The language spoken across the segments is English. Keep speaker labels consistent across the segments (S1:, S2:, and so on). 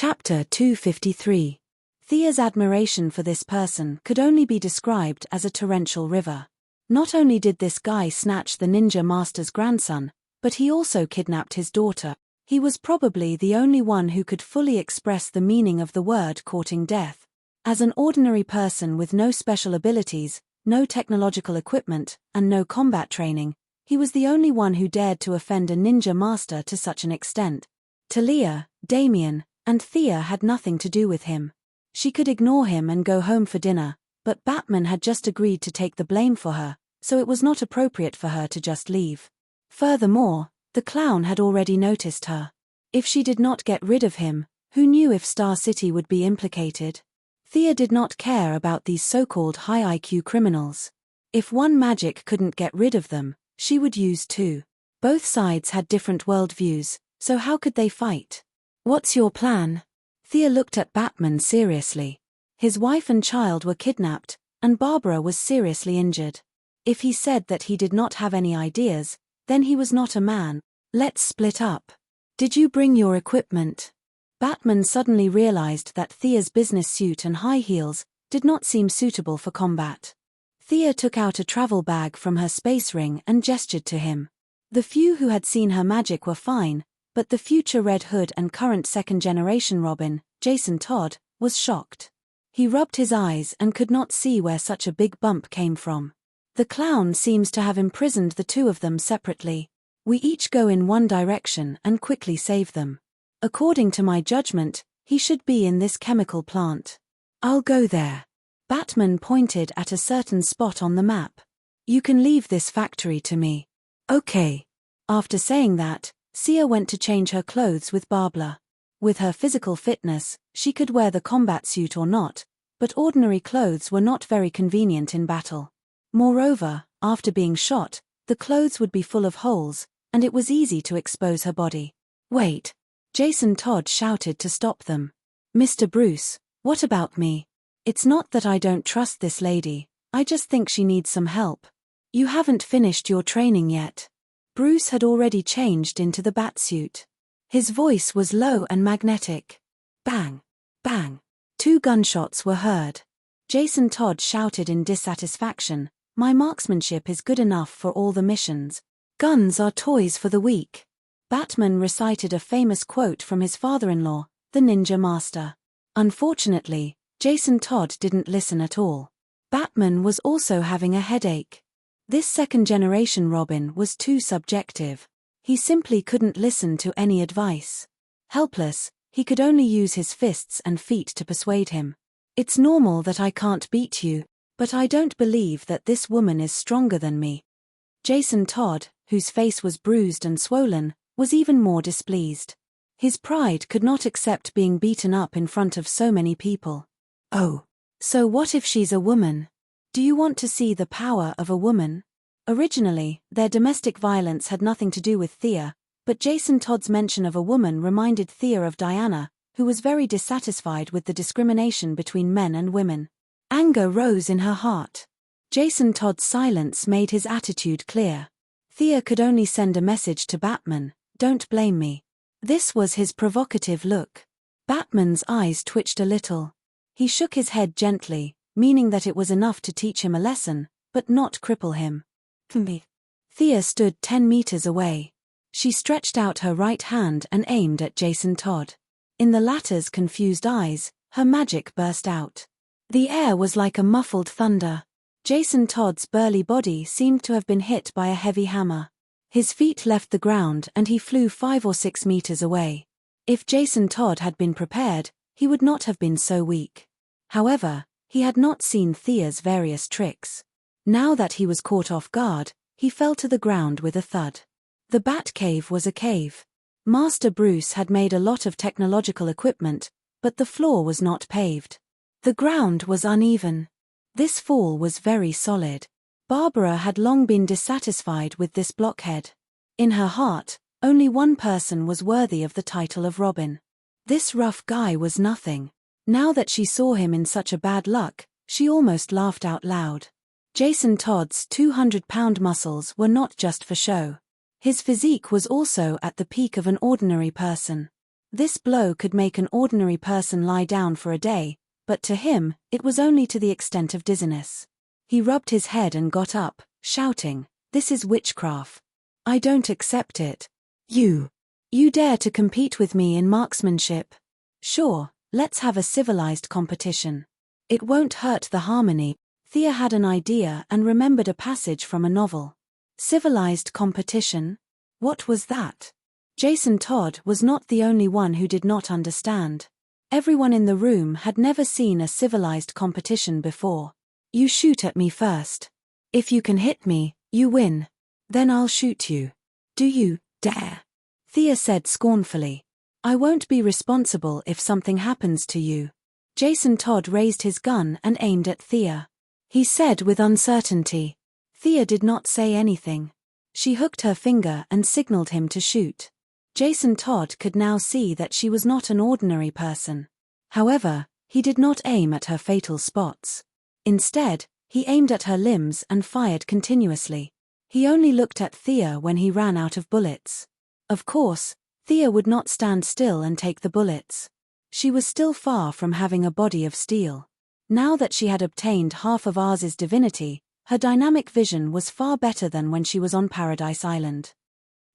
S1: Chapter 253. Thea's admiration for this person could only be described as a torrential river. Not only did this guy snatch the ninja master's grandson, but he also kidnapped his daughter. He was probably the only one who could fully express the meaning of the word courting death. As an ordinary person with no special abilities, no technological equipment, and no combat training, he was the only one who dared to offend a ninja master to such an extent. Talia, Damien, and Thea had nothing to do with him. She could ignore him and go home for dinner, but Batman had just agreed to take the blame for her, so it was not appropriate for her to just leave. Furthermore, the clown had already noticed her. If she did not get rid of him, who knew if Star City would be implicated? Thea did not care about these so-called high IQ criminals. If one magic couldn't get rid of them, she would use two. Both sides had different worldviews, so how could they fight? What's your plan? Thea looked at Batman seriously. His wife and child were kidnapped, and Barbara was seriously injured. If he said that he did not have any ideas, then he was not a man. Let's split up. Did you bring your equipment? Batman suddenly realized that Thea's business suit and high heels did not seem suitable for combat. Thea took out a travel bag from her space ring and gestured to him. The few who had seen her magic were fine, but the future Red Hood and current second-generation Robin, Jason Todd, was shocked. He rubbed his eyes and could not see where such a big bump came from. The clown seems to have imprisoned the two of them separately. We each go in one direction and quickly save them. According to my judgment, he should be in this chemical plant. I'll go there. Batman pointed at a certain spot on the map. You can leave this factory to me. Okay. After saying that, Sia went to change her clothes with Barbara. With her physical fitness, she could wear the combat suit or not, but ordinary clothes were not very convenient in battle. Moreover, after being shot, the clothes would be full of holes, and it was easy to expose her body. Wait! Jason Todd shouted to stop them. Mr. Bruce, what about me? It's not that I don't trust this lady, I just think she needs some help. You haven't finished your training yet. Bruce had already changed into the batsuit. His voice was low and magnetic. Bang! Bang! 2 gunshots were heard. Jason Todd shouted in dissatisfaction, my marksmanship is good enough for all the missions. Guns are toys for the weak. Batman recited a famous quote from his father-in-law, the ninja master. Unfortunately, Jason Todd didn't listen at all. Batman was also having a headache. This second-generation Robin was too subjective. He simply couldn't listen to any advice. Helpless, he could only use his fists and feet to persuade him. It's normal that I can't beat you, but I don't believe that this woman is stronger than me. Jason Todd, whose face was bruised and swollen, was even more displeased. His pride could not accept being beaten up in front of so many people. Oh, so what if she's a woman? Do you want to see the power of a woman? Originally, their domestic violence had nothing to do with Thea, but Jason Todd's mention of a woman reminded Thea of Diana, who was very dissatisfied with the discrimination between men and women. Anger rose in her heart. Jason Todd's silence made his attitude clear. Thea could only send a message to Batman, don't blame me. This was his provocative look. Batman's eyes twitched a little. He shook his head gently, meaning that it was enough to teach him a lesson, but not cripple him. Thea stood 10 meters away. She stretched out her right hand and aimed at Jason Todd. In the latter's confused eyes, her magic burst out. The air was like a muffled thunder. Jason Todd's burly body seemed to have been hit by a heavy hammer. His feet left the ground and he flew 5 or 6 meters away. If Jason Todd had been prepared, he would not have been so weak. However, he had not seen Thea's various tricks. Now that he was caught off guard, he fell to the ground with a thud. The Batcave was a cave. Master Bruce had made a lot of technological equipment, but the floor was not paved. The ground was uneven. This fall was very solid. Barbara had long been dissatisfied with this blockhead. In her heart, only one person was worthy of the title of Robin. This rough guy was nothing. Now that she saw him in such a bad luck, she almost laughed out loud. Jason Todd's 200-pound muscles were not just for show. His physique was also at the peak of an ordinary person. This blow could make an ordinary person lie down for a day, but to him, it was only to the extent of dizziness. He rubbed his head and got up, shouting, "This is witchcraft. I don't accept it. You dare to compete with me in marksmanship? Sure, let's have a civilized competition. It won't hurt the harmony." Thea had an idea and remembered a passage from a novel. Civilized competition? What was that? Jason Todd was not the only one who did not understand. Everyone in the room had never seen a civilized competition before. You shoot at me first. If you can hit me, you win. Then I'll shoot you. Do you dare? Thea said scornfully. I won't be responsible if something happens to you. Jason Todd raised his gun and aimed at Thea. He said with uncertainty. Thea did not say anything. She hooked her finger and signaled him to shoot. Jason Todd could now see that she was not an ordinary person. However, he did not aim at her fatal spots. Instead, he aimed at her limbs and fired continuously. He only looked at Thea when he ran out of bullets. Of course, Thea would not stand still and take the bullets. She was still far from having a body of steel. Now that she had obtained half of Ars's divinity, her dynamic vision was far better than when she was on Paradise Island.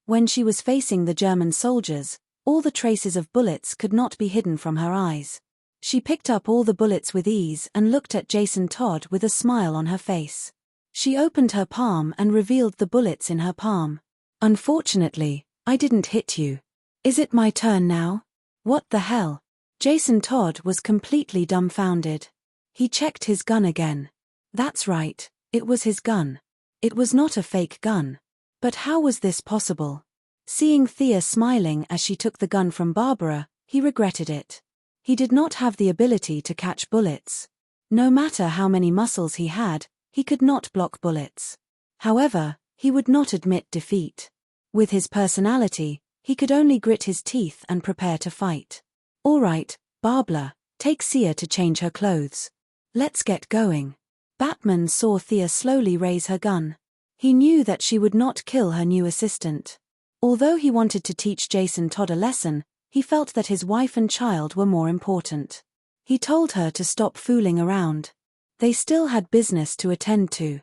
S1: When she was facing the German soldiers, all the traces of bullets could not be hidden from her eyes. She picked up all the bullets with ease and looked at Jason Todd with a smile on her face. She opened her palm and revealed the bullets in her palm. Unfortunately, I didn't hit you. Is it my turn now? What the hell? Jason Todd was completely dumbfounded. He checked his gun again. That's right, it was his gun. It was not a fake gun. But how was this possible? Seeing Thea smiling as she took the gun from Barbara, he regretted it. He did not have the ability to catch bullets. No matter how many muscles he had, he could not block bullets. However, he would not admit defeat. With his personality, he could only grit his teeth and prepare to fight. All right, Barbara, take Thea to change her clothes. Let's get going. Batman saw Thea slowly raise her gun. He knew that she would not kill her new assistant. Although he wanted to teach Jason Todd a lesson, he felt that his wife and child were more important. He told her to stop fooling around. They still had business to attend to.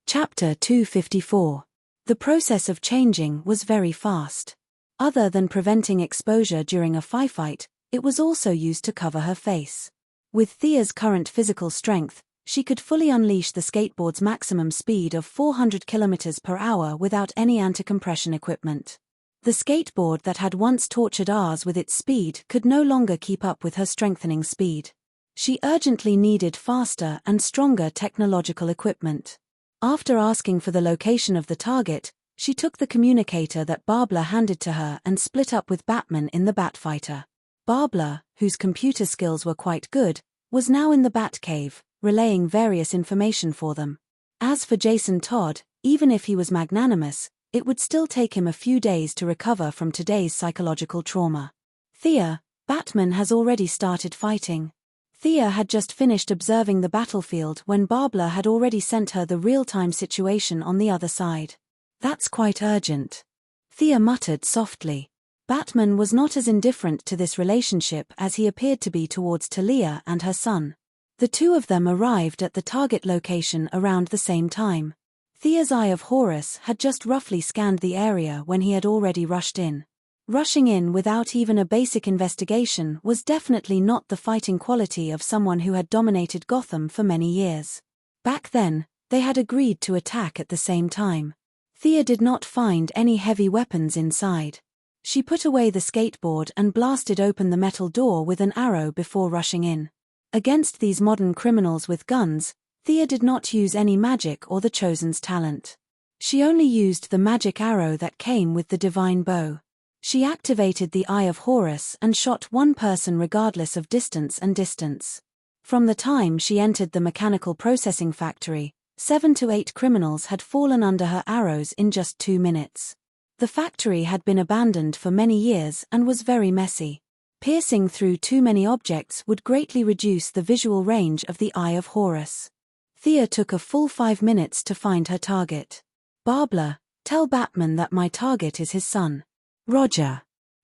S1: Chapter 254. The process of changing was very fast. Other than preventing exposure during a firefight, it was also used to cover her face. With Thea's current physical strength, she could fully unleash the skateboard's maximum speed of 400 km per hour without any anti-compression equipment. The skateboard that had once tortured Ars with its speed could no longer keep up with her strengthening speed. She urgently needed faster and stronger technological equipment. After asking for the location of the target, she took the communicator that Barbara handed to her and split up with Batman in the Batfighter. Barbara, whose computer skills were quite good, was now in the Batcave, relaying various information for them. As for Jason Todd, even if he was magnanimous, it would still take him a few days to recover from today's psychological trauma. Thea, Batman has already started fighting. Thea had just finished observing the battlefield when Barbara had already sent her the real-time situation on the other side. That's quite urgent. Thea muttered softly. Batman was not as indifferent to this relationship as he appeared to be towards Talia and her son. The two of them arrived at the target location around the same time. Thea's Eye of Horus had just roughly scanned the area when he had already rushed in. Rushing in without even a basic investigation was definitely not the fighting quality of someone who had dominated Gotham for many years. Back then, they had agreed to attack at the same time. Thea did not find any heavy weapons inside. She put away the skateboard and blasted open the metal door with an arrow before rushing in. Against these modern criminals with guns, Thea did not use any magic or the Chosen's talent. She only used the magic arrow that came with the divine bow. She activated the Eye of Horus and shot one person regardless of distance and distance. From the time she entered the mechanical processing factory, 7 to 8 criminals had fallen under her arrows in just 2 minutes. The factory had been abandoned for many years and was very messy. Piercing through too many objects would greatly reduce the visual range of the Eye of Horus. Thea took a full 5 minutes to find her target. Barbara, tell Batman that my target is his son. Roger.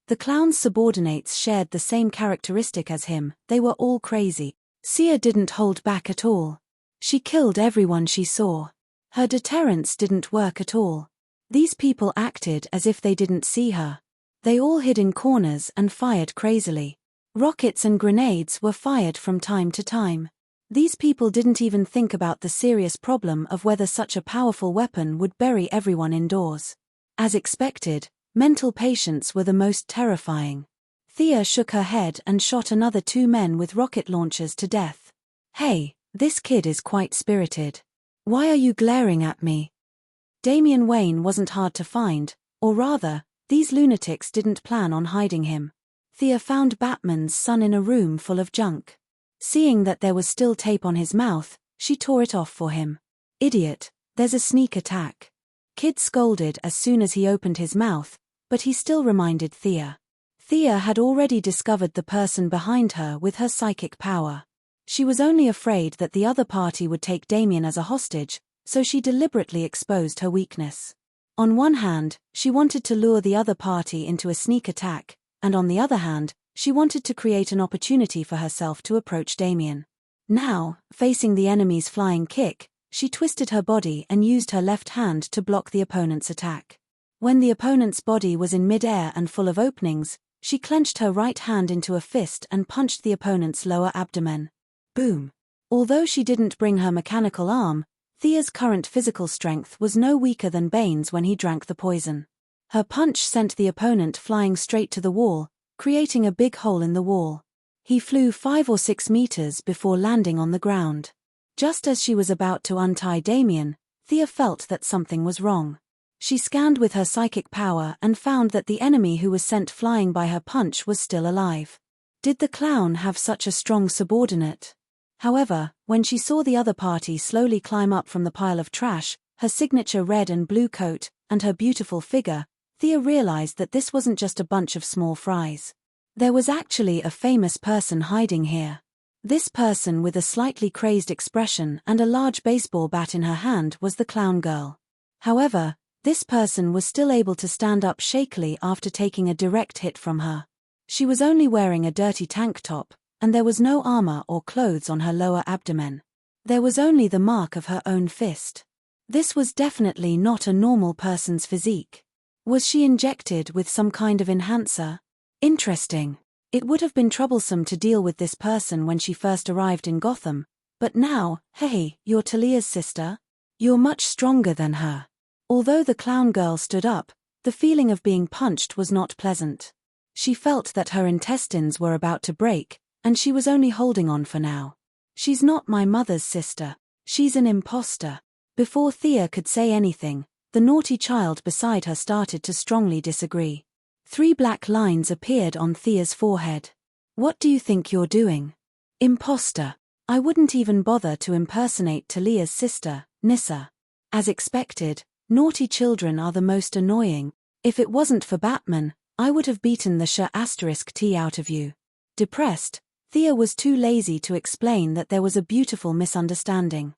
S1: The clown's subordinates shared the same characteristic as him, they were all crazy. Thea didn't hold back at all. She killed everyone she saw. Her deterrence didn't work at all. These people acted as if they didn't see her. They all hid in corners and fired crazily. Rockets and grenades were fired from time to time. These people didn't even think about the serious problem of whether such a powerful weapon would bury everyone indoors. As expected, mental patients were the most terrifying. Thea shook her head and shot another 2 men with rocket launchers to death. "Hey, this kid is quite spirited. Why are you glaring at me?" Damian Wayne wasn't hard to find, or rather, these lunatics didn't plan on hiding him. Thea found Batman's son in a room full of junk. Seeing that there was still tape on his mouth, she tore it off for him. "Idiot, there's a sneak attack." Kid scolded as soon as he opened his mouth, but he still reminded Thea. Thea had already discovered the person behind her with her psychic power. She was only afraid that the other party would take Damian as a hostage, so she deliberately exposed her weakness. On one hand, she wanted to lure the other party into a sneak attack, and on the other hand, she wanted to create an opportunity for herself to approach Damian. Now, facing the enemy's flying kick, she twisted her body and used her left hand to block the opponent's attack. When the opponent's body was in mid-air and full of openings, she clenched her right hand into a fist and punched the opponent's lower abdomen. Boom! Although she didn't bring her mechanical arm, Thea's current physical strength was no weaker than Bane's when he drank the poison. Her punch sent the opponent flying straight to the wall, creating a big hole in the wall. He flew 5 or 6 meters before landing on the ground. Just as she was about to untie Damian, Thea felt that something was wrong. She scanned with her psychic power and found that the enemy who was sent flying by her punch was still alive. Did the clown have such a strong subordinate? However, when she saw the other party slowly climb up from the pile of trash, her signature red and blue coat, and her beautiful figure, Thea realized that this wasn't just a bunch of small fries. There was actually a famous person hiding here. This person with a slightly crazed expression and a large baseball bat in her hand was the clown girl. However, this person was still able to stand up shakily after taking a direct hit from her. She was only wearing a dirty tank top, and there was no armor or clothes on her lower abdomen. There was only the mark of her own fist. This was definitely not a normal person's physique. Was she injected with some kind of enhancer? Interesting. It would have been troublesome to deal with this person when she first arrived in Gotham, but now, hey, you're Talia's sister? You're much stronger than her. Although the clown girl stood up, the feeling of being punched was not pleasant. She felt that her intestines were about to break, and she was only holding on for now. "She's not my mother's sister. She's an imposter." Before Thea could say anything, the naughty child beside her started to strongly disagree. 3 black lines appeared on Thea's forehead. "What do you think you're doing? Imposter. I wouldn't even bother to impersonate Talia's sister, Nissa." As expected, naughty children are the most annoying. If it wasn't for Batman, I would have beaten the *T out of you. Depressed, Thea was too lazy to explain that there was a beautiful misunderstanding.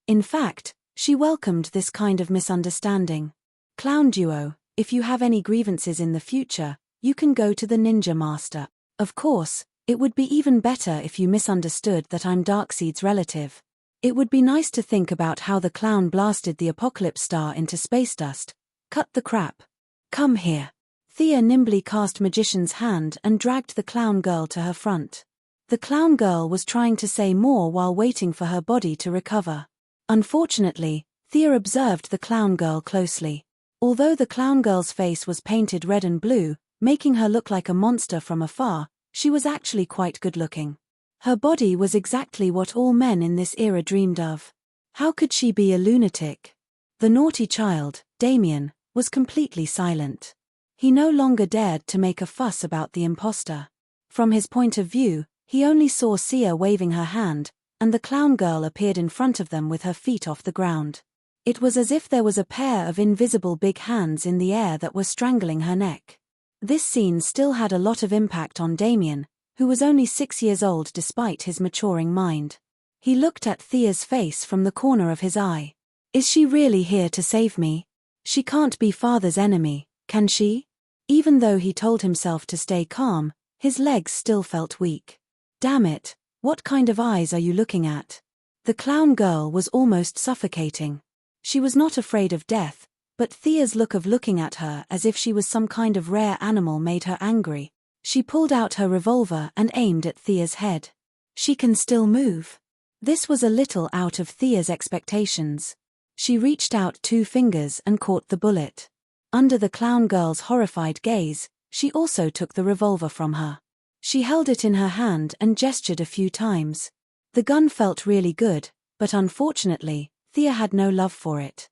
S1: In fact, she welcomed this kind of misunderstanding. "Clown duo, if you have any grievances in the future, you can go to the Ninja Master. Of course, it would be even better if you misunderstood that I'm Darkseid's relative. It would be nice to think about how the clown blasted the Apocalypse Star into space dust. Cut the crap. Come here." Thea nimbly cast Magician's Hand and dragged the clown girl to her front. The clown girl was trying to say more while waiting for her body to recover. Unfortunately, Thea observed the clown girl closely. Although the clown girl's face was painted red and blue, making her look like a monster from afar, she was actually quite good-looking. Her body was exactly what all men in this era dreamed of. How could she be a lunatic? The naughty child, Damian, was completely silent. He no longer dared to make a fuss about the imposter. From his point of view, he only saw Sia waving her hand, and the clown girl appeared in front of them with her feet off the ground. It was as if there was a pair of invisible big hands in the air that were strangling her neck. This scene still had a lot of impact on Damian, who was only 6 years old despite his maturing mind. He looked at Thea's face from the corner of his eye. "Is she really here to save me? She can't be father's enemy, can she?" Even though he told himself to stay calm, his legs still felt weak. Damn it, what kind of eyes are you looking at? The clown girl was almost suffocating. She was not afraid of death, but Thea's look of looking at her as if she was some kind of rare animal made her angry. She pulled out her revolver and aimed at Thea's head. She can still move. This was a little out of Thea's expectations. She reached out 2 fingers and caught the bullet. Under the clown girl's horrified gaze, she also took the revolver from her. She held it in her hand and gestured a few times. The gun felt really good, but unfortunately, Thea had no love for it.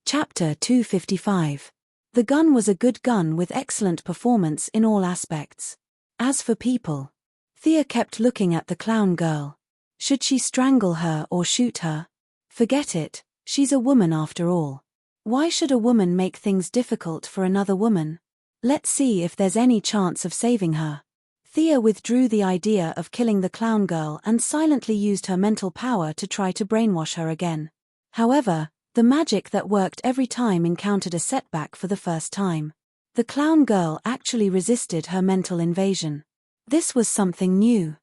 S1: Chapter 255. The gun was a good gun with excellent performance in all aspects. As for people, Thea kept looking at the clown girl. Should she strangle her or shoot her? Forget it, she's a woman after all. Why should a woman make things difficult for another woman? Let's see if there's any chance of saving her. Thea withdrew the idea of killing the clown girl and silently used her mental power to try to brainwash her again. However, the magic that worked every time encountered a setback for the first time. The clown girl actually resisted her mental invasion. This was something new.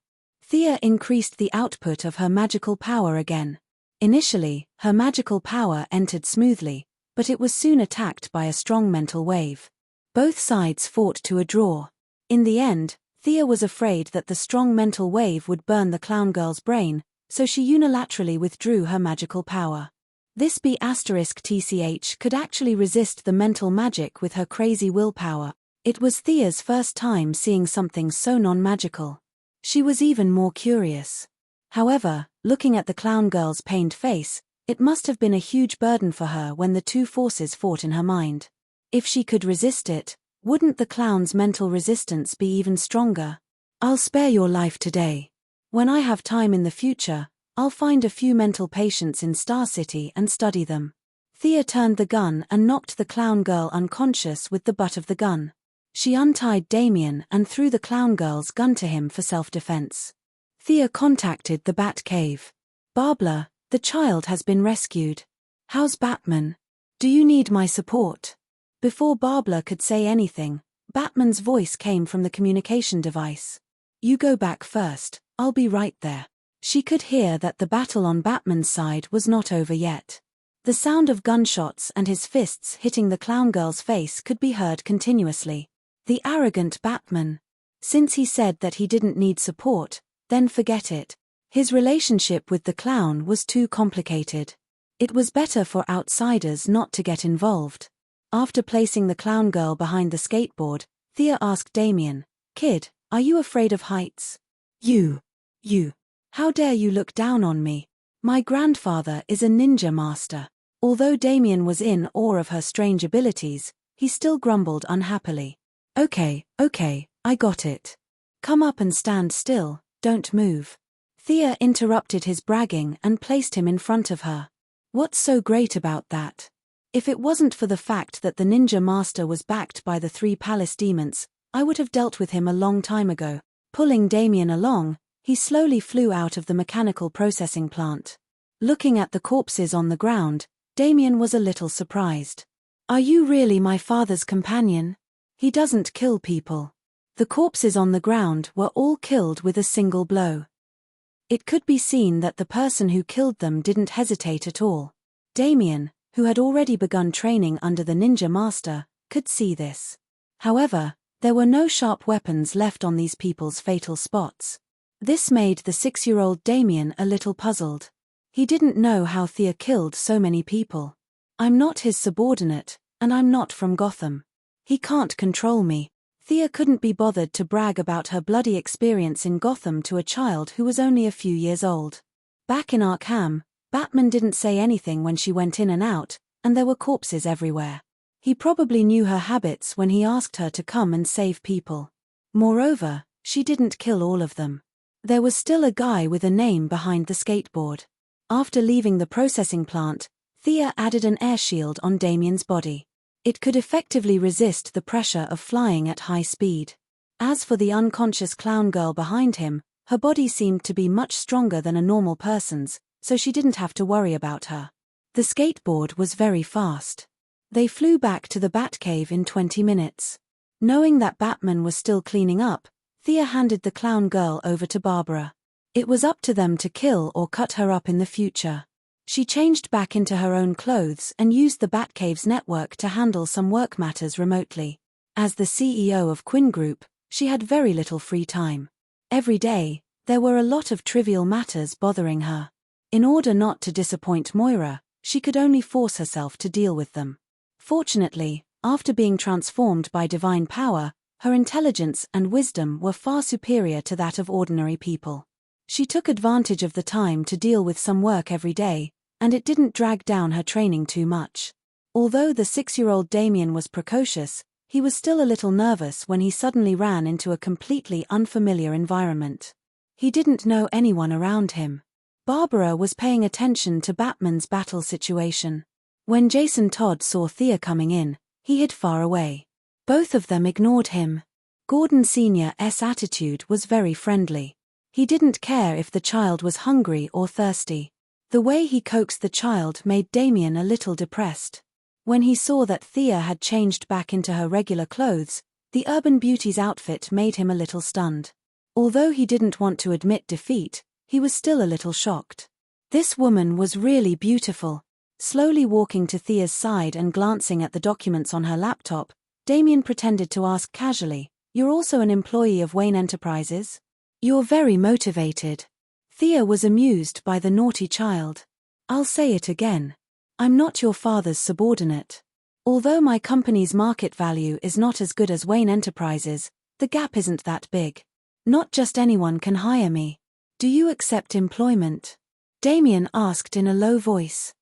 S1: Thea increased the output of her magical power again. Initially, her magical power entered smoothly, but it was soon attacked by a strong mental wave. Both sides fought to a draw. In the end, Thea was afraid that the strong mental wave would burn the clown girl's brain, so she unilaterally withdrew her magical power. This B*TCH could actually resist the mental magic with her crazy willpower. It was Thea's first time seeing something so non-magical. She was even more curious. However, looking at the clown girl's pained face, it must have been a huge burden for her when the 2 forces fought in her mind. If she could resist it, wouldn't the clown's mental resistance be even stronger? I'll spare your life today. When I have time in the future, I'll find a few mental patients in Star City and study them. Thea turned the gun and knocked the clown girl unconscious with the butt of the gun. She untied Damien and threw the clown girl's gun to him for self-defense. Thea contacted the Bat Cave. Barbara, the child has been rescued. How's Batman? Do you need my support? Before Barbara could say anything, Batman's voice came from the communication device. You go back first, I'll be right there. She could hear that the battle on Batman's side was not over yet. The sound of gunshots and his fists hitting the clown girl's face could be heard continuously. The arrogant Batman. Since he said that he didn't need support, then forget it. His relationship with the clown was too complicated. It was better for outsiders not to get involved. After placing the clown girl behind the skateboard, Thea asked Damien, "Kid, are you afraid of heights?" You. How dare you look down on me? My grandfather is a ninja master." Although Damien was in awe of her strange abilities, he still grumbled unhappily. Okay, I got it. Come up and stand still, don't move." Thea interrupted his bragging and placed him in front of her. What's so great about that? If it wasn't for the fact that the ninja master was backed by the 3 palace demons, I would have dealt with him a long time ago. Pulling Damien along, he slowly flew out of the mechanical processing plant. Looking at the corpses on the ground, Damien was a little surprised. Are you really my father's companion? He doesn't kill people. The corpses on the ground were all killed with a single blow. It could be seen that the person who killed them didn't hesitate at all. Damien, who had already begun training under the ninja master, could see this. However, there were no sharp weapons left on these people's fatal spots. This made the 6-year-old Damien a little puzzled. He didn't know how Thea killed so many people. I'm not his subordinate, and I'm not from Gotham. He can't control me. Thea couldn't be bothered to brag about her bloody experience in Gotham to a child who was only a few years old. Back in Arkham, Batman didn't say anything when she went in and out, and there were corpses everywhere. He probably knew her habits when he asked her to come and save people. Moreover, she didn't kill all of them. There was still a guy with a name behind the skateboard. After leaving the processing plant, Thea added an air shield on Damien's body. It could effectively resist the pressure of flying at high speed. As for the unconscious clown girl behind him, her body seemed to be much stronger than a normal person's, so she didn't have to worry about her. The skateboard was very fast. They flew back to the Batcave in 20 minutes. Knowing that Batman was still cleaning up, Thea handed the clown girl over to Barbara. It was up to them to kill or cut her up in the future. She changed back into her own clothes and used the Batcave's network to handle some work matters remotely. As the CEO of Quinn Group, she had very little free time. Every day, there were a lot of trivial matters bothering her. In order not to disappoint Moira, she could only force herself to deal with them. Fortunately, after being transformed by divine power, her intelligence and wisdom were far superior to that of ordinary people. She took advantage of the time to deal with some work every day, and it didn't drag down her training too much. Although the 6-year-old Damien was precocious, he was still a little nervous when he suddenly ran into a completely unfamiliar environment. He didn't know anyone around him. Barbara was paying attention to Batman's battle situation. When Jason Todd saw Thea coming in, he hid far away. Both of them ignored him. Gordon Sr.'s attitude was very friendly. He didn't care if the child was hungry or thirsty. The way he coaxed the child made Damien a little depressed. When he saw that Thea had changed back into her regular clothes, the Urban Beauty's outfit made him a little stunned. Although he didn't want to admit defeat, he was still a little shocked. This woman was really beautiful. Slowly walking to Thea's side and glancing at the documents on her laptop, Damien pretended to ask casually, "You're also an employee of Wayne Enterprises? You're very motivated." Thea was amused by the naughty child. "I'll say it again. I'm not your father's subordinate. Although my company's market value is not as good as Wayne Enterprises, the gap isn't that big. Not just anyone can hire me. Do you accept employment?" Damien asked in a low voice.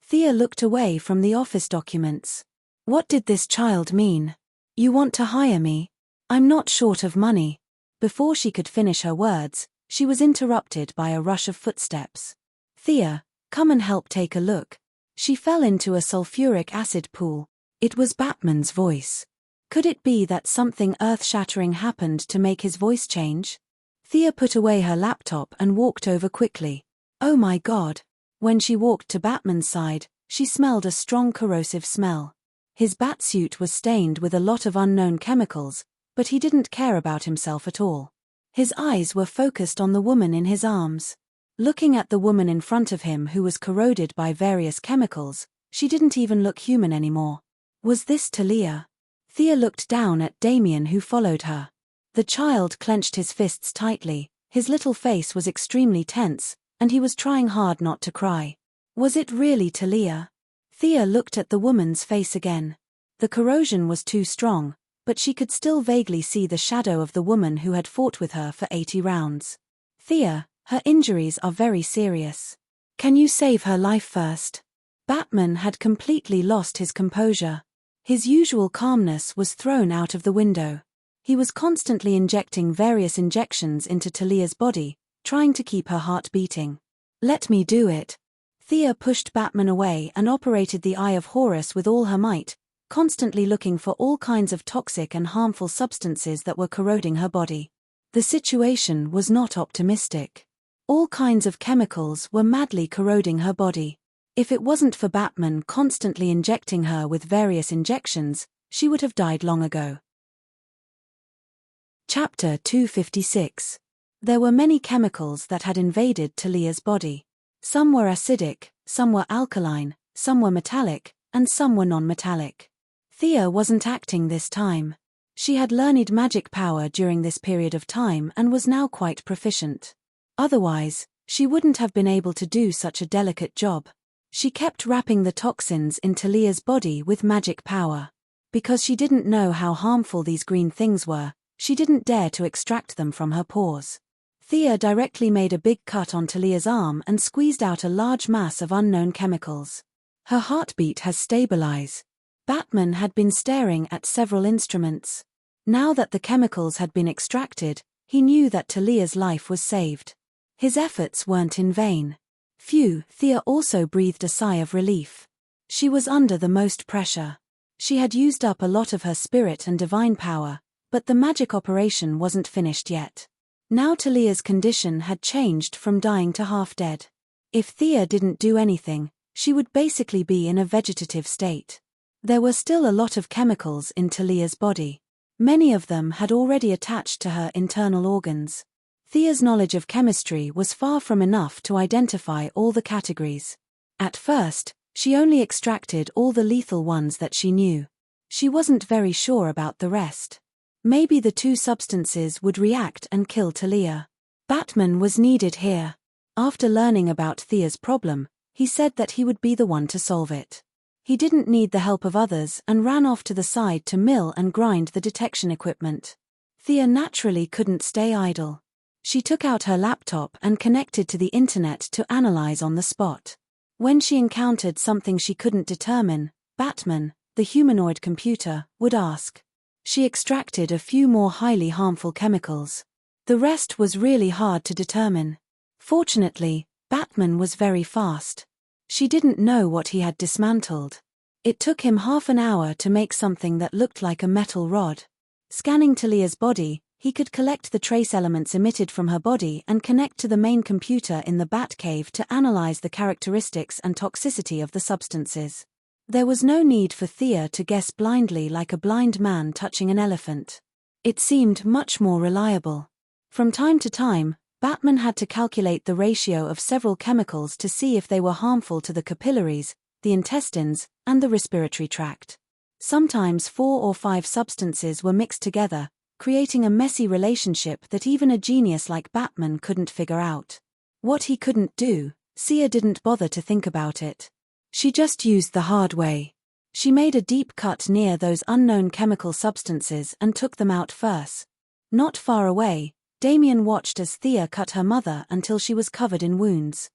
S1: Thea looked away from the office documents. What did this child mean? "You want to hire me? I'm not short of money." Before she could finish her words, she was interrupted by a rush of footsteps. "Thea, come and help take a look." She fell into a sulfuric acid pool. It was Batman's voice. Could it be that something earth-shattering happened to make his voice change? Thea put away her laptop and walked over quickly. Oh my God. When she walked to Batman's side, she smelled a strong corrosive smell. His batsuit was stained with a lot of unknown chemicals, but he didn't care about himself at all. His eyes were focused on the woman in his arms. Looking at the woman in front of him who was corroded by various chemicals, she didn't even look human anymore. Was this Talia? Thea looked down at Damien who followed her. The child clenched his fists tightly, his little face was extremely tense, and he was trying hard not to cry. Was it really Talia? Thea looked at the woman's face again. The corrosion was too strong, but she could still vaguely see the shadow of the woman who had fought with her for 80 rounds. "Thea, her injuries are very serious. Can you save her life first?" Batman had completely lost his composure. His usual calmness was thrown out of the window. He was constantly injecting various injections into Talia's body, trying to keep her heart beating. "Let me do it." Thea pushed Batman away and operated the Eye of Horus with all her might, constantly looking for all kinds of toxic and harmful substances that were corroding her body. The situation was not optimistic. All kinds of chemicals were madly corroding her body. If it wasn't for Batman constantly injecting her with various injections, she would have died long ago. Chapter 256. There were many chemicals that had invaded Talia's body. Some were acidic, some were alkaline, some were metallic, and some were non-metallic. Thea wasn't acting this time. She had learned magic power during this period of time and was now quite proficient. Otherwise, she wouldn't have been able to do such a delicate job. She kept wrapping the toxins in Talia's body with magic power. Because she didn't know how harmful these green things were, she didn't dare to extract them from her pores. Thea directly made a big cut on Talia's arm and squeezed out a large mass of unknown chemicals. Her heartbeat has stabilized. Batman had been staring at several instruments. Now that the chemicals had been extracted, he knew that Talia's life was saved. His efforts weren't in vain. Phew, Thea also breathed a sigh of relief. She was under the most pressure. She had used up a lot of her spirit and divine power, but the magic operation wasn't finished yet. Now Talia's condition had changed from dying to half dead. If Thea didn't do anything, she would basically be in a vegetative state. There were still a lot of chemicals in Talia's body. Many of them had already attached to her internal organs. Thea's knowledge of chemistry was far from enough to identify all the categories. At first, she only extracted all the lethal ones that she knew. She wasn't very sure about the rest. Maybe the two substances would react and kill Talia. Batman was needed here. After learning about Thea's problem, he said that he would be the one to solve it. He didn't need the help of others and ran off to the side to mill and grind the detection equipment. Thea naturally couldn't stay idle. She took out her laptop and connected to the internet to analyze on the spot. When she encountered something she couldn't determine, Batman, the humanoid computer, would ask. She extracted a few more highly harmful chemicals. The rest was really hard to determine. Fortunately, Batman was very fast. She didn't know what he had dismantled. It took him half an hour to make something that looked like a metal rod. Scanning Talia's body, he could collect the trace elements emitted from her body and connect to the main computer in the Batcave to analyze the characteristics and toxicity of the substances. There was no need for Thea to guess blindly like a blind man touching an elephant. It seemed much more reliable. From time to time, Batman had to calculate the ratio of several chemicals to see if they were harmful to the capillaries, the intestines, and the respiratory tract. Sometimes 4 or 5 substances were mixed together, creating a messy relationship that even a genius like Batman couldn't figure out. What he couldn't do, Sia didn't bother to think about it. She just used the hard way. She made a deep cut near those unknown chemical substances and took them out first. Not far away, Damien watched as Thea cut her mother until she was covered in wounds.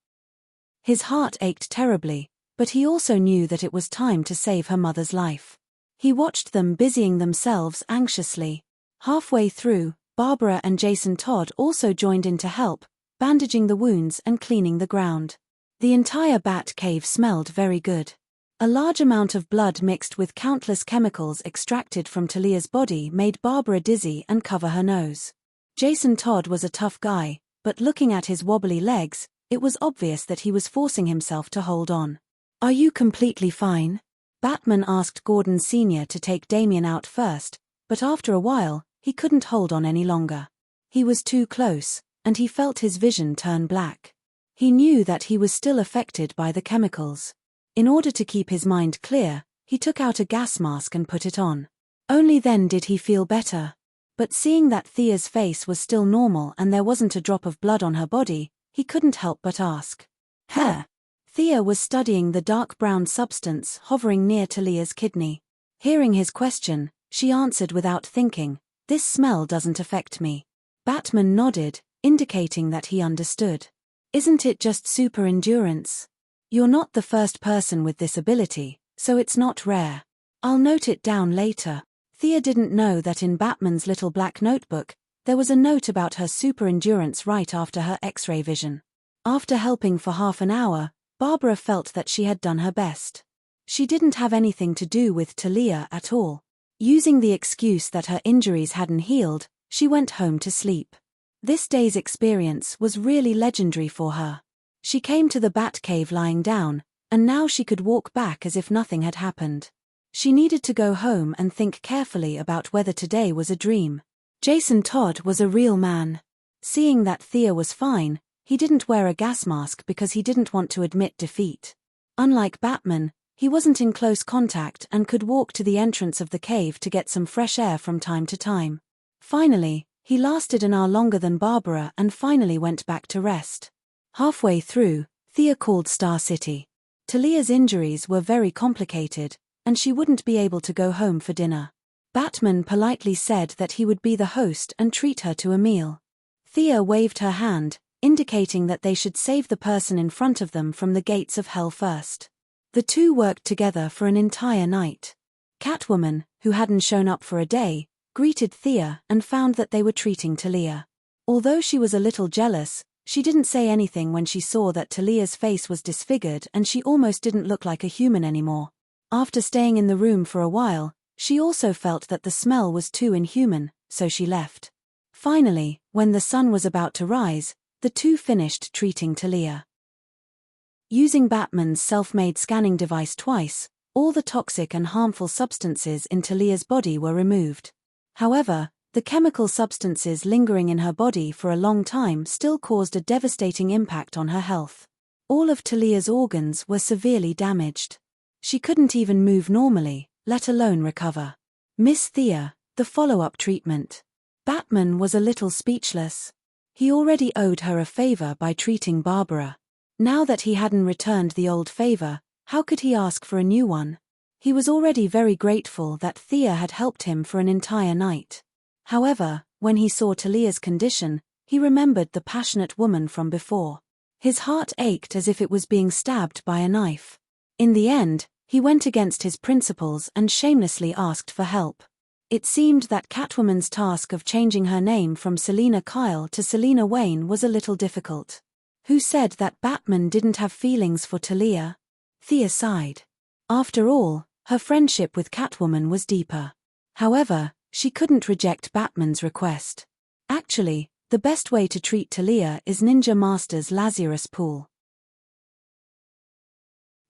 S1: His heart ached terribly, but he also knew that it was time to save her mother's life. He watched them busying themselves anxiously. Halfway through, Barbara and Jason Todd also joined in to help, bandaging the wounds and cleaning the ground. The entire bat cave smelled very good. A large amount of blood mixed with countless chemicals extracted from Talia's body made Barbara dizzy and cover her nose. Jason Todd was a tough guy, but looking at his wobbly legs, it was obvious that he was forcing himself to hold on. "Are you completely fine?" Batman asked Gordon Sr. to take Damien out first, but after a while, he couldn't hold on any longer. He was too close, and he felt his vision turn black. He knew that he was still affected by the chemicals. In order to keep his mind clear, he took out a gas mask and put it on. Only then did he feel better. But seeing that Thea's face was still normal and there wasn't a drop of blood on her body, he couldn't help but ask. "Huh?" Thea was studying the dark brown substance hovering near Talia's kidney. Hearing his question, she answered without thinking, "This smell doesn't affect me." Batman nodded, indicating that he understood. "Isn't it just super endurance? You're not the first person with this ability, so it's not rare. I'll note it down later." Thea didn't know that in Batman's little black notebook, there was a note about her super endurance right after her X-ray vision. After helping for half an hour, Barbara felt that she had done her best. She didn't have anything to do with Talia at all. Using the excuse that her injuries hadn't healed, she went home to sleep. This day's experience was really legendary for her. She came to the Batcave lying down, and now she could walk back as if nothing had happened. She needed to go home and think carefully about whether today was a dream. Jason Todd was a real man. Seeing that Thea was fine, he didn't wear a gas mask because he didn't want to admit defeat. Unlike Batman, he wasn't in close contact and could walk to the entrance of the cave to get some fresh air from time to time. Finally, he lasted an hour longer than Barbara and finally went back to rest. Halfway through, Thea called Star City. Talia's injuries were very complicated, and she wouldn't be able to go home for dinner. Batman politely said that he would be the host and treat her to a meal. Thea waved her hand, indicating that they should save the person in front of them from the gates of hell first. The two worked together for an entire night. Catwoman, who hadn't shown up for a day, greeted Thea and found that they were treating Talia. Although she was a little jealous, she didn't say anything when she saw that Talia's face was disfigured and she almost didn't look like a human anymore. After staying in the room for a while, she also felt that the smell was too inhuman, so she left. Finally, when the sun was about to rise, the two finished treating Talia. Using Batman's self-made scanning device twice, All the toxic and harmful substances in Talia's body were removed. However, the chemical substances lingering in her body for a long time still caused a devastating impact on her health. All of Talia's organs were severely damaged. She couldn't even move normally, let alone recover. Miss Thea, the follow-up treatment. Batman was a little speechless. He already owed her a favor by treating Barbara. Now that he hadn't returned the old favor, how could he ask for a new one? He was already very grateful that Thea had helped him for an entire night. However, when he saw Talia's condition, he remembered the passionate woman from before. His heart ached as if it was being stabbed by a knife. In the end, he went against his principles and shamelessly asked for help. It seemed that Catwoman's task of changing her name from Selina Kyle to Selina Wayne was a little difficult. Who said that Batman didn't have feelings for Talia? Thea sighed. After all, her friendship with Catwoman was deeper. However, she couldn't reject Batman's request. Actually, the best way to treat Talia is Ninja Master's Lazarus Pool.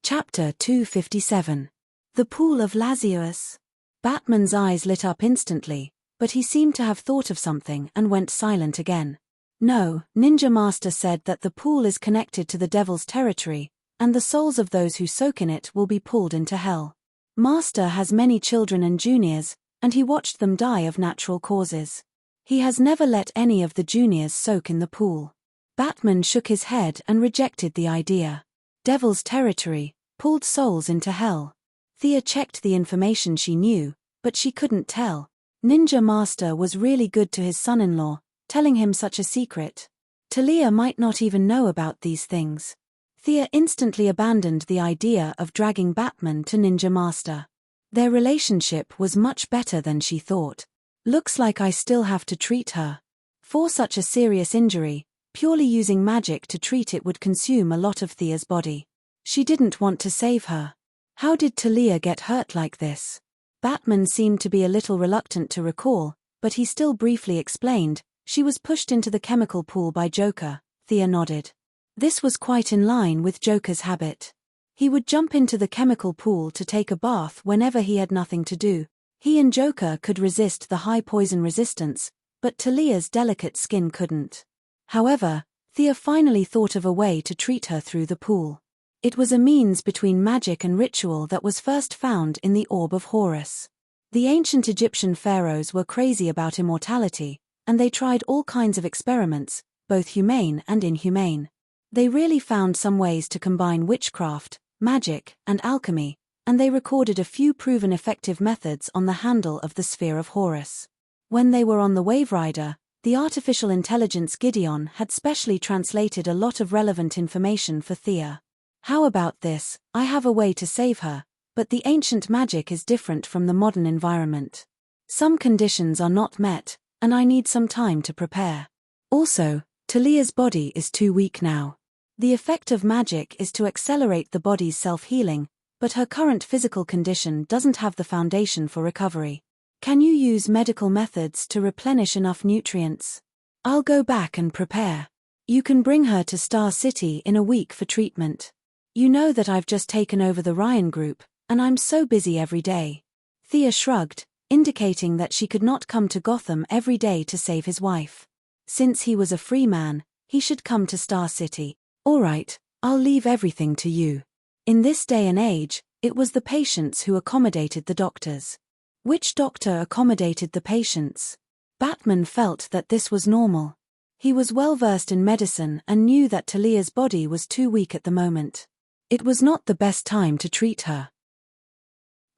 S1: Chapter 257. The Pool of Lazarus. Batman's eyes lit up instantly, but he seemed to have thought of something and went silent again. No, Ninja Master said that the pool is connected to the devil's territory, and the souls of those who soak in it will be pulled into hell. Master has many children and juniors, and he watched them die of natural causes. He has never let any of the juniors soak in the pool. Batman shook his head and rejected the idea. Devil's territory, pulled souls into hell. Thea checked the information she knew, but she couldn't tell. Ninja Master was really good to his son-in-law, telling him such a secret. Talia might not even know about these things. Thea instantly abandoned the idea of dragging Batman to Ninja Master. Their relationship was much better than she thought. Looks like I still have to treat her. For such a serious injury, purely using magic to treat it would consume a lot of Thea's body. She didn't want to save her. How did Talia get hurt like this? Batman seemed to be a little reluctant to recall, but he still briefly explained. She was pushed into the chemical pool by Joker. Thea nodded. This was quite in line with Joker's habit. He would jump into the chemical pool to take a bath whenever he had nothing to do. He and Joker could resist the high poison resistance, but Talia's delicate skin couldn't. However, Thea finally thought of a way to treat her through the pool. It was a means between magic and ritual that was first found in the Orb of Horus. The ancient Egyptian pharaohs were crazy about immortality, and they tried all kinds of experiments, both humane and inhumane. They really found some ways to combine witchcraft, magic, and alchemy, and they recorded a few proven effective methods on the handle of the Sphere of Horus. When they were on the Wave Rider, the artificial intelligence Gideon had specially translated a lot of relevant information for Thea. How about this? I have a way to save her, but the ancient magic is different from the modern environment. Some conditions are not met, and I need some time to prepare. Also, Talia's body is too weak now. The effect of magic is to accelerate the body's self-healing, but her current physical condition doesn't have the foundation for recovery. Can you use medical methods to replenish enough nutrients? I'll go back and prepare. You can bring her to Star City in a week for treatment. You know that I've just taken over the Ryan Group, and I'm so busy every day. Thea shrugged, indicating that she could not come to Gotham every day to save his wife. Since he was a free man, he should come to Star City. All right, I'll leave everything to you. In this day and age, it was the patients who accommodated the doctors. Which doctor accommodated the patients? Batman felt that this was normal. He was well versed in medicine and knew that Talia's body was too weak at the moment. It was not the best time to treat her.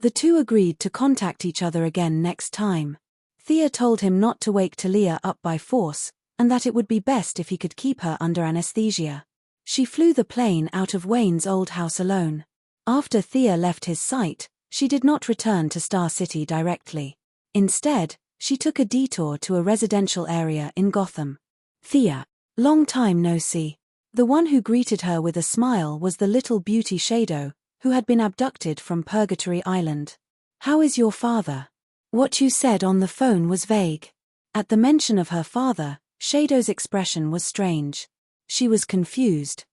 S1: The two agreed to contact each other again next time. Thea told him not to wake Talia up by force, and that it would be best if he could keep her under anesthesia. She flew the plane out of Wayne's old house alone. After Thea left his sight, she did not return to Star City directly. Instead, she took a detour to a residential area in Gotham. Thea, long time no see. The one who greeted her with a smile was the little beauty Shadow, who had been abducted from Purgatory Island. How is your father? What you said on the phone was vague. At the mention of her father, Shadow's expression was strange. She was confused,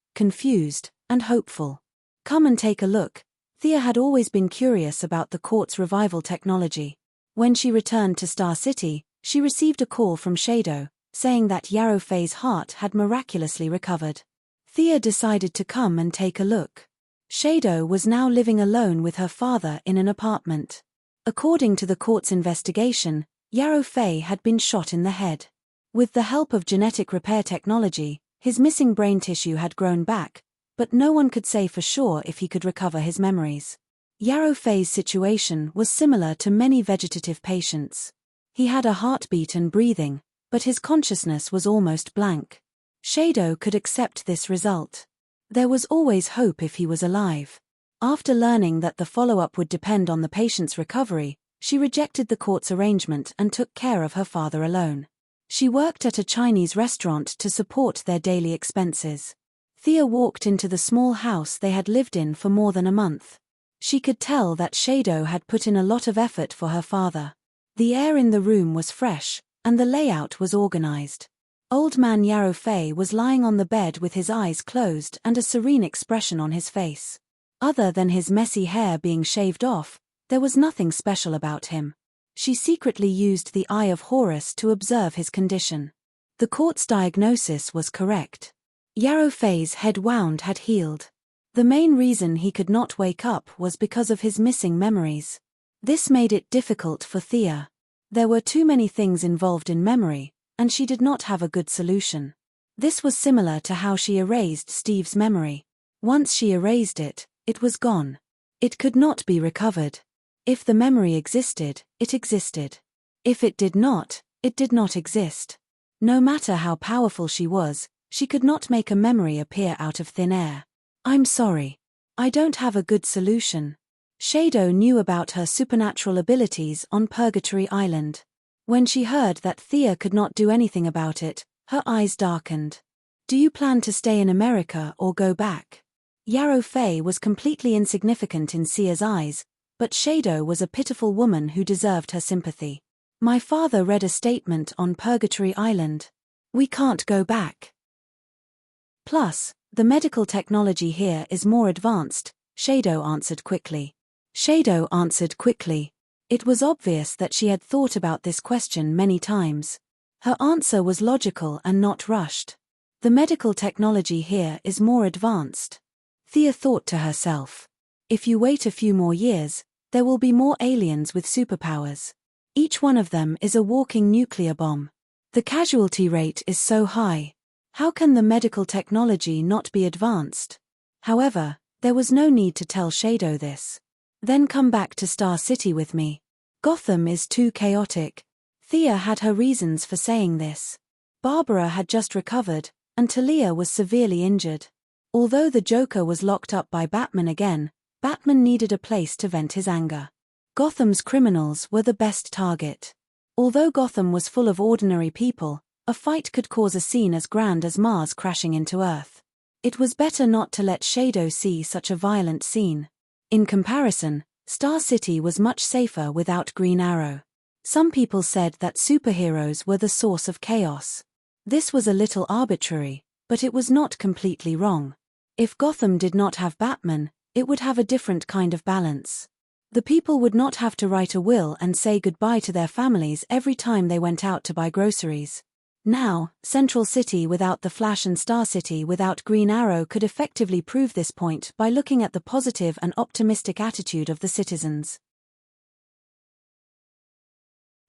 S1: and hopeful. Come and take a look. Thea had always been curious about the court's revival technology. When she returned to Star City, she received a call from Shadow, saying that Yarrow Fei's heart had miraculously recovered. Thea decided to come and take a look. Shadow was now living alone with her father in an apartment. According to the court's investigation, Yarrow Fei had been shot in the head. With the help of genetic repair technology, his missing brain tissue had grown back, but no one could say for sure if he could recover his memories. Yarrow Fei's situation was similar to many vegetative patients. He had a heartbeat and breathing, but his consciousness was almost blank. Shadow could accept this result. There was always hope if he was alive. After learning that the follow-up would depend on the patient's recovery, she rejected the court's arrangement and took care of her father alone. She worked at a Chinese restaurant to support their daily expenses. Thea walked into the small house they had lived in for more than a month. She could tell that Shadow had put in a lot of effort for her father. The air in the room was fresh, and the layout was organized. Old man Yarrow Fei was lying on the bed with his eyes closed and a serene expression on his face. Other than his messy hair being shaved off, there was nothing special about him. She secretly used the Eye of Horus to observe his condition. The court's diagnosis was correct. Yarrow Fei's head wound had healed. The main reason he could not wake up was because of his missing memories. This made it difficult for Thea. There were too many things involved in memory, and she did not have a good solution. This was similar to how she erased Steve's memory. Once she erased it, it was gone. It could not be recovered. If the memory existed, it existed. If it did not exist. No matter how powerful she was, she could not make a memory appear out of thin air. I'm sorry. I don't have a good solution. Shadow knew about her supernatural abilities on Purgatory Island. When she heard that Thea could not do anything about it, her eyes darkened. Do you plan to stay in America or go back? Yarrow Fei was completely insignificant in Sia's eyes, but Shadow was a pitiful woman who deserved her sympathy. My father read a statement on Purgatory Island. We can't go back. Plus, the medical technology here is more advanced, Shadow answered quickly. It was obvious that she had thought about this question many times. Her answer was logical and not rushed. The medical technology here is more advanced. Thea thought to herself. If you wait a few more years, there will be more aliens with superpowers. Each one of them is a walking nuclear bomb. The casualty rate is so high. How can the medical technology not be advanced? However, there was no need to tell Shadow this. Then come back to Star City with me. Gotham is too chaotic. Thea had her reasons for saying this. Barbara had just recovered, and Talia was severely injured. Although the Joker was locked up by Batman again, Batman needed a place to vent his anger. Gotham's criminals were the best target. Although Gotham was full of ordinary people, a fight could cause a scene as grand as Mars crashing into Earth. It was better not to let Shadow see such a violent scene. In comparison, Star City was much safer without Green Arrow. Some people said that superheroes were the source of chaos. This was a little arbitrary, but it was not completely wrong. If Gotham did not have Batman, it would have a different kind of balance. The people would not have to write a will and say goodbye to their families every time they went out to buy groceries. Now, Central City without the Flash and Star City without Green Arrow could effectively prove this point by looking at the positive and optimistic attitude of the citizens.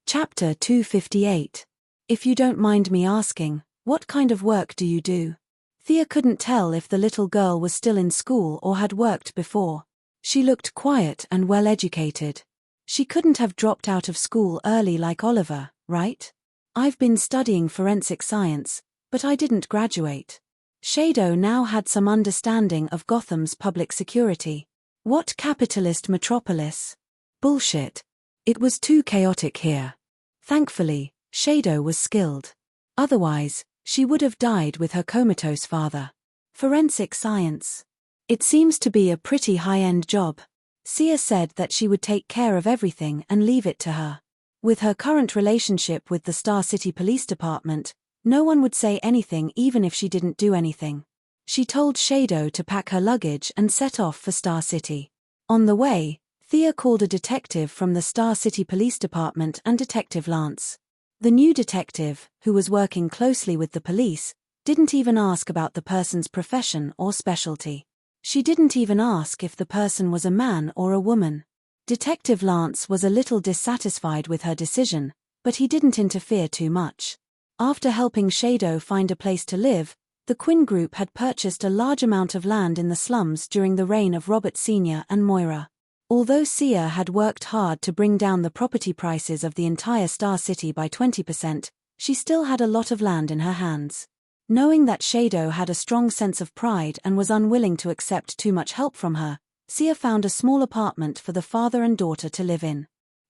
S1: Chapter 258. If you don't mind me asking, what kind of work do you do? Thea couldn't tell if the little girl was still in school or had worked before. She looked quiet and well-educated. She couldn't have dropped out of school early like Oliver, right? I've been studying forensic science, but I didn't graduate. Shadow now had some understanding of Gotham's public security. What capitalist metropolis? Bullshit. It was too chaotic here. Thankfully, Shadow was skilled. Otherwise, she would have died with her comatose father. Forensic science. It seems to be a pretty high-end job. Sia said that she would take care of everything and leave it to her. With her current relationship with the Star City Police Department, no one would say anything even if she didn't do anything. She told Shadow to pack her luggage and set off for Star City. On the way, Thea called a detective from the Star City Police Department and Detective Lance. The new detective, who was working closely with the police, didn't even ask about the person's profession or specialty. She didn't even ask if the person was a man or a woman. Detective Lance was a little dissatisfied with her decision, but he didn't interfere too much. After helping Shadow find a place to live, the Quinn Group had purchased a large amount of land in the slums during the reign of Robert Sr. and Moira. Although Sia had worked hard to bring down the property prices of the entire Star City by 20%, she still had a lot of land in her hands. Knowing that Shadow had a strong sense of pride and was unwilling to accept too much help from her, Sia found a small apartment for the father and daughter to live in.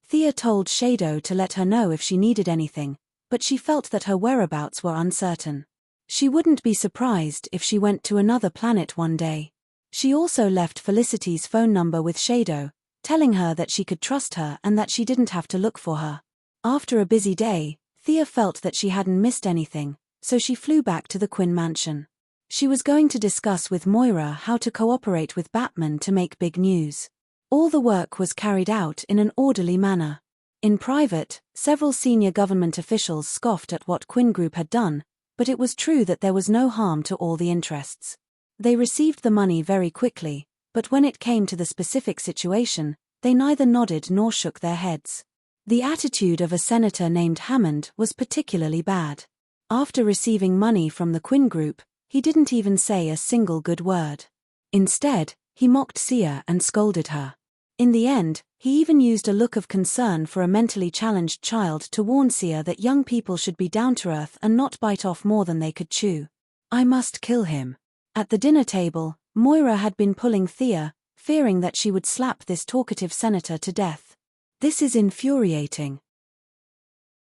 S1: Thea told Shadow to let her know if she needed anything, but she felt that her whereabouts were uncertain. She wouldn't be surprised if she went to another planet one day. She also left Felicity's phone number with Shadow, telling her that she could trust her and that she didn't have to look for her. After a busy day, Thea felt that she hadn't missed anything, so she flew back to the Quinn mansion. She was going to discuss with Moira how to cooperate with Batman to make big news. All the work was carried out in an orderly manner. In private, several senior government officials scoffed at what Quinn Group had done, but it was true that there was no harm to all the interests. They received the money very quickly, but when it came to the specific situation, they neither nodded nor shook their heads. The attitude of a senator named Hammond was particularly bad. After receiving money from the Quinn Group, he didn't even say a single good word. Instead, he mocked Sia and scolded her. In the end, he even used a look of concern for a mentally challenged child to warn Sia that young people should be down to earth and not bite off more than they could chew. "I must kill him." At the dinner table, Moira had been pulling Thea, fearing that she would slap this talkative senator to death. "This is infuriating."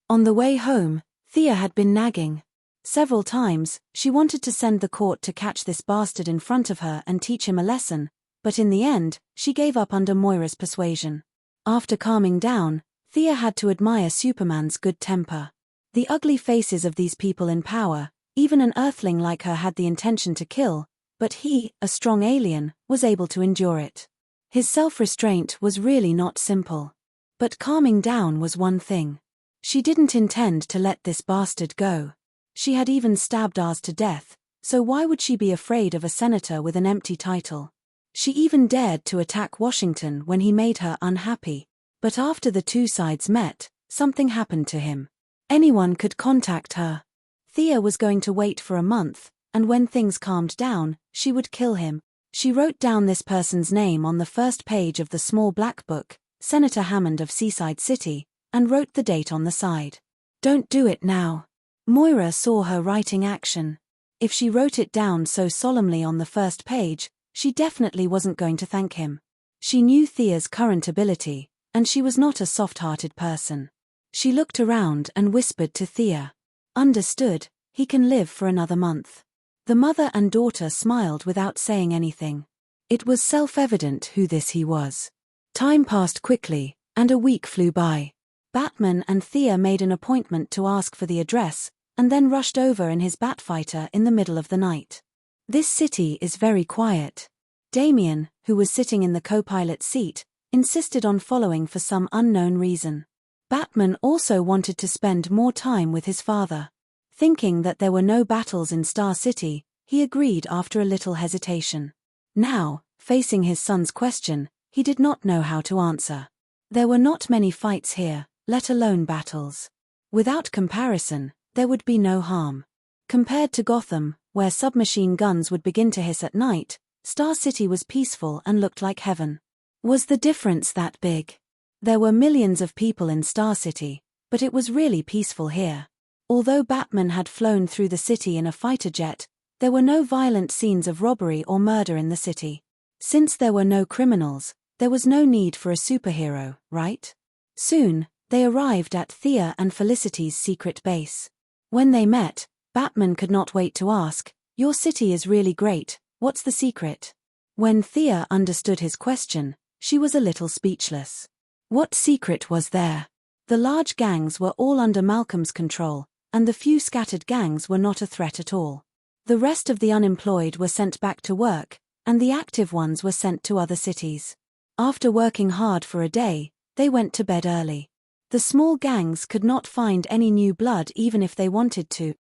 S1: On the way home, Thea had been nagging. Several times, she wanted to send the court to catch this bastard in front of her and teach him a lesson, but in the end, she gave up under Moira's persuasion. After calming down, Thea had to admire Superman's good temper. The ugly faces of these people in power, even an earthling like her had the intention to kill, but he, a strong alien, was able to endure it. His self-restraint was really not simple. But calming down was one thing. She didn't intend to let this bastard go. She had even stabbed Oz to death, so why would she be afraid of a senator with an empty title? She even dared to attack Washington when he made her unhappy, but after the two sides met, something happened to him. Anyone could contact her. Thea was going to wait for a month, and when things calmed down, she would kill him. She wrote down this person's name on the first page of the small black book, Senator Hammond of Seaside City, and wrote the date on the side. "Don't do it now." Moira saw her writing action. If she wrote it down so solemnly on the first page, she definitely wasn't going to thank him. She knew Thea's current ability, and she was not a soft-hearted person. She looked around and whispered to Thea. "Understood, he can live for another month." The mother and daughter smiled without saying anything. It was self-evident who this he was. Time passed quickly, and a week flew by. Batman and Thea made an appointment to ask for the address, and then rushed over in his Batfighter in the middle of the night. This city is very quiet. Damien, who was sitting in the co-pilot's seat, insisted on following for some unknown reason. Batman also wanted to spend more time with his father. Thinking that there were no battles in Star City, he agreed after a little hesitation. Now, facing his son's question, he did not know how to answer. There were not many fights here, let alone battles. Without comparison, there would be no harm. Compared to Gotham, where submachine guns would begin to hiss at night, Star City was peaceful and looked like heaven. Was the difference that big? There were millions of people in Star City, but it was really peaceful here. Although Batman had flown through the city in a fighter jet, there were no violent scenes of robbery or murder in the city. Since there were no criminals, there was no need for a superhero, right? Soon, they arrived at Thea and Felicity's secret base. When they met, Batman could not wait to ask, "Your city is really great, what's the secret?" When Thea understood his question, she was a little speechless. What secret was there? The large gangs were all under Malcolm's control, and the few scattered gangs were not a threat at all. The rest of the unemployed were sent back to work, and the active ones were sent to other cities. After working hard for a day, they went to bed early. The small gangs could not find any new blood even if they wanted to.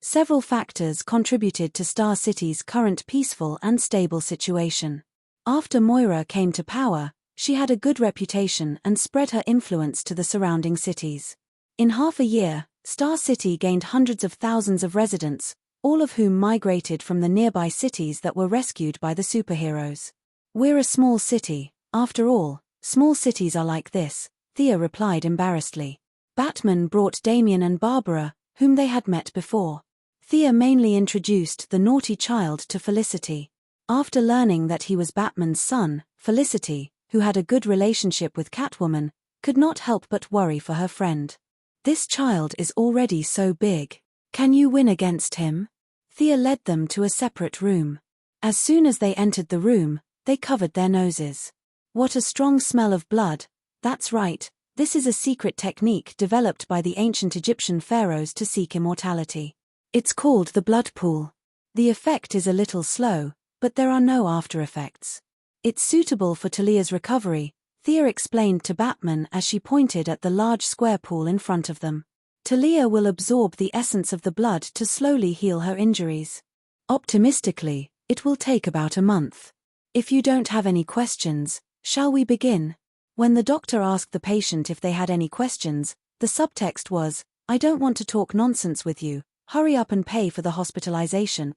S1: Several factors contributed to Star City's current peaceful and stable situation. After Moira came to power, she had a good reputation and spread her influence to the surrounding cities. In half a year, Star City gained hundreds of thousands of residents, all of whom migrated from the nearby cities that were rescued by the superheroes. "We're a small city, after all, small cities are like this," Thea replied embarrassedly. Batman brought Damian and Barbara, whom they had met before. Thea mainly introduced the naughty child to Felicity. After learning that he was Batman's son, Felicity, who had a good relationship with Catwoman, could not help but worry for her friend. "This child is already so big. Can you win against him?" Thea led them to a separate room. As soon as they entered the room, they covered their noses. "What a strong smell of blood. That's right, this is a secret technique developed by the ancient Egyptian pharaohs to seek immortality. It's called the blood pool. The effect is a little slow, but there are no after effects. It's suitable for Talia's recovery," Thea explained to Batman as she pointed at the large square pool in front of them. "Talia will absorb the essence of the blood to slowly heal her injuries. Optimistically, it will take about a month. If you don't have any questions, shall we begin?" When the doctor asked the patient if they had any questions, the subtext was, "I don't want to talk nonsense with you, hurry up and pay for the hospitalization."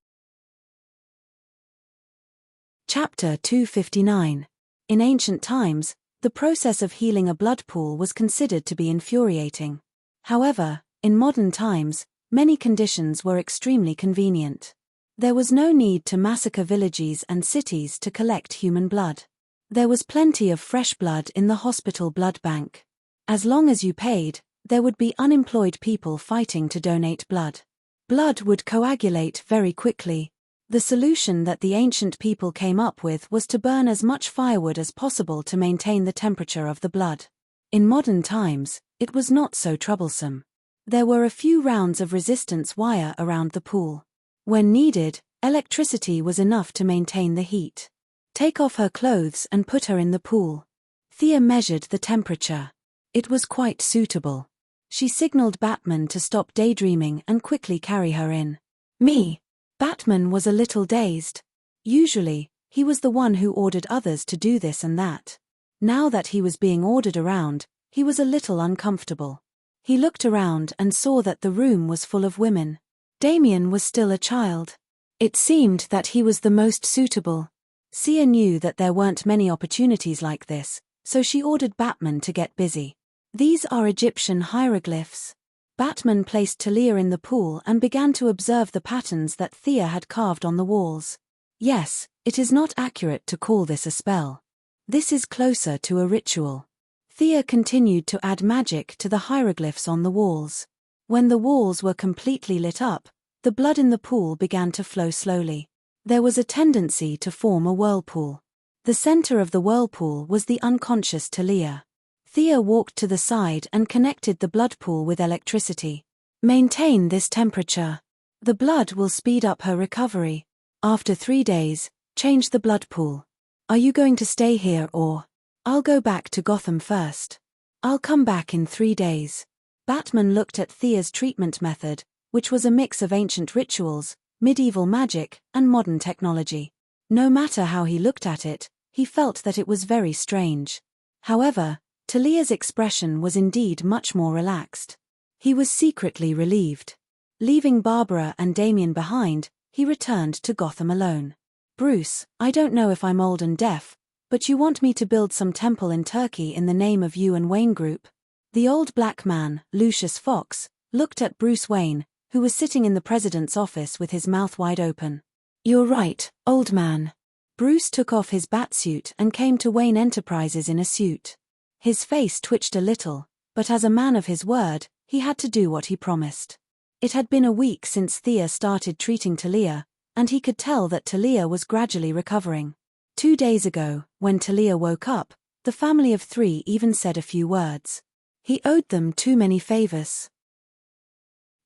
S1: Chapter 259. In ancient times, the process of healing a blood pool was considered to be infuriating. However, in modern times, many conditions were extremely convenient. There was no need to massacre villages and cities to collect human blood. There was plenty of fresh blood in the hospital blood bank. As long as you paid, there would be unemployed people fighting to donate blood. Blood would coagulate very quickly. The solution that the ancient people came up with was to burn as much firewood as possible to maintain the temperature of the blood. In modern times, it was not so troublesome. There were a few rounds of resistance wire around the pool. When needed, electricity was enough to maintain the heat. "Take off her clothes and put her in the pool." Thea measured the temperature. It was quite suitable. She signaled Batman to stop daydreaming and quickly carry her in. "Me." Batman was a little dazed. Usually, he was the one who ordered others to do this and that. Now that he was being ordered around, he was a little uncomfortable. He looked around and saw that the room was full of women. Damian was still a child. It seemed that he was the most suitable. Sia knew that there weren't many opportunities like this, so she ordered Batman to get busy. "These are Egyptian hieroglyphs." Batman placed Talia in the pool and began to observe the patterns that Thea had carved on the walls. "Yes, it is not accurate to call this a spell. This is closer to a ritual." Thea continued to add magic to the hieroglyphs on the walls. When the walls were completely lit up, the blood in the pool began to flow slowly. There was a tendency to form a whirlpool. The center of the whirlpool was the unconscious Talia. Thea walked to the side and connected the blood pool with electricity. "Maintain this temperature. The blood will speed up her recovery. After 3 days, change the blood pool. Are you going to stay here or?" "I'll go back to Gotham first. I'll come back in 3 days." Batman looked at Thea's treatment method, which was a mix of ancient rituals, medieval magic, and modern technology. No matter how he looked at it, he felt that it was very strange. However, Talia's expression was indeed much more relaxed. He was secretly relieved. Leaving Barbara and Damian behind, he returned to Gotham alone. "Bruce, I don't know if I'm old and deaf, but you want me to build some temple in Turkey in the name of you and Wayne Group?" The old black man, Lucius Fox, looked at Bruce Wayne, who was sitting in the president's office with his mouth wide open. "You're right, old man." Bruce took off his batsuit and came to Wayne Enterprises in a suit. His face twitched a little, but as a man of his word, he had to do what he promised. It had been a week since Thea started treating Talia, and he could tell that Talia was gradually recovering. 2 days ago, when Talia woke up, the family of 3 even said a few words. He owed them too many favors.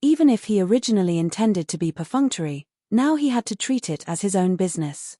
S1: Even if he originally intended to be perfunctory, now he had to treat it as his own business.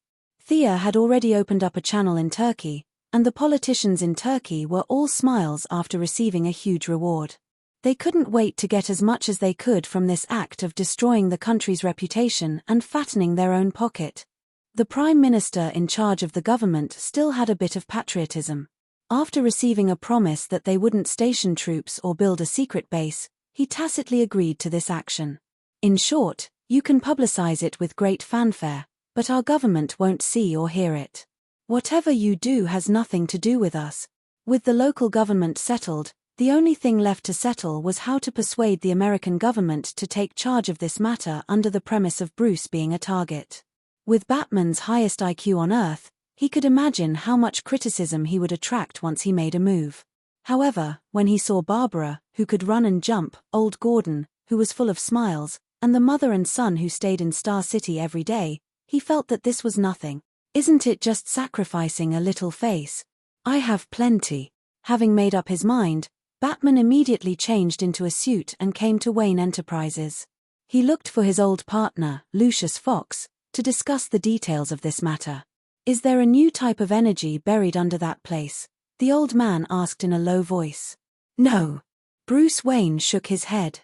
S1: Thea had already opened up a channel in Turkey, and the politicians in Turkey were all smiles after receiving a huge reward. They couldn't wait to get as much as they could from this act of destroying the country's reputation and fattening their own pocket. The Prime Minister in charge of the government still had a bit of patriotism. After receiving a promise that they wouldn't station troops or build a secret base, he tacitly agreed to this action. In short, you can publicize it with great fanfare, but our government won't see or hear it. Whatever you do has nothing to do with us. With the local government settled, the only thing left to settle was how to persuade the American government to take charge of this matter under the premise of Bruce being a target. With Batman's highest IQ on Earth, he could imagine how much criticism he would attract once he made a move. However, when he saw Barbara, who could run and jump, old Gordon, who was full of smiles, and the mother and son who stayed in Star City every day, he felt that this was nothing. Isn't it just sacrificing a little face? I have plenty. Having made up his mind, Batman immediately changed into a suit and came to Wayne Enterprises. He looked for his old partner, Lucius Fox, to discuss the details of this matter. Is there a new type of energy buried under that place? The old man asked in a low voice. No. Bruce Wayne shook his head.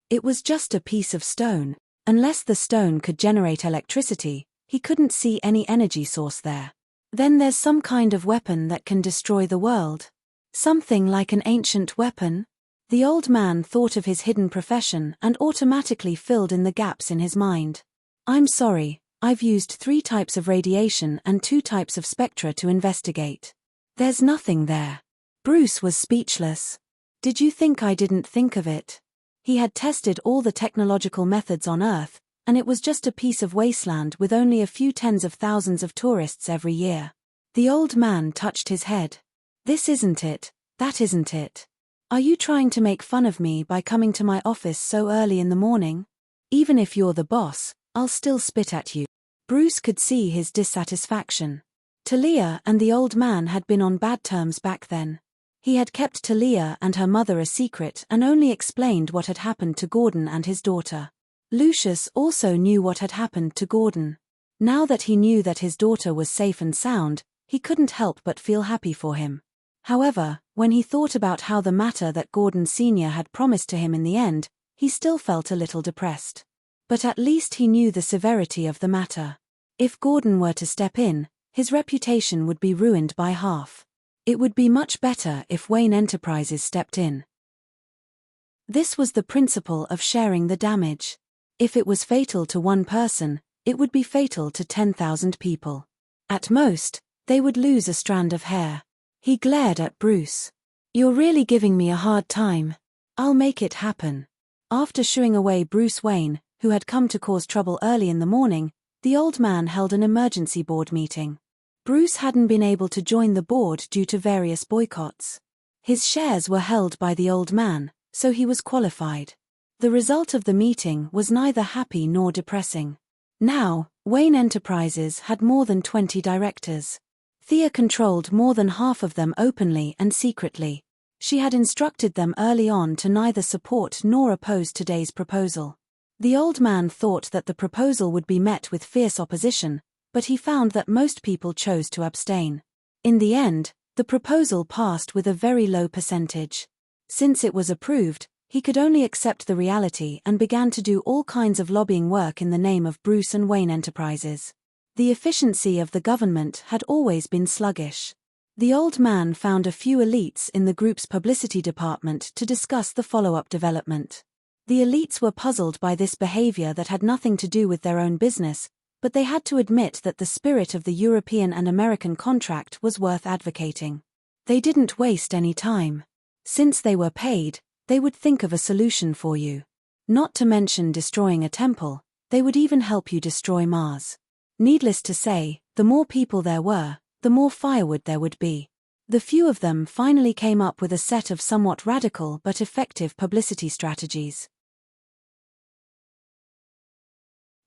S1: It was just a piece of stone. Unless the stone could generate electricity, he couldn't see any energy source there. Then there's some kind of weapon that can destroy the world. Something like an ancient weapon? The old man thought of his hidden profession and automatically filled in the gaps in his mind. I'm sorry, I've used 3 types of radiation and 2 types of spectra to investigate. There's nothing there. Bruce was speechless. Did you think I didn't think of it? He had tested all the technological methods on Earth, and it was just a piece of wasteland with only a few tens of thousands of tourists every year. The old man touched his head. This isn't it, that isn't it. Are you trying to make fun of me by coming to my office so early in the morning? Even if you're the boss, I'll still spit at you. Bruce could see his dissatisfaction. Talia and the old man had been on bad terms back then. He had kept Talia and her mother a secret and only explained what had happened to Gordon and his daughter. Lucius also knew what had happened to Gordon. Now that he knew that his daughter was safe and sound, he couldn't help but feel happy for him. However, when he thought about how the matter that Gordon Sr. had promised to him in the end, he still felt a little depressed. But at least he knew the severity of the matter. If Gordon were to step in, his reputation would be ruined by half. It would be much better if Wayne Enterprises stepped in. This was the principle of sharing the damage. If it was fatal to one person, it would be fatal to 10,000 people. At most, they would lose a strand of hair. He glared at Bruce. You're really giving me a hard time. I'll make it happen. After shooing away Bruce Wayne, who had come to cause trouble early in the morning, the old man held an emergency board meeting. Bruce hadn't been able to join the board due to various boycotts. His shares were held by the old man, so he was qualified. The result of the meeting was neither happy nor depressing. Now, Wayne Enterprises had more than 20 directors. Thea controlled more than half of them openly and secretly. She had instructed them early on to neither support nor oppose today's proposal. The old man thought that the proposal would be met with fierce opposition, but he found that most people chose to abstain. In the end, the proposal passed with a very low percentage. Since it was approved, he could only accept the reality and began to do all kinds of lobbying work in the name of Bruce and Wayne Enterprises. The efficiency of the government had always been sluggish. The old man found a few elites in the group's publicity department to discuss the follow-up development. The elites were puzzled by this behavior that had nothing to do with their own business, but they had to admit that the spirit of the European and American contract was worth advocating. They didn't waste any time. Since they were paid, they would think of a solution for you. Not to mention destroying a temple, they would even help you destroy Mars. Needless to say, the more people there were, the more firewood there would be. The few of them finally came up with a set of somewhat radical but effective publicity strategies.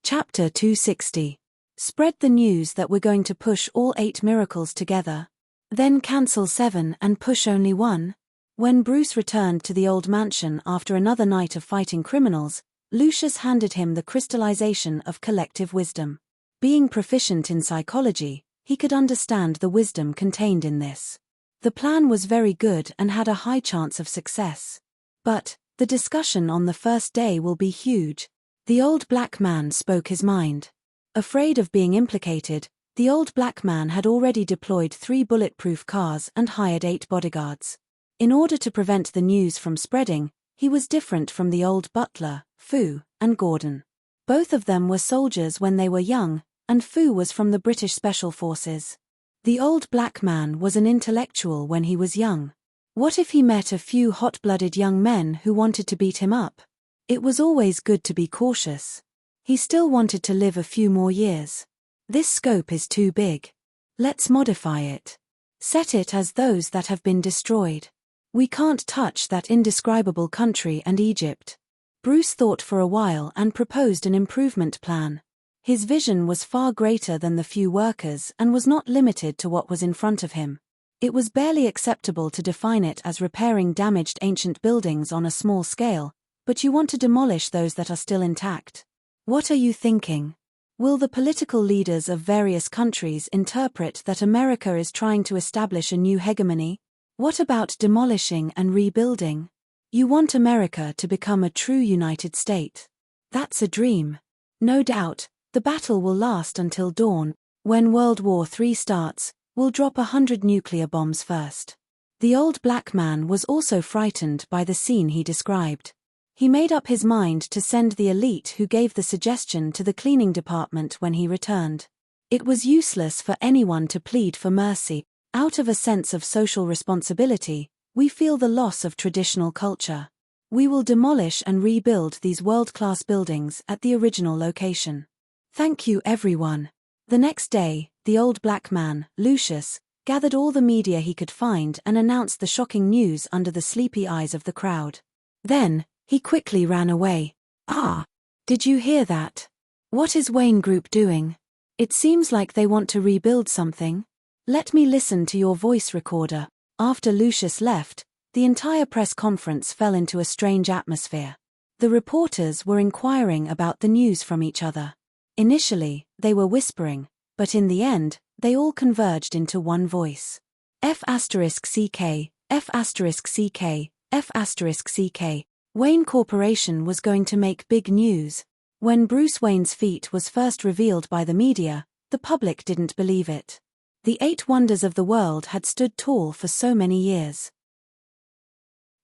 S1: Chapter 260. Spread the news that we're going to push all 8 miracles together. Then cancel 7 and push only 1. When Bruce returned to the old mansion after another night of fighting criminals, Lucius handed him the crystallization of collective wisdom. Being proficient in psychology, he could understand the wisdom contained in this. The plan was very good and had a high chance of success. But the discussion on the first day will be huge. The old black man spoke his mind. Afraid of being implicated, the old black man had already deployed 3 bulletproof cars and hired 8 bodyguards. In order to prevent the news from spreading, he was different from the old butler, Fu, and Gordon. Both of them were soldiers when they were young, and Fu was from the British Special Forces. The old black man was an intellectual when he was young. What if he met a few hot-blooded young men who wanted to beat him up? It was always good to be cautious. He still wanted to live a few more years. This scope is too big. Let's modify it. Set it as those that have been destroyed. We can't touch that indescribable country and Egypt. Bruce thought for a while and proposed an improvement plan. His vision was far greater than the few workers and was not limited to what was in front of him. It was barely acceptable to define it as repairing damaged ancient buildings on a small scale, but you want to demolish those that are still intact. What are you thinking? Will the political leaders of various countries interpret that America is trying to establish a new hegemony? What about demolishing and rebuilding? You want America to become a true United States. That's a dream. No doubt, the battle will last until dawn. When World War III starts, we'll drop 100 nuclear bombs first. The old black man was also frightened by the scene he described. He made up his mind to send the elite who gave the suggestion to the cleaning department when he returned. It was useless for anyone to plead for mercy. Out of a sense of social responsibility, we feel the loss of traditional culture. We will demolish and rebuild these world-class buildings at the original location. Thank you, everyone. The next day, the old black man, Lucius, gathered all the media he could find and announced the shocking news under the sleepy eyes of the crowd. Then, he quickly ran away. Ah! Did you hear that? What is Wayne Group doing? It seems like they want to rebuild something. Let me listen to your voice recorder. After Lucius left, the entire press conference fell into a strange atmosphere. The reporters were inquiring about the news from each other. Initially, they were whispering, but in the end, they all converged into one voice. F*CK, F*CK, F*CK. Wayne Corporation was going to make big news. When Bruce Wayne's feat was first revealed by the media, the public didn't believe it. The 8 wonders of the world had stood tall for so many years.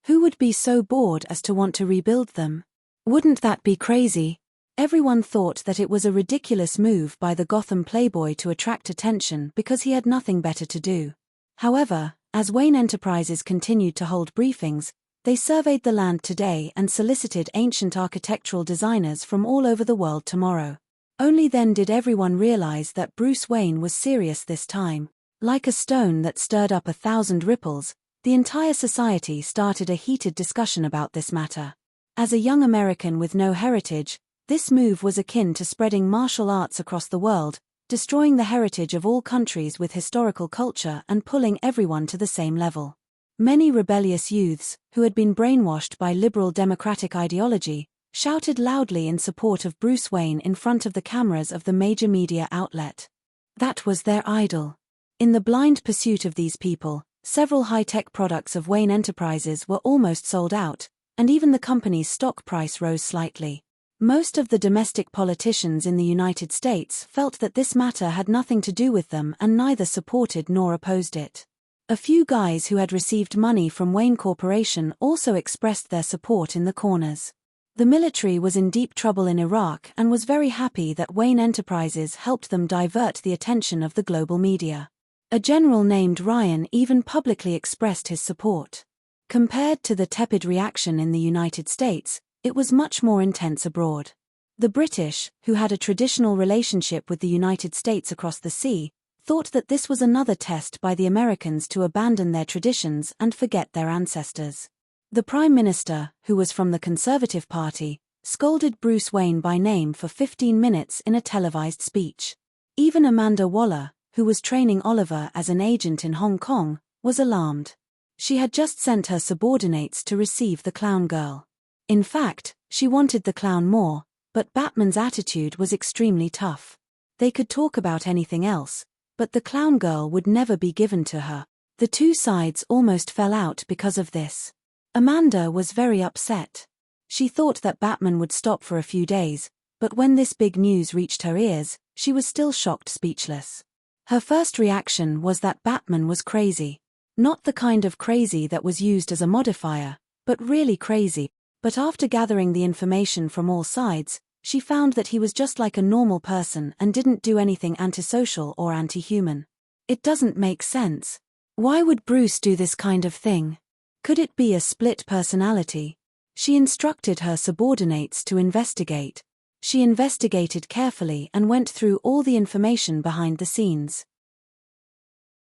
S1: Who would be so bored as to want to rebuild them? Wouldn't that be crazy? Everyone thought that it was a ridiculous move by the Gotham playboy to attract attention because he had nothing better to do. However, as Wayne Enterprises continued to hold briefings, they surveyed the land today and solicited ancient architectural designers from all over the world tomorrow. Only then did everyone realize that Bruce Wayne was serious this time. Like a stone that stirred up 1,000 ripples, the entire society started a heated discussion about this matter. As a young American with no heritage, this move was akin to spreading martial arts across the world, destroying the heritage of all countries with historical culture and pulling everyone to the same level. Many rebellious youths, who had been brainwashed by liberal democratic ideology, shouted loudly in support of Bruce Wayne in front of the cameras of the major media outlet. That was their idol. In the blind pursuit of these people, several high-tech products of Wayne Enterprises were almost sold out, and even the company's stock price rose slightly. Most of the domestic politicians in the United States felt that this matter had nothing to do with them and neither supported nor opposed it. A few guys who had received money from Wayne Corporation also expressed their support in the corners. The military was in deep trouble in Iraq and was very happy that Wayne Enterprises helped them divert the attention of the global media. A general named Ryan even publicly expressed his support. Compared to the tepid reaction in the United States, it was much more intense abroad. The British, who had a traditional relationship with the United States across the sea, thought that this was another test by the Americans to abandon their traditions and forget their ancestors. The Prime Minister, who was from the Conservative Party, scolded Bruce Wayne by name for 15 minutes in a televised speech. Even Amanda Waller, who was training Oliver as an agent in Hong Kong, was alarmed. She had just sent her subordinates to receive the clown girl. In fact, she wanted the clown more, but Batman's attitude was extremely tough. They could talk about anything else, but the clown girl would never be given to her. The two sides almost fell out because of this. Amanda was very upset. She thought that Batman would stop for a few days, but when this big news reached her ears, she was still shocked, speechless. Her first reaction was that Batman was crazy. Not the kind of crazy that was used as a modifier, but really crazy. But after gathering the information from all sides, she found that he was just like a normal person and didn't do anything antisocial or anti-human. It doesn't make sense. Why would Bruce do this kind of thing? Could it be a split personality? She instructed her subordinates to investigate. She investigated carefully and went through all the information behind the scenes.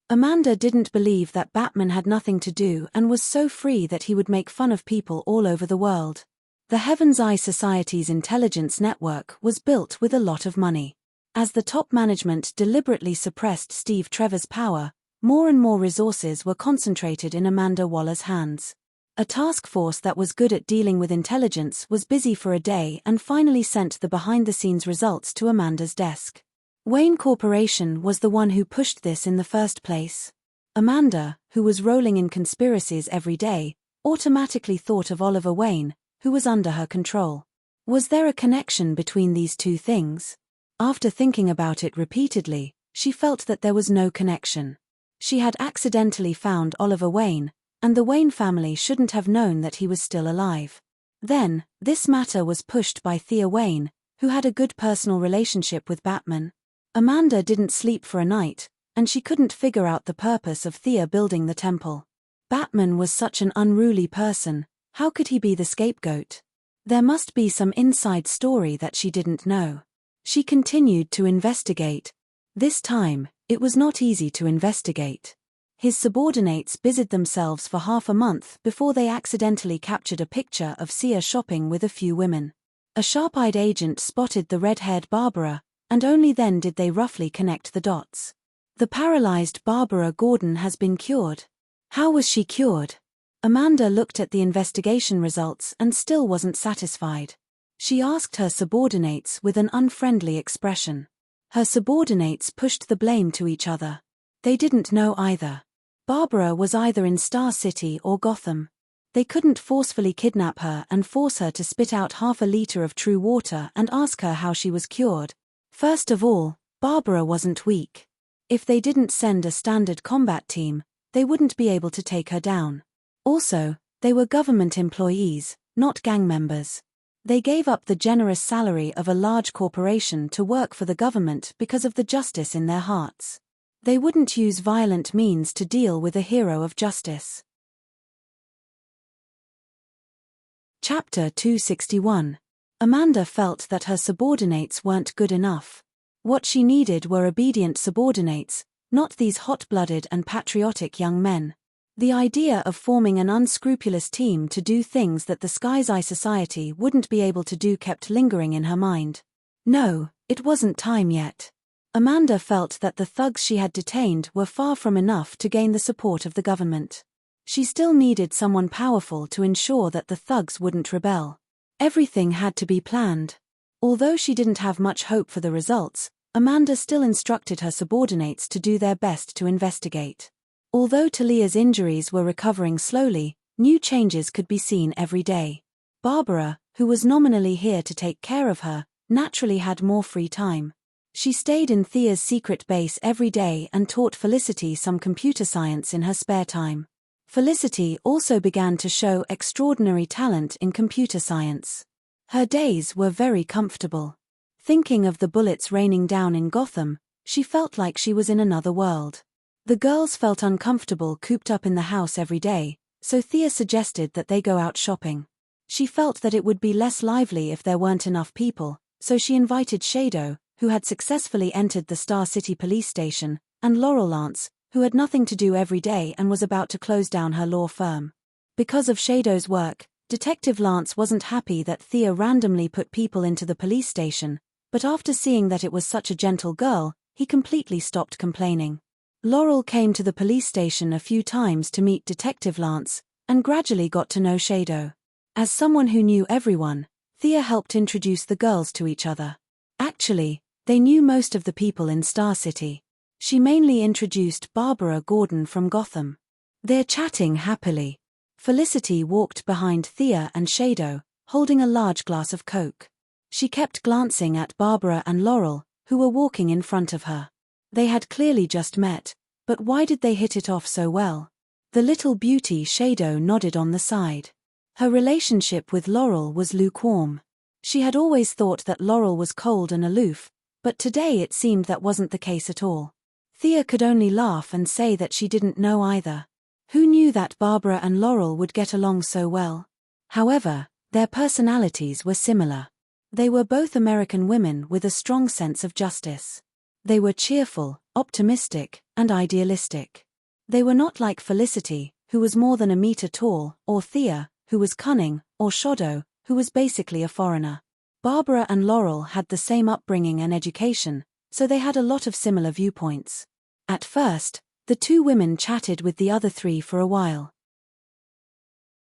S1: Amanda didn't believe that Batman had nothing to do and was so free that he would make fun of people all over the world. The Heaven's Eye Society's intelligence network was built with a lot of money. As the top management deliberately suppressed Steve Trevor's power, more and more resources were concentrated in Amanda Waller's hands. A task force that was good at dealing with intelligence was busy for a day and finally sent the behind-the-scenes results to Amanda's desk. Wayne Corporation was the one who pushed this in the first place. Amanda, who was rolling in conspiracies every day, automatically thought of Oliver Wayne, who was under her control. Was there a connection between these two things? After thinking about it repeatedly, she felt that there was no connection. She had accidentally found Oliver Wayne, and the Wayne family shouldn't have known that he was still alive. Then, this matter was pushed by Thea Wayne, who had a good personal relationship with Batman. Amanda didn't sleep for a night, and she couldn't figure out the purpose of Thea building the temple. Batman was such an unruly person, how could he be the scapegoat? There must be some inside story that she didn't know. She continued to investigate. This time, it was not easy to investigate. His subordinates busied themselves for half a month before they accidentally captured a picture of Sia shopping with a few women. A sharp-eyed agent spotted the red-haired Barbara, and only then did they roughly connect the dots. The paralyzed Barbara Gordon has been cured. How was she cured? Amanda looked at the investigation results and still wasn't satisfied. She asked her subordinates with an unfriendly expression. Her subordinates pushed the blame to each other. They didn't know either. Barbara was either in Star City or Gotham. They couldn't forcefully kidnap her and force her to spit out half a liter of true water and ask her how she was cured. First of all, Barbara wasn't weak. If they didn't send a standard combat team, they wouldn't be able to take her down. Also, they were government employees, not gang members. They gave up the generous salary of a large corporation to work for the government because of the justice in their hearts. They wouldn't use violent means to deal with a hero of justice. Chapter 261. Amanda felt that her subordinates weren't good enough. What she needed were obedient subordinates, not these hot-blooded and patriotic young men. The idea of forming an unscrupulous team to do things that the Sky's Eye Society wouldn't be able to do kept lingering in her mind. No, it wasn't time yet. Amanda felt that the thugs she had detained were far from enough to gain the support of the government. She still needed someone powerful to ensure that the thugs wouldn't rebel. Everything had to be planned. Although she didn't have much hope for the results, Amanda still instructed her subordinates to do their best to investigate. Although Talia's injuries were recovering slowly, new changes could be seen every day. Barbara, who was nominally here to take care of her, naturally had more free time. She stayed in Thea's secret base every day and taught Felicity some computer science in her spare time. Felicity also began to show extraordinary talent in computer science. Her days were very comfortable. Thinking of the bullets raining down in Gotham, she felt like she was in another world. The girls felt uncomfortable cooped up in the house every day, so Thea suggested that they go out shopping. She felt that it would be less lively if there weren't enough people, so she invited Shadow, who had successfully entered the Star City police station, and Laurel Lance, who had nothing to do every day and was about to close down her law firm. Because of Shadow's work, Detective Lance wasn't happy that Thea randomly put people into the police station, but after seeing that it was such a gentle girl, he completely stopped complaining. Laurel came to the police station a few times to meet Detective Lance, and gradually got to know Shadow. As someone who knew everyone, Thea helped introduce the girls to each other. Actually, they knew most of the people in Star City. She mainly introduced Barbara Gordon from Gotham. They're chatting happily. Felicity walked behind Thea and Shadow, holding a large glass of Coke. She kept glancing at Barbara and Laurel, who were walking in front of her. They had clearly just met, but why did they hit it off so well? The little beauty Shadow nodded on the side. Her relationship with Laurel was lukewarm. She had always thought that Laurel was cold and aloof, but today it seemed that wasn't the case at all. Thea could only laugh and say that she didn't know either. Who knew that Barbara and Laurel would get along so well? However, their personalities were similar. They were both American women with a strong sense of justice. They were cheerful, optimistic, and idealistic. They were not like Felicity, who was more than a meter tall, or Thea, who was cunning, or Shadow, who was basically a foreigner. Barbara and Laurel had the same upbringing and education, so they had a lot of similar viewpoints. At first, the two women chatted with the other three for a while.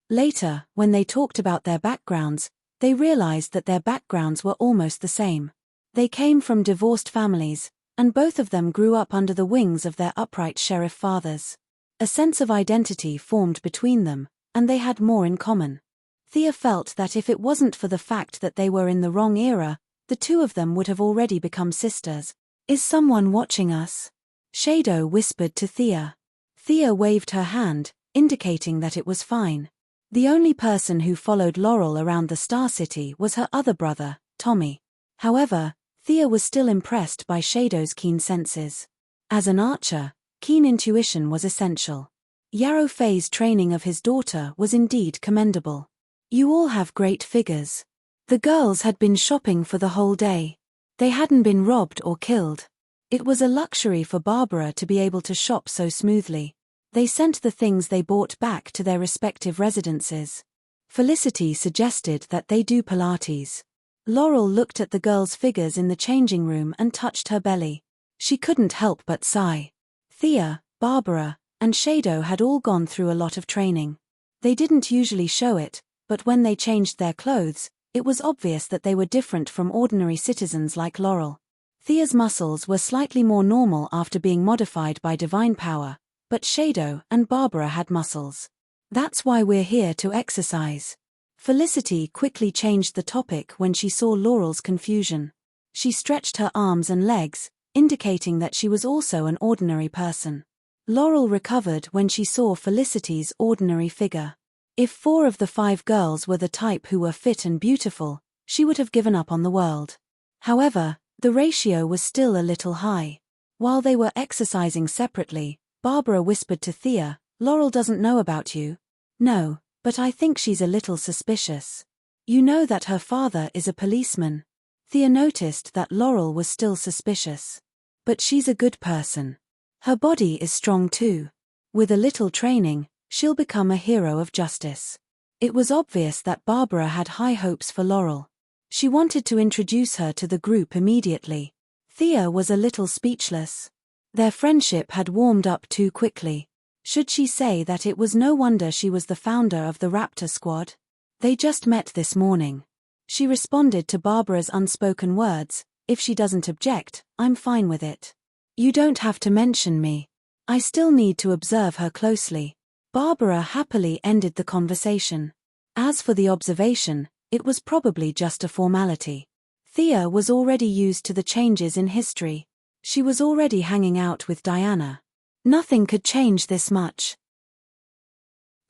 S1: Later, when they talked about their backgrounds, they realized that their backgrounds were almost the same. They came from divorced families, and both of them grew up under the wings of their upright sheriff fathers. A sense of identity formed between them, and they had more in common. Thea felt that if it wasn't for the fact that they were in the wrong era, the two of them would have already become sisters. "Is someone watching us?" Shadow whispered to Thea. Thea waved her hand, indicating that it was fine. The only person who followed Laurel around the Star City was her other brother, Tommy. However, Thea was still impressed by Shadow's keen senses. As an archer, keen intuition was essential. Yarrow Fay's training of his daughter was indeed commendable. "You all have great figures." The girls had been shopping for the whole day. They hadn't been robbed or killed. It was a luxury for Barbara to be able to shop so smoothly. They sent the things they bought back to their respective residences. Felicity suggested that they do Pilates. Laurel looked at the girls' figures in the changing room and touched her belly. She couldn't help but sigh. Thea, Barbara, and Shadow had all gone through a lot of training. They didn't usually show it, but when they changed their clothes, it was obvious that they were different from ordinary citizens like Laurel. Thea's muscles were slightly more normal after being modified by divine power, but Shadow and Barbara had muscles. "That's why we're here to exercise." Felicity quickly changed the topic when she saw Laurel's confusion. She stretched her arms and legs, indicating that she was also an ordinary person. Laurel recovered when she saw Felicity's ordinary figure. If 4 of the 5 girls were the type who were fit and beautiful, she would have given up on the world. However, the ratio was still a little high. While they were exercising separately, Barbara whispered to Thea, "Laurel doesn't know about you." "No, but I think she's a little suspicious. You know that her father is a policeman." Thea noticed that Laurel was still suspicious. "But she's a good person. Her body is strong too. With a little training, she'll become a hero of justice." It was obvious that Barbara had high hopes for Laurel. She wanted to introduce her to the group immediately. Thea was a little speechless. Their friendship had warmed up too quickly. Should she say that it was no wonder she was the founder of the Raptor Squad? "They just met this morning." She responded to Barbara's unspoken words, "If she doesn't object, I'm fine with it. You don't have to mention me. I still need to observe her closely." Barbara happily ended the conversation. As for the observation, it was probably just a formality. Thea was already used to the changes in history. She was already hanging out with Diana. Nothing could change this much.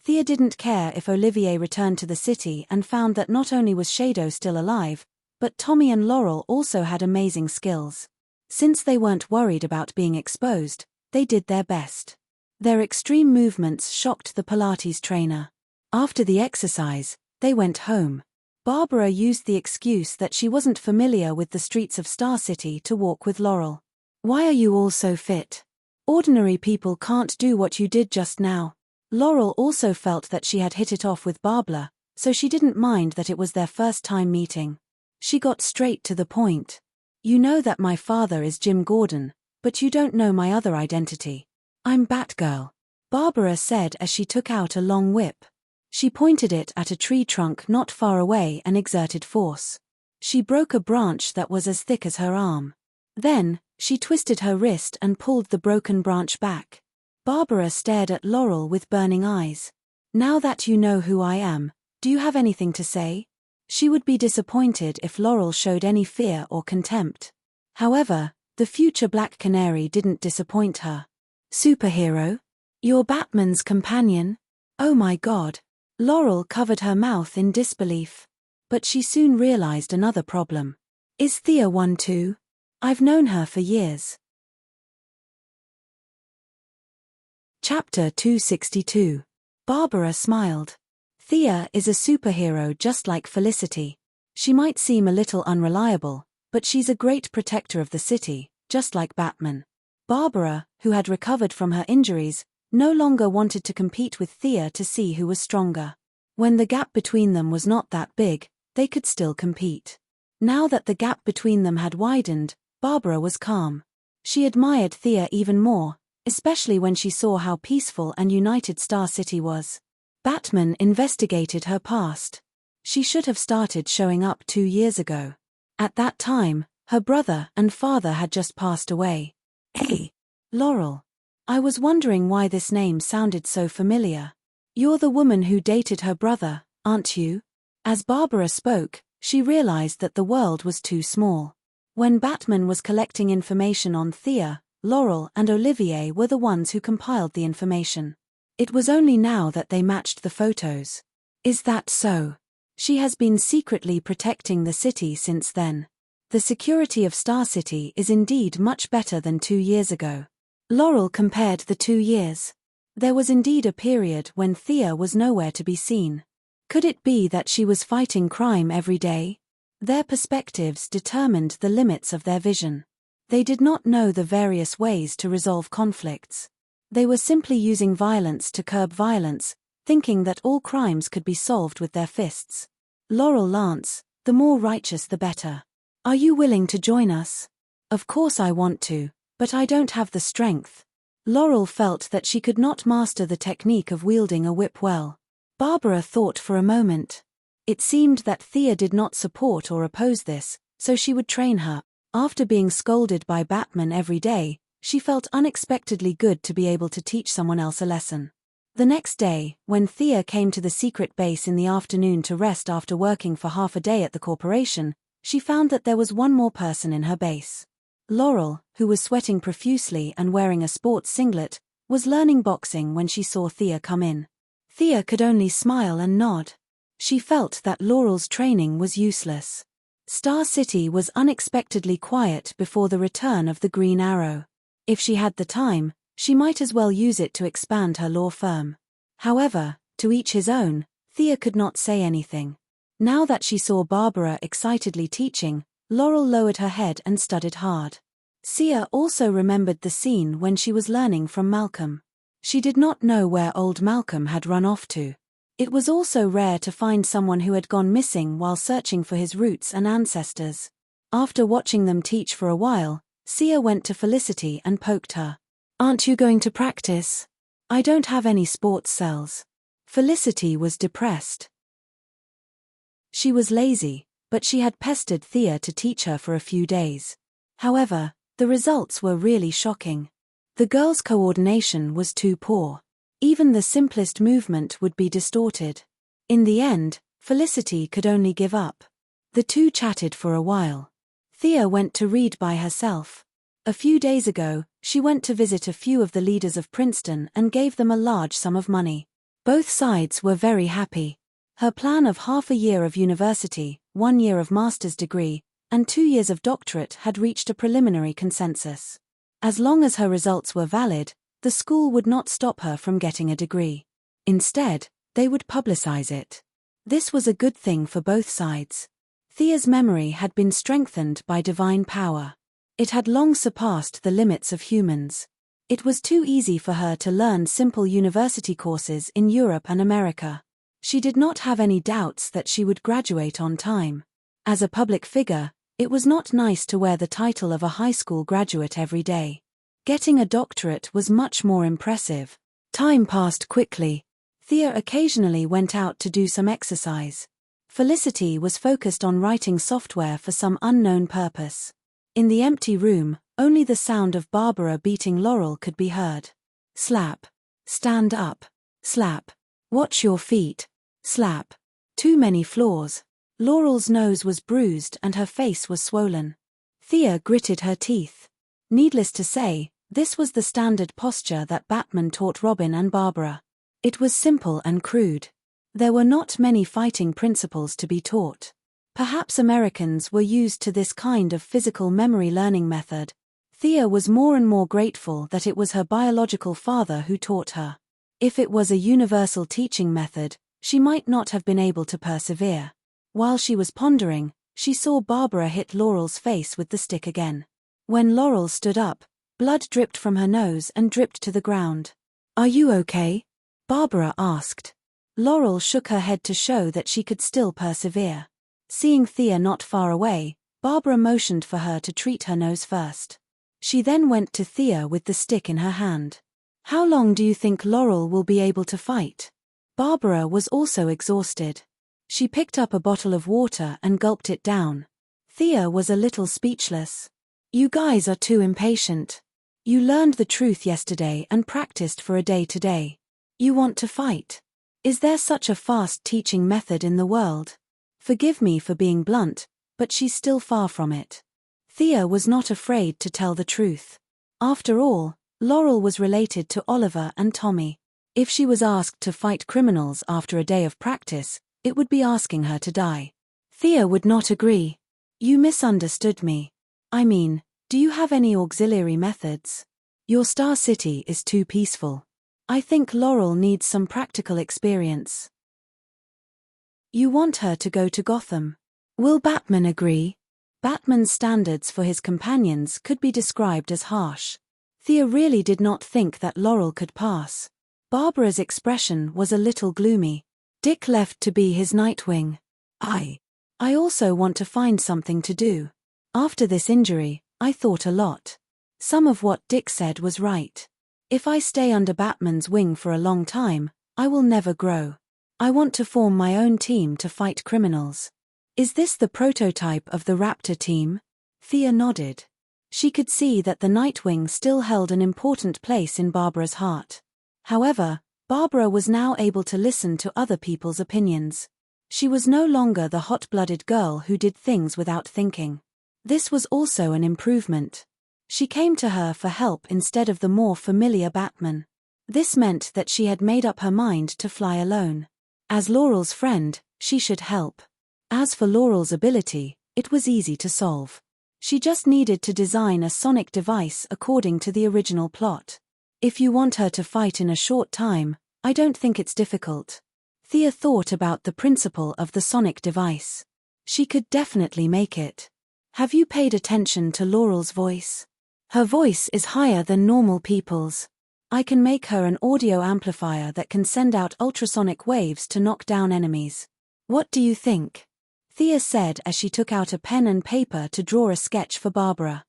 S1: Thea didn't care if Olivier returned to the city and found that not only was Shadow still alive, but Tommy and Laurel also had amazing skills. Since they weren't worried about being exposed, they did their best. Their extreme movements shocked the Pilates trainer. After the exercise, they went home. Barbara used the excuse that she wasn't familiar with the streets of Star City to walk with Laurel. "Why are you all so fit? Ordinary people can't do what you did just now." Laurel also felt that she had hit it off with Barbara, so she didn't mind that it was their first time meeting. She got straight to the point. "You know that my father is Jim Gordon, but you don't know my other identity. I'm Batgirl," Barbara said as she took out a long whip. She pointed it at a tree trunk not far away and exerted force. She broke a branch that was as thick as her arm. Then, she twisted her wrist and pulled the broken branch back. Barbara stared at Laurel with burning eyes. Now that you know who I am, do you have anything to say? She would be disappointed if Laurel showed any fear or contempt. However, the future Black Canary didn't disappoint her. Superhero? You're Batman's companion? Oh my God. Laurel covered her mouth in disbelief. But she soon realized another problem. Is Thea one too? I've known her for years. Chapter 262. Barbara smiled. Thea is a superhero just like Felicity. She might seem a little unreliable, but she's a great protector of the city, just like Batman. Barbara, who had recovered from her injuries, no longer wanted to compete with Thea to see who was stronger. When the gap between them was not that big, they could still compete. Now that the gap between them had widened, Barbara was calm. She admired Thea even more, especially when she saw how peaceful and united Star City was. Batman investigated her past. She should have started showing up 2 years ago. At that time, her brother and father had just passed away. Hey, Laurel. I was wondering why this name sounded so familiar. You're the woman who dated her brother, aren't you? As Barbara spoke, she realized that the world was too small. When Batman was collecting information on Thea, Laurel and Olivier were the ones who compiled the information. It was only now that they matched the photos. Is that so? She has been secretly protecting the city since then. The security of Star City is indeed much better than 2 years ago. Laurel compared the 2 years. There was indeed a period when Thea was nowhere to be seen. Could it be that she was fighting crime every day? Their perspectives determined the limits of their vision. They did not know the various ways to resolve conflicts. They were simply using violence to curb violence, thinking that all crimes could be solved with their fists. Laurel Lance, the more righteous the better. Are you willing to join us? Of course I want to, but I don't have the strength. Laurel felt that she could not master the technique of wielding a whip well. Barbara thought for a moment. It seemed that Thea did not support or oppose this, so she would train her. After being scolded by Batman every day, she felt unexpectedly good to be able to teach someone else a lesson. The next day, when Thea came to the secret base in the afternoon to rest after working for half a day at the corporation, she found that there was one more person in her base. Laurel, who was sweating profusely and wearing a sports singlet, was learning boxing when she saw Thea come in. Thea could only smile and nod. She felt that Laurel's training was useless. Star City was unexpectedly quiet before the return of the Green Arrow. If she had the time, she might as well use it to expand her law firm. However, to each his own, Thea could not say anything. Now that she saw Barbara excitedly teaching, Laurel lowered her head and studied hard. Sia also remembered the scene when she was learning from Malcolm. She did not know where old Malcolm had run off to. It was also rare to find someone who had gone missing while searching for his roots and ancestors. After watching them teach for a while, Sia went to Felicity and poked her. "Aren't you going to practice? I don't have any sports cells." Felicity was depressed. She was lazy, but she had pestered Thea to teach her for a few days. However, the results were really shocking. The girl's coordination was too poor. Even the simplest movement would be distorted. In the end, Felicity could only give up. The two chatted for a while. Thea went to read by herself. A few days ago, she went to visit a few of the leaders of Princeton and gave them a large sum of money. Both sides were very happy. Her plan of half a year of university, 1 year of master's degree, and 2 years of doctorate had reached a preliminary consensus. As long as her results were valid, the school would not stop her from getting a degree. Instead, they would publicize it. This was a good thing for both sides. Thea's memory had been strengthened by divine power. It had long surpassed the limits of humans. It was too easy for her to learn simple university courses in Europe and America. She did not have any doubts that she would graduate on time. As a public figure, it was not nice to wear the title of a high school graduate every day. Getting a doctorate was much more impressive. Time passed quickly. Thea occasionally went out to do some exercise. Felicity was focused on writing software for some unknown purpose. In the empty room, only the sound of Barbara beating Laurel could be heard. Slap. Stand up. Slap. Watch your feet. Slap. Too many floors. Laurel's nose was bruised and her face was swollen. Thea gritted her teeth. Needless to say, this was the standard posture that Batman taught Robin and Barbara. It was simple and crude. There were not many fighting principles to be taught. Perhaps Americans were used to this kind of physical memory learning method. Thea was more and more grateful that it was her biological father who taught her. If it was a universal teaching method, she might not have been able to persevere. While she was pondering, she saw Barbara hit Laurel's face with the stick again. When Laurel stood up, blood dripped from her nose and dripped to the ground. "Are you okay?" Barbara asked. Laurel shook her head to show that she could still persevere. Seeing Thea not far away, Barbara motioned for her to treat her nose first. She then went to Thea with the stick in her hand. "How long do you think Laurel will be able to fight?" Barbara was also exhausted. She picked up a bottle of water and gulped it down. Thea was a little speechless. "You guys are too impatient. You learned the truth yesterday and practiced for a day today. You want to fight. Is there such a fast teaching method in the world?" Forgive me for being blunt, but she's still far from it. Thea was not afraid to tell the truth. After all, Laurel was related to Oliver and Tommy. If she was asked to fight criminals after a day of practice, it would be asking her to die. Thea would not agree. "You misunderstood me. I mean, do you have any auxiliary methods? Your Star City is too peaceful. I think Laurel needs some practical experience. You want her to go to Gotham. Will Batman agree?" Batman's standards for his companions could be described as harsh. Thea really did not think that Laurel could pass. Barbara's expression was a little gloomy. "Dick left to be his Nightwing. I also want to find something to do. After this injury, I thought a lot. Some of what Dick said was right. If I stay under Batman's wing for a long time, I will never grow. I want to form my own team to fight criminals." "Is this the prototype of the Raptor team?" Thea nodded. She could see that the Nightwing still held an important place in Barbara's heart. However, Barbara was now able to listen to other people's opinions. She was no longer the hot-blooded girl who did things without thinking. This was also an improvement. She came to her for help instead of the more familiar Batman. This meant that she had made up her mind to fly alone. As Laurel's friend, she should help. As for Laurel's ability, it was easy to solve. She just needed to design a sonic device according to the original plot. If you want her to fight in a short time, I don't think it's difficult. Thea thought about the principle of the sonic device. She could definitely make it. Have you paid attention to Laurel's voice? Her voice is higher than normal people's. I can make her an audio amplifier that can send out ultrasonic waves to knock down enemies. What do you think? Thea said as she took out a pen and paper to draw a sketch for Barbara.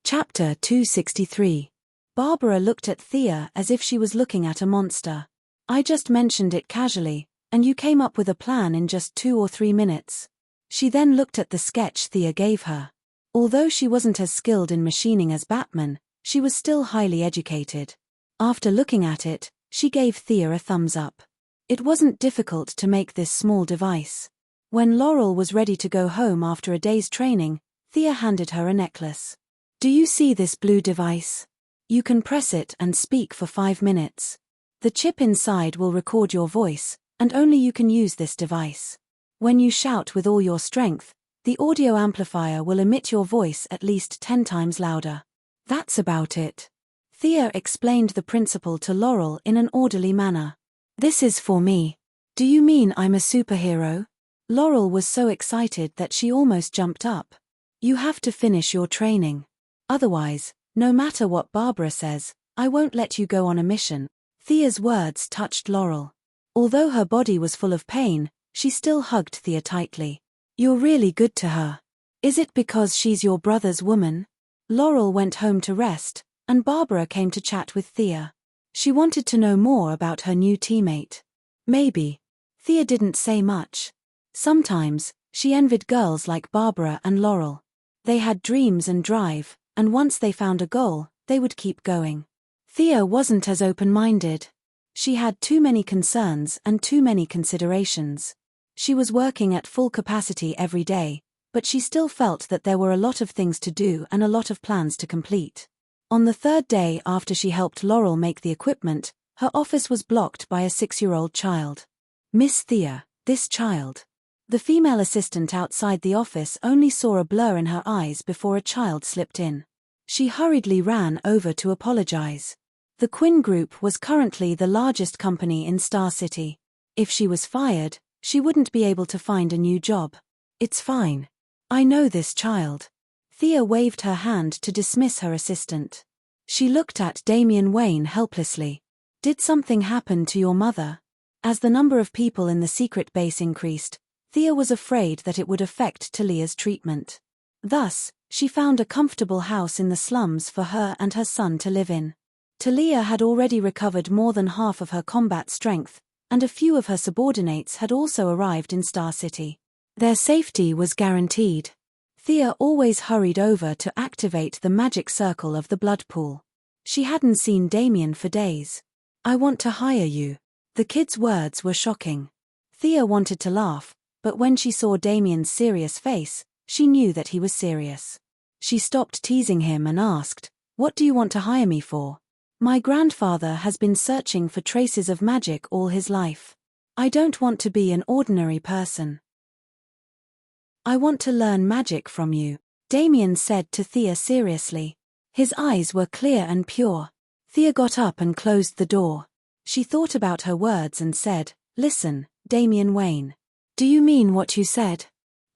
S1: Chapter 263. Barbara looked at Thea as if she was looking at a monster. "I just mentioned it casually, and you came up with a plan in just 2 or 3 minutes. She then looked at the sketch Thea gave her. Although she wasn't as skilled in machining as Batman, she was still highly educated. After looking at it, she gave Thea a thumbs up. It wasn't difficult to make this small device. When Laurel was ready to go home after a day's training, Thea handed her a necklace. "Do you see this blue device? You can press it and speak for 5 minutes. The chip inside will record your voice, and only you can use this device. When you shout with all your strength, the audio amplifier will emit your voice at least 10 times louder. That's about it." Thea explained the principle to Laurel in an orderly manner. "This is for me. Do you mean I'm a superhero?" Laurel was so excited that she almost jumped up. "You have to finish your training. Otherwise, no matter what Barbara says, I won't let you go on a mission." Thea's words touched Laurel. Although her body was full of pain, she still hugged Thea tightly. "You're really good to her. Is it because she's your brother's woman?" Laurel went home to rest, and Barbara came to chat with Thea. She wanted to know more about her new teammate. "Maybe." Thea didn't say much. Sometimes, She envied girls like Barbara and Laurel. They had dreams and drive, and once they found a goal, they would keep going. Thea wasn't as open-minded. She had too many concerns and too many considerations. She was working at full capacity every day, but she still felt that there were a lot of things to do and a lot of plans to complete. On the third day after she helped Laurel make the equipment, her office was blocked by a 6-year-old child. Miss Thea, this child. The female assistant outside the office only saw a blur in her eyes before a child slipped in. She hurriedly ran over to apologize. The Quinn Group was currently the largest company in Star City. If she was fired, she wouldn't be able to find a new job. It's fine. I know this child. Thea waved her hand to dismiss her assistant. She looked at Damian Wayne helplessly. Did something happen to your mother? As the number of people in the secret base increased, Thea was afraid that it would affect Talia's treatment. Thus, she found a comfortable house in the slums for her and her son to live in. Talia had already recovered more than half of her combat strength, and a few of her subordinates had also arrived in Star City. Their safety was guaranteed. Thea always hurried over to activate the magic circle of the blood pool. She hadn't seen Damian for days. I want to hire you. The kid's words were shocking. Thea wanted to laugh, but when she saw Damian's serious face, she knew that he was serious. She stopped teasing him and asked, "What do you want to hire me for?" "My grandfather has been searching for traces of magic all his life. I don't want to be an ordinary person. I want to learn magic from you," Damian said to Thea seriously. His eyes were clear and pure. Thea got up and closed the door. She thought about her words and said, "Listen, Damian Wayne. Do you mean what you said?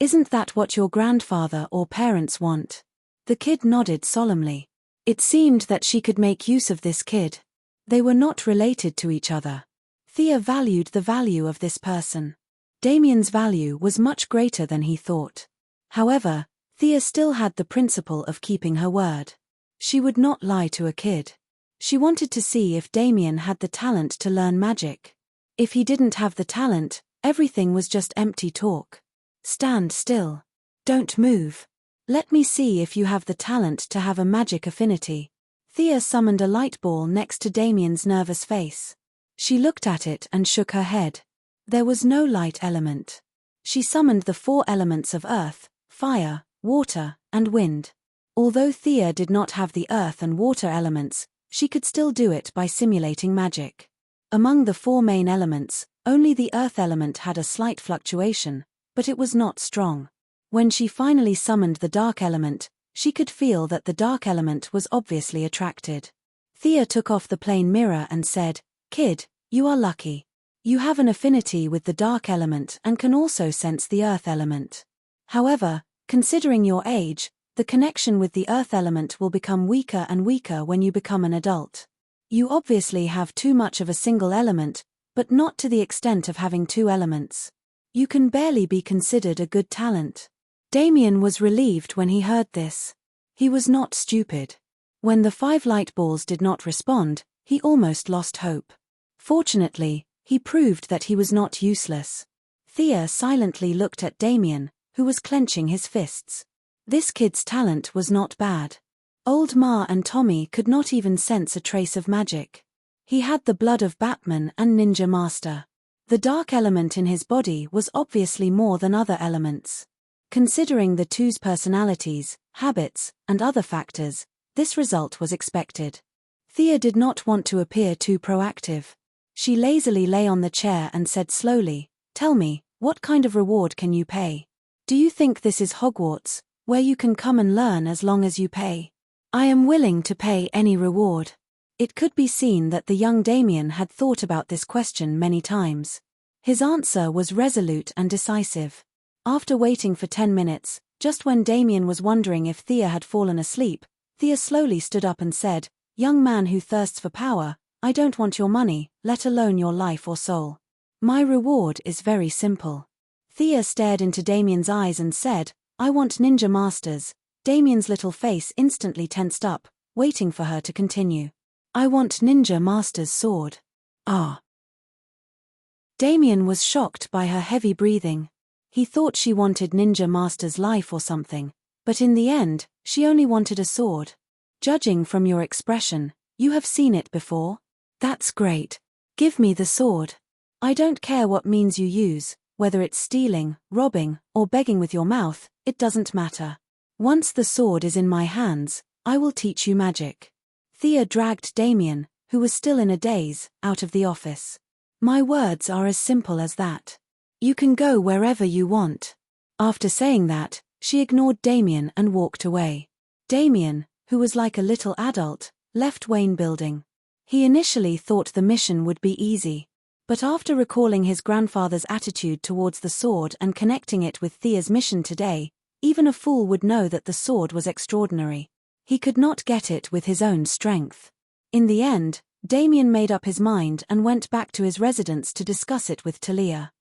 S1: Isn't that what your grandfather or parents want?" The kid nodded solemnly. It seemed that she could make use of this kid. They were not related to each other. Thea valued the value of this person. Damian's value was much greater than he thought. However, Thea still had the principle of keeping her word. She would not lie to a kid. She wanted to see if Damian had the talent to learn magic. If he didn't have the talent, everything was just empty talk. Stand still. Don't move. Let me see if you have the talent to have a magic affinity. Thea summoned a light ball next to Damian's nervous face. She looked at it and shook her head. There was no light element. She summoned the 4 elements of earth, fire, water, and wind. Although Thea did not have the earth and water elements, she could still do it by simulating magic. Among the 4 main elements, only the earth element had a slight fluctuation, but it was not strong. When she finally summoned the dark element, she could feel that the dark element was obviously attracted. Thea took off the plain mirror and said, "Kid, you are lucky. You have an affinity with the dark element and can also sense the earth element. However, considering your age, the connection with the earth element will become weaker and weaker when you become an adult. You obviously have too much of a single element, but not to the extent of having 2 elements. You can barely be considered a good talent." Damian was relieved when he heard this. He was not stupid. When the 5 light balls did not respond, he almost lost hope. Fortunately, he proved that he was not useless. Thea silently looked at Damian, who was clenching his fists. This kid's talent was not bad. Old Ma and Tommy could not even sense a trace of magic. He had the blood of Batman and Ninja Master. The dark element in his body was obviously more than other elements. Considering the two's personalities, habits, and other factors, this result was expected. Thea did not want to appear too proactive. She lazily lay on the chair and said slowly, "Tell me, what kind of reward can you pay? Do you think this is Hogwarts, where you can come and learn as long as you pay?" "I am willing to pay any reward." It could be seen that the young Damian had thought about this question many times. His answer was resolute and decisive. After waiting for 10 minutes, just when Damian was wondering if Thea had fallen asleep, Thea slowly stood up and said, "Young man who thirsts for power, I don't want your money, let alone your life or soul. My reward is very simple." Thea stared into Damian's eyes and said, "I want Ninja Masters." Damian's little face instantly tensed up, waiting for her to continue. "I want Ninja Master's sword." "Ah." Damian was shocked by her heavy breathing. He thought she wanted Ninja Master's life or something, but in the end, she only wanted a sword. Judging from your expression, you have seen it before? That's great. Give me the sword. I don't care what means you use, whether it's stealing, robbing, or begging with your mouth, it doesn't matter. Once the sword is in my hands, I will teach you magic. Thea dragged Damien, who was still in a daze, out of the office. My words are as simple as that. You can go wherever you want. After saying that, she ignored Damien and walked away. Damien, who was like a little adult, left Wayne Building. He initially thought the mission would be easy. But after recalling his grandfather's attitude towards the sword and connecting it with Thea's mission today, even a fool would know that the sword was extraordinary. He could not get it with his own strength. In the end, Damien made up his mind and went back to his residence to discuss it with Talia.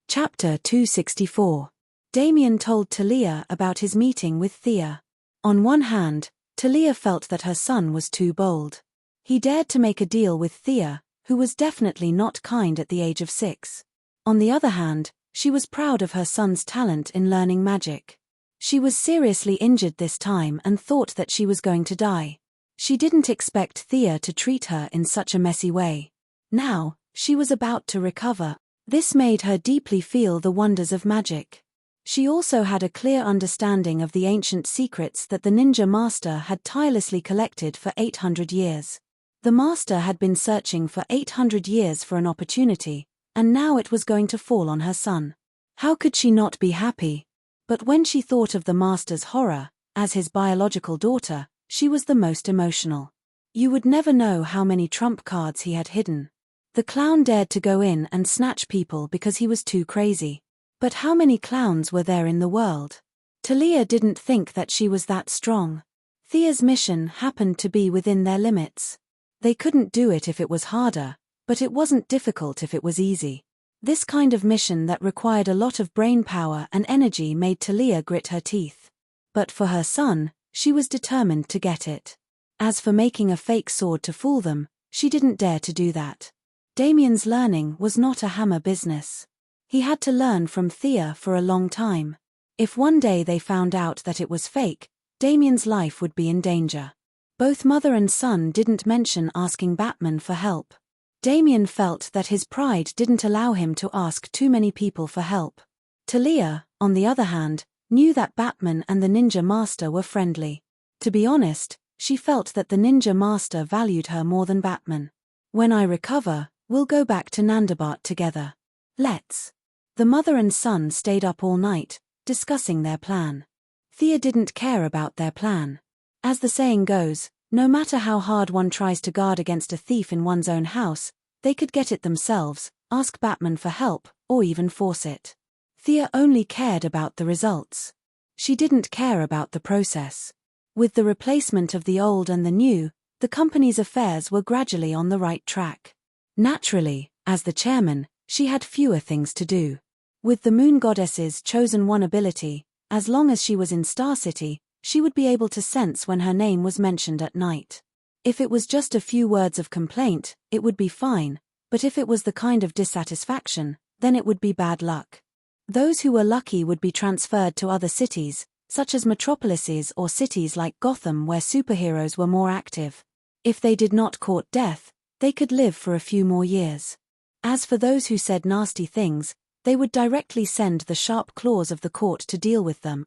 S1: Chapter 264. Damien told Talia about his meeting with Thea. On one hand, Talia felt that her son was too bold. He dared to make a deal with Thea, who was definitely not kind at the age of 6. On the other hand, she was proud of her son's talent in learning magic. She was seriously injured this time and thought that she was going to die. She didn't expect Thea to treat her in such a messy way. Now, she was about to recover. This made her deeply feel the wonders of magic. She also had a clear understanding of the ancient secrets that the Ninja Master had tirelessly collected for 800 years. The Master had been searching for 800 years for an opportunity, and now it was going to fall on her son. How could she not be happy? But when she thought of the Master's horror, as his biological daughter, she was the most emotional. You would never know how many trump cards he had hidden. The clown dared to go in and snatch people because he was too crazy. But how many clowns were there in the world? Talia didn't think that she was that strong. Thea's mission happened to be within their limits. They couldn't do it if it was harder, but it wasn't difficult if it was easy. This kind of mission that required a lot of brain power and energy made Talia grit her teeth. But for her son, she was determined to get it. As for making a fake sword to fool them, she didn't dare to do that. Damien's learning was not a hammer business. He had to learn from Thea for a long time. If one day they found out that it was fake, Damien's life would be in danger. Both mother and son didn't mention asking Batman for help. Damien felt that his pride didn't allow him to ask too many people for help. Talia, on the other hand, knew that Batman and the Ninja Master were friendly. To be honest, she felt that the Ninja Master valued her more than Batman. When I recover, we'll go back to Nandabart together. Let's. The mother and son stayed up all night, discussing their plan. Thea didn't care about their plan. As the saying goes, no matter how hard one tries to guard against a thief in one's own house, they could get it themselves, ask Batman for help, or even force it. Thea only cared about the results. She didn't care about the process. With the replacement of the old and the new, the company's affairs were gradually on the right track. Naturally, as the chairman, she had fewer things to do. With the Moon Goddess's chosen one ability, as long as she was in Star City, she would be able to sense when her name was mentioned at night. If it was just a few words of complaint, it would be fine, but if it was the kind of dissatisfaction, then it would be bad luck. Those who were lucky would be transferred to other cities, such as metropolises or cities like Gotham where superheroes were more active. If they did not court death, they could live for a few more years. As for those who said nasty things, they would directly send the sharp claws of the court to deal with them.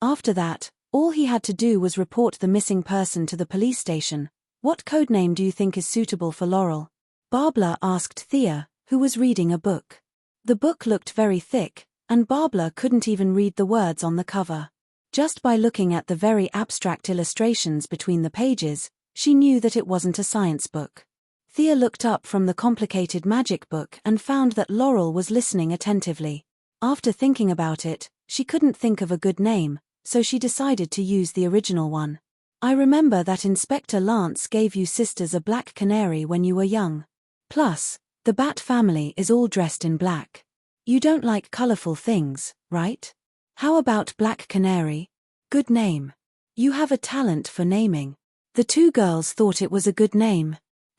S1: After that, all he had to do was report the missing person to the police station. What codename do you think is suitable for Laurel? Barbara asked Thea, who was reading a book. The book looked very thick, and Barbara couldn't even read the words on the cover. Just by looking at the very abstract illustrations between the pages, she knew that it wasn't a science book. Thea looked up from the complicated magic book and found that Laurel was listening attentively. After thinking about it, she couldn't think of a good name, so she decided to use the original one. I remember that Inspector Lance gave you sisters a black canary when you were young. Plus, the Bat family is all dressed in black. You don't like colorful things, right? How about Black Canary? Good name. You have a talent for naming. The two girls thought it was a good name.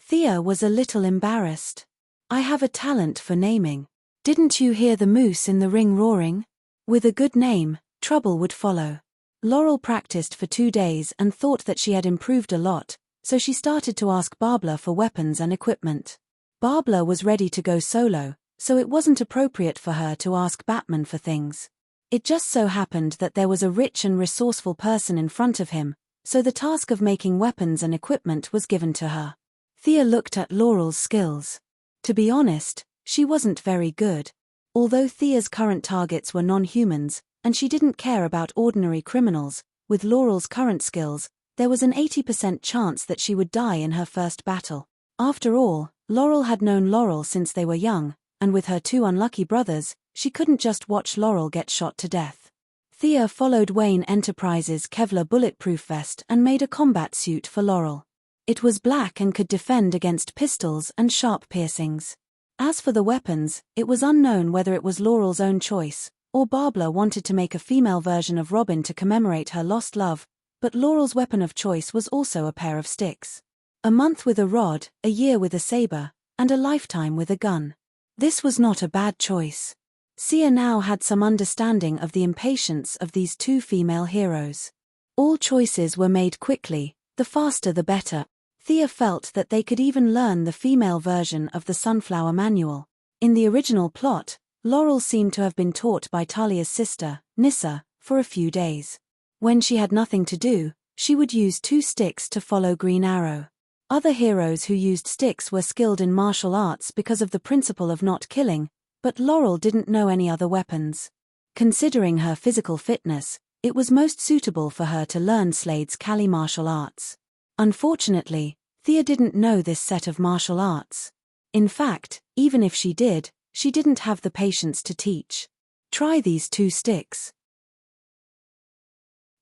S1: Thea was a little embarrassed. I have a talent for naming. Didn't you hear the moose in the ring roaring? With a good name, trouble would follow. Laurel practiced for 2 days and thought that she had improved a lot, so she started to ask Barbara for weapons and equipment. Barbara was ready to go solo, so it wasn't appropriate for her to ask Batman for things. It just so happened that there was a rich and resourceful person in front of him, so the task of making weapons and equipment was given to her. Thea looked at Laurel's skills. To be honest, she wasn't very good. Although Thea's current targets were non-humans, and she didn't care about ordinary criminals, with Laurel's current skills, there was an 80% chance that she would die in her first battle. After all, Laurel had known Laurel since they were young, and with her 2 unlucky brothers, she couldn't just watch Laurel get shot to death. Thea followed Wayne Enterprises' Kevlar bulletproof vest and made a combat suit for Laurel. It was black and could defend against pistols and sharp piercings. As for the weapons, it was unknown whether it was Laurel's own choice, or Barbara wanted to make a female version of Robin to commemorate her lost love, but Laurel's weapon of choice was also a pair of sticks. A month with a rod, a year with a saber, and a lifetime with a gun. This was not a bad choice. Sia now had some understanding of the impatience of these 2 female heroes. All choices were made quickly, the faster the better. Thea felt that they could even learn the female version of the Sunflower Manual. In the original plot, Laurel seemed to have been taught by Talia's sister, Nissa, for a few days. When she had nothing to do, she would use 2 sticks to follow Green Arrow. Other heroes who used sticks were skilled in martial arts because of the principle of not killing, but Laurel didn't know any other weapons. Considering her physical fitness, it was most suitable for her to learn Slade's Kali martial arts. Unfortunately, Thea didn't know this set of martial arts. In fact, even if she didn't have the patience to teach. Try these 2 sticks.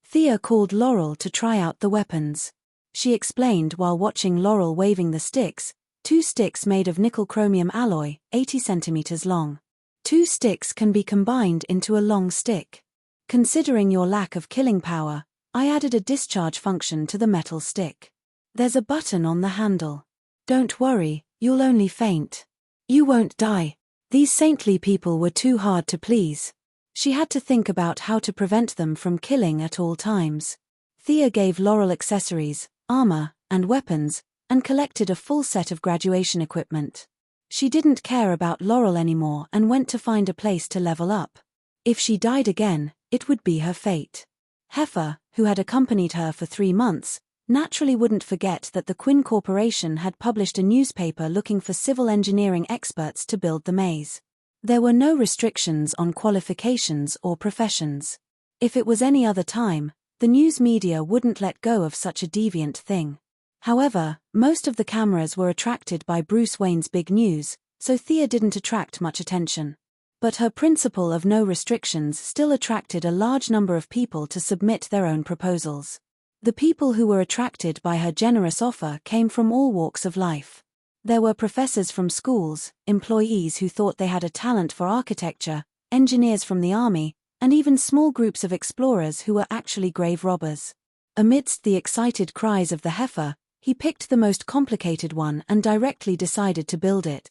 S1: Thea called Laurel to try out the weapons. She explained while watching Laurel waving the sticks, 2 sticks made of nickel-chromium alloy, 80 centimeters long. 2 sticks can be combined into a long stick. Considering your lack of killing power, I added a discharge function to the metal stick. There's a button on the handle. Don't worry, you'll only faint. You won't die. These saintly people were too hard to please. She had to think about how to prevent them from killing at all times. Thea gave Laurel accessories, armor, and weapons, and collected a full set of graduation equipment. She didn't care about Laurel anymore and went to find a place to level up. If she died again, it would be her fate. Heifer, who had accompanied her for 3 months, naturally wouldn't forget that the Quinn Corporation had published a newspaper looking for civil engineering experts to build the maze. There were no restrictions on qualifications or professions. If it was any other time, the news media wouldn't let go of such a deviant thing. However, most of the cameras were attracted by Bruce Wayne's big news, so Thea didn't attract much attention. But her principle of no restrictions still attracted a large number of people to submit their own proposals. The people who were attracted by her generous offer came from all walks of life. There were professors from schools, employees who thought they had a talent for architecture, engineers from the army, and even small groups of explorers who were actually grave robbers. Amidst the excited cries of the heifer, he picked the most complicated one and directly decided to build it.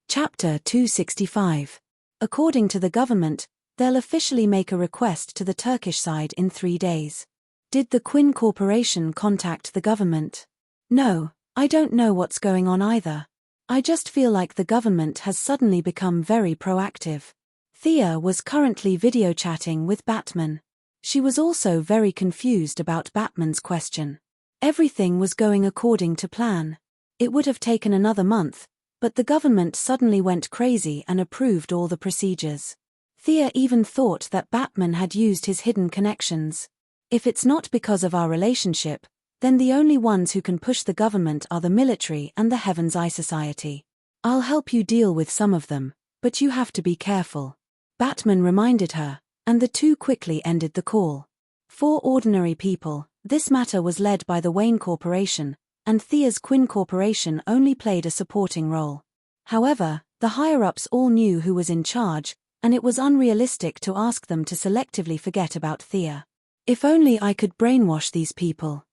S1: Chapter 265. According to the government, they'll officially make a request to the Turkish side in 3 days. Did the Quinn Corporation contact the government? No, I don't know what's going on either. I just feel like the government has suddenly become very proactive. Thea was currently video chatting with Batman. She was also very confused about Batman's question. Everything was going according to plan. It would have taken another month, but the government suddenly went crazy and approved all the procedures. Thea even thought that Batman had used his hidden connections. If it's not because of our relationship, then the only ones who can push the government are the military and the Heaven's Eye Society. I'll help you deal with some of them, but you have to be careful. Batman reminded her, and the two quickly ended the call. For ordinary people, this matter was led by the Wayne Corporation, and Thea's Quinn Corporation only played a supporting role. However, the higher-ups all knew who was in charge, and it was unrealistic to ask them to selectively forget about Thea. If only I could brainwash these people.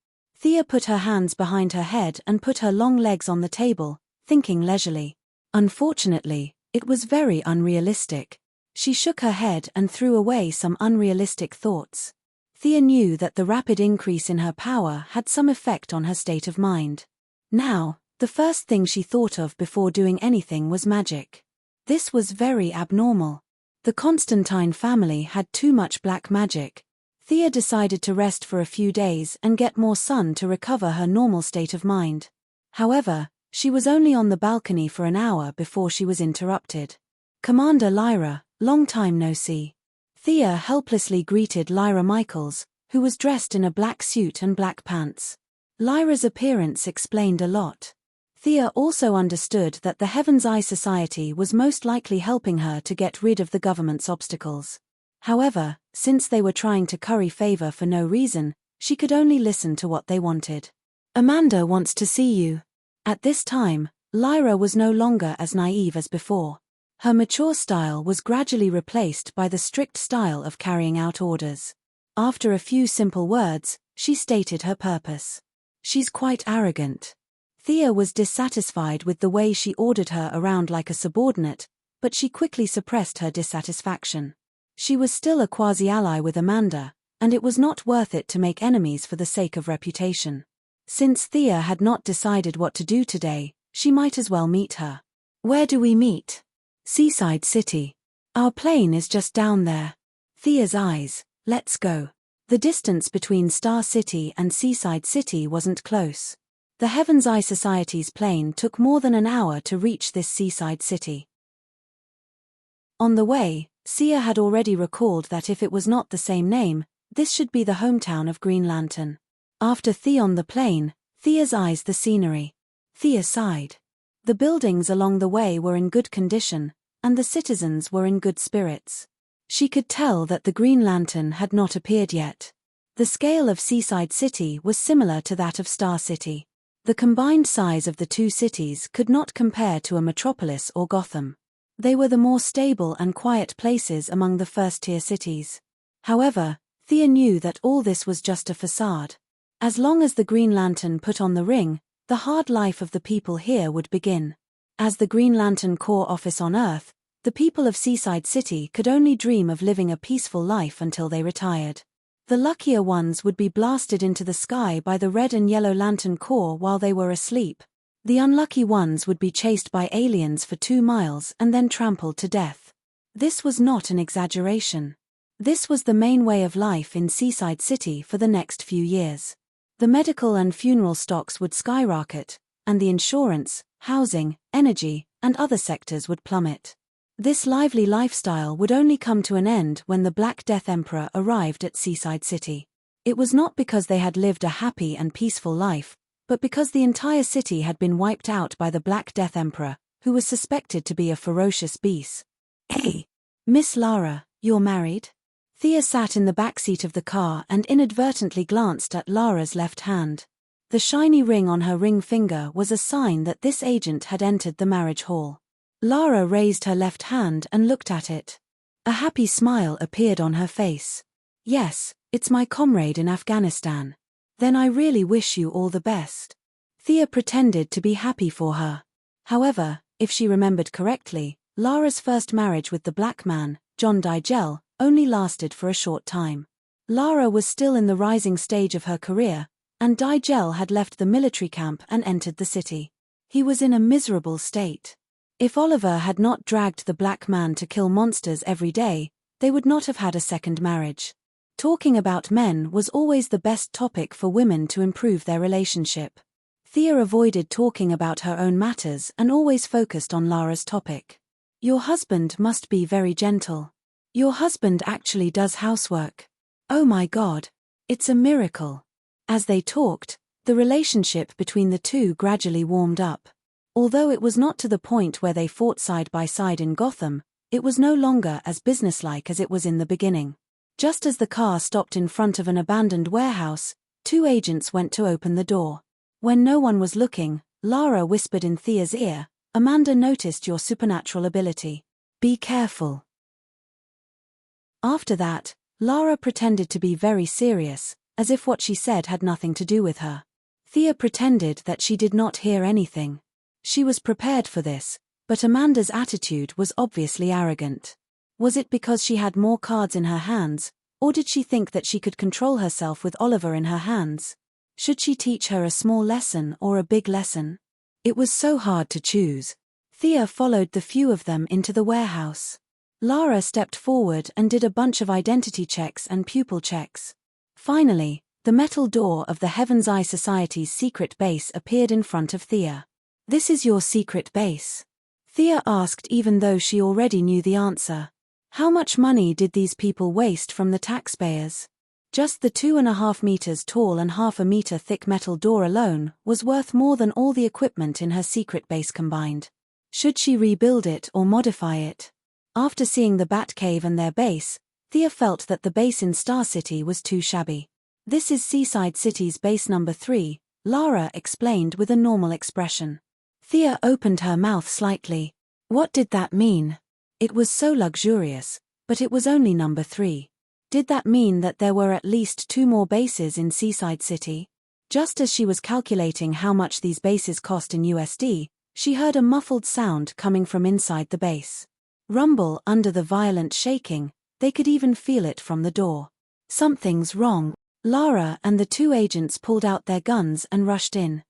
S1: Thea put her hands behind her head and put her long legs on the table, thinking leisurely. Unfortunately, it was very unrealistic. She shook her head and threw away some unrealistic thoughts. Thea knew that the rapid increase in her power had some effect on her state of mind. Now, the first thing she thought of before doing anything was magic. This was very abnormal. The Constantine family had too much black magic. Thea decided to rest for a few days and get more sun to recover her normal state of mind. However, she was only on the balcony for an hour before she was interrupted. "Commander Lyra, long time no see." Thea helplessly greeted Lyra Michaels, who was dressed in a black suit and black pants. Lyra's appearance explained a lot. Thea also understood that the Heaven's Eye Society was most likely helping her to get rid of the government's obstacles. However, since they were trying to curry favor for no reason, she could only listen to what they wanted. "Amanda wants to see you." At this time, Lyra was no longer as naive as before. Her mature style was gradually replaced by the strict style of carrying out orders. After a few simple words, she stated her purpose. "She's quite arrogant." Thea was dissatisfied with the way she ordered her around like a subordinate, but she quickly suppressed her dissatisfaction. She was still a quasi-ally with Amanda, and it was not worth it to make enemies for the sake of reputation. Since Thea had not decided what to do today, she might as well meet her. "Where do we meet?" "Seaside City. Our plane is just down there." Thea's eyes. "Let's go." The distance between Star City and Seaside City wasn't close. The Heaven's Eye Society's plane took more than an hour to reach this seaside city. On the way, Sia had already recalled that if it was not the same name, this should be the hometown of Green Lantern. After Thea on the plane, Thea's eyes the scenery. Thea sighed. The buildings along the way were in good condition, and the citizens were in good spirits. She could tell that the Green Lantern had not appeared yet. The scale of Seaside City was similar to that of Star City. The combined size of the two cities could not compare to a metropolis or Gotham. They were the more stable and quiet places among the first-tier cities. However, Thea knew that all this was just a facade. As long as the Green Lantern put on the ring, the hard life of the people here would begin. As the Green Lantern Corps office on Earth, the people of Seaside City could only dream of living a peaceful life until they retired. The luckier ones would be blasted into the sky by the Red and Yellow Lantern Corps while they were asleep. The unlucky ones would be chased by aliens for 2 miles and then trampled to death. This was not an exaggeration. This was the main way of life in Seaside City for the next few years. The medical and funeral stocks would skyrocket, and the insurance, housing, energy, and other sectors would plummet. This lively lifestyle would only come to an end when the Black Death Emperor arrived at Seaside City. It was not because they had lived a happy and peaceful life, but because the entire city had been wiped out by the Black Death Emperor, who was suspected to be a ferocious beast. "Hey, Miss Lara, you're married?" Thea sat in the back seat of the car and inadvertently glanced at Lara's left hand. The shiny ring on her ring finger was a sign that this agent had entered the marriage hall. Lara raised her left hand and looked at it. A happy smile appeared on her face. "Yes, it's my comrade in Afghanistan." "Then I really wish you all the best." Thea pretended to be happy for her. However, if she remembered correctly, Lara's first marriage with the black man, John Digel, only lasted for a short time. Lara was still in the rising stage of her career, and Digel had left the military camp and entered the city. He was in a miserable state. If Oliver had not dragged the black man to kill monsters every day, they would not have had a second marriage. Talking about men was always the best topic for women to improve their relationship. Thea avoided talking about her own matters and always focused on Lara's topic. "Your husband must be very gentle. Your husband actually does housework. Oh my God. It's a miracle." As they talked, the relationship between the two gradually warmed up. Although it was not to the point where they fought side by side in Gotham, it was no longer as businesslike as it was in the beginning. Just as the car stopped in front of an abandoned warehouse, 2 agents went to open the door. When no one was looking, Lara whispered in Thea's ear, "Amanda noticed your supernatural ability. Be careful." After that, Lara pretended to be very serious, as if what she said had nothing to do with her. Thea pretended that she did not hear anything. She was prepared for this, but Amanda's attitude was obviously arrogant. Was it because she had more cards in her hands, or did she think that she could control herself with Oliver in her hands? Should she teach her a small lesson or a big lesson? It was so hard to choose. Thea followed the few of them into the warehouse. Lara stepped forward and did a bunch of identity checks and pupil checks. Finally, the metal door of the Heaven's Eye Society's secret base appeared in front of Thea. "This is your secret base?" Thea asked, even though she already knew the answer. How much money did these people waste from the taxpayers? Just the 2.5 meters tall and 0.5 meter thick metal door alone was worth more than all the equipment in her secret base combined. Should she rebuild it or modify it? After seeing the Batcave and their base, Thea felt that the base in Star City was too shabby. "This is Seaside City's base number 3, Lara explained with a normal expression. Thea opened her mouth slightly. What did that mean? It was so luxurious, but it was only number 3. Did that mean that there were at least 2 more bases in Seaside City? Just as she was calculating how much these bases cost in USD, she heard a muffled sound coming from inside the base. Rumble under the violent shaking, they could even feel it from the door. Something's wrong. Lara and the 2 agents pulled out their guns and rushed in.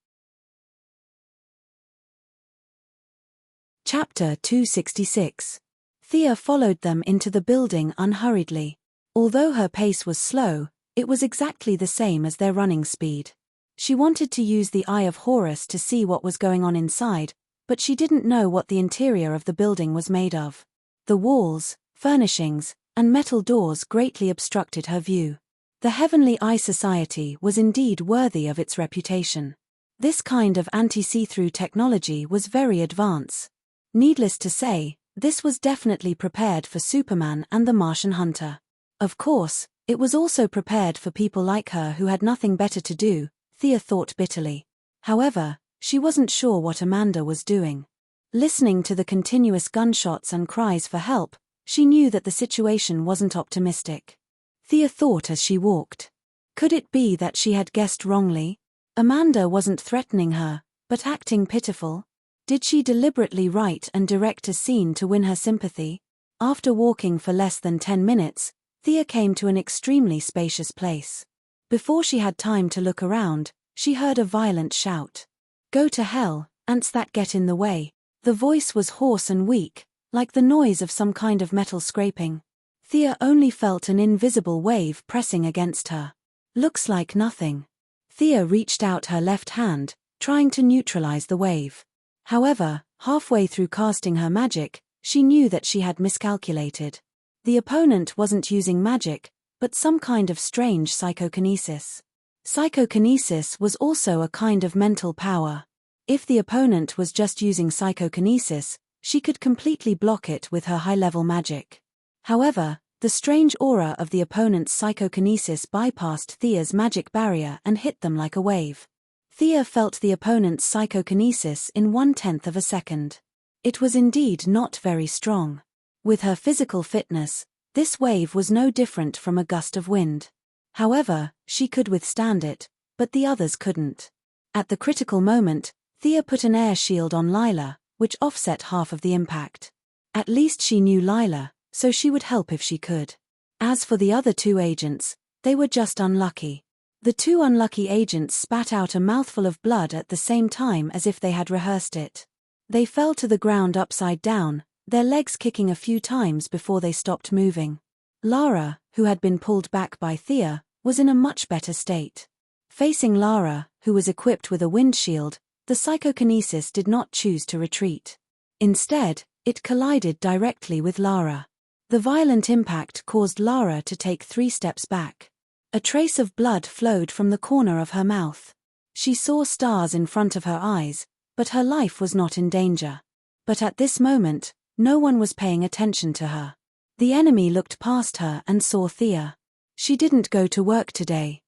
S1: Chapter 266. Thea followed them into the building unhurriedly. Although her pace was slow, it was exactly the same as their running speed. She wanted to use the Eye of Horus to see what was going on inside, but she didn't know what the interior of the building was made of. The walls, furnishings, and metal doors greatly obstructed her view. The Heavenly Eye Society was indeed worthy of its reputation. This kind of anti-see-through technology was very advanced. Needless to say, this was definitely prepared for Superman and the Martian Hunter. Of course, it was also prepared for people like her who had nothing better to do, Thea thought bitterly. However, she wasn't sure what Amanda was doing. Listening to the continuous gunshots and cries for help, she knew that the situation wasn't optimistic. Thea thought as she walked. Could it be that she had guessed wrongly? Amanda wasn't threatening her, but acting pitiful. Did she deliberately write and direct a scene to win her sympathy? After walking for less than 10 minutes, Thea came to an extremely spacious place. Before she had time to look around, she heard a violent shout. "Go to hell, ants that get in the way." The voice was hoarse and weak, like the noise of some kind of metal scraping. Thea only felt an invisible wave pressing against her. "Looks like nothing." Thea reached out her left hand, trying to neutralize the wave. However, halfway through casting her magic, she knew that she had miscalculated. The opponent wasn't using magic, but some kind of strange psychokinesis. Psychokinesis was also a kind of mental power. If the opponent was just using psychokinesis, she could completely block it with her high-level magic. However, the strange aura of the opponent's psychokinesis bypassed Thea's magic barrier and hit them like a wave. Thea felt the opponent's psychokinesis in 1/10 of a second. It was indeed not very strong. With her physical fitness, this wave was no different from a gust of wind. However, she could withstand it, but the others couldn't. At the critical moment, Thea put an air shield on Lila, which offset half of the impact. At least she knew Lila, so she would help if she could. As for the other 2 agents, they were just unlucky. The 2 unlucky agents spat out a mouthful of blood at the same time as if they had rehearsed it. They fell to the ground upside down, their legs kicking a few times before they stopped moving. Lara, who had been pulled back by Thea, was in a much better state. Facing Lara, who was equipped with a wind shield, the psychokinesis did not choose to retreat. Instead, it collided directly with Lara. The violent impact caused Lara to take 3 steps back. A trace of blood flowed from the corner of her mouth. She saw stars in front of her eyes, but her life was not in danger. But at this moment, no one was paying attention to her. The enemy looked past her and saw Thea. She didn't go to work today.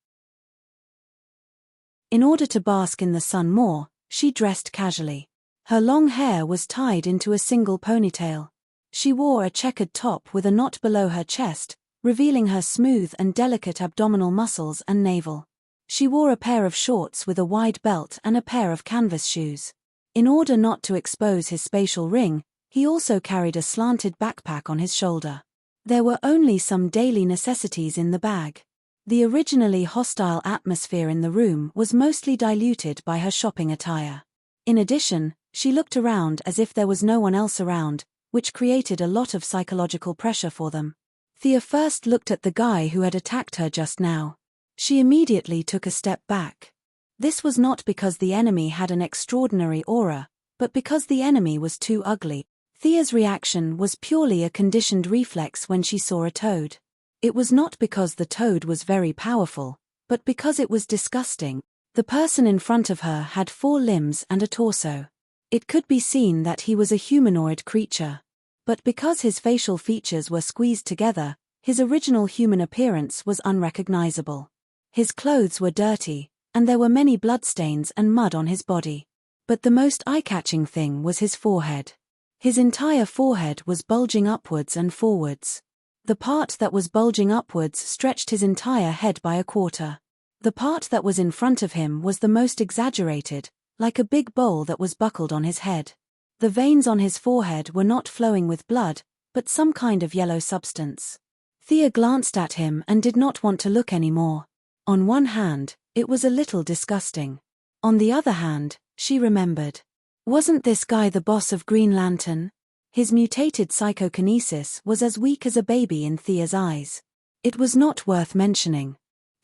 S1: In order to bask in the sun more, she dressed casually. Her long hair was tied into a single ponytail. She wore a checkered top with a knot below her chest, revealing her smooth and delicate abdominal muscles and navel. She wore a pair of shorts with a wide belt and a pair of canvas shoes. In order not to expose his spatial ring, he also carried a slanted backpack on his shoulder. There were only some daily necessities in the bag. The originally hostile atmosphere in the room was mostly diluted by her shopping attire. In addition, she looked around as if there was no one else around, which created a lot of psychological pressure for them. Thea first looked at the guy who had attacked her just now. She immediately took a step back. This was not because the enemy had an extraordinary aura, but because the enemy was too ugly. Thea's reaction was purely a conditioned reflex when she saw a toad. It was not because the toad was very powerful, but because it was disgusting. The person in front of her had 4 limbs and a torso. It could be seen that he was a humanoid creature. But because his facial features were squeezed together, his original human appearance was unrecognizable. His clothes were dirty, and there were many bloodstains and mud on his body. But the most eye-catching thing was his forehead. His entire forehead was bulging upwards and forwards. The part that was bulging upwards stretched his entire head by a quarter. The part that was in front of him was the most exaggerated, like a big bowl that was buckled on his head. The veins on his forehead were not flowing with blood, but some kind of yellow substance. Thea glanced at him and did not want to look anymore. On one hand, it was a little disgusting. On the other hand, she remembered. Wasn't this guy the boss of Green Lantern? His mutated psychokinesis was as weak as a baby in Thea's eyes. It was not worth mentioning.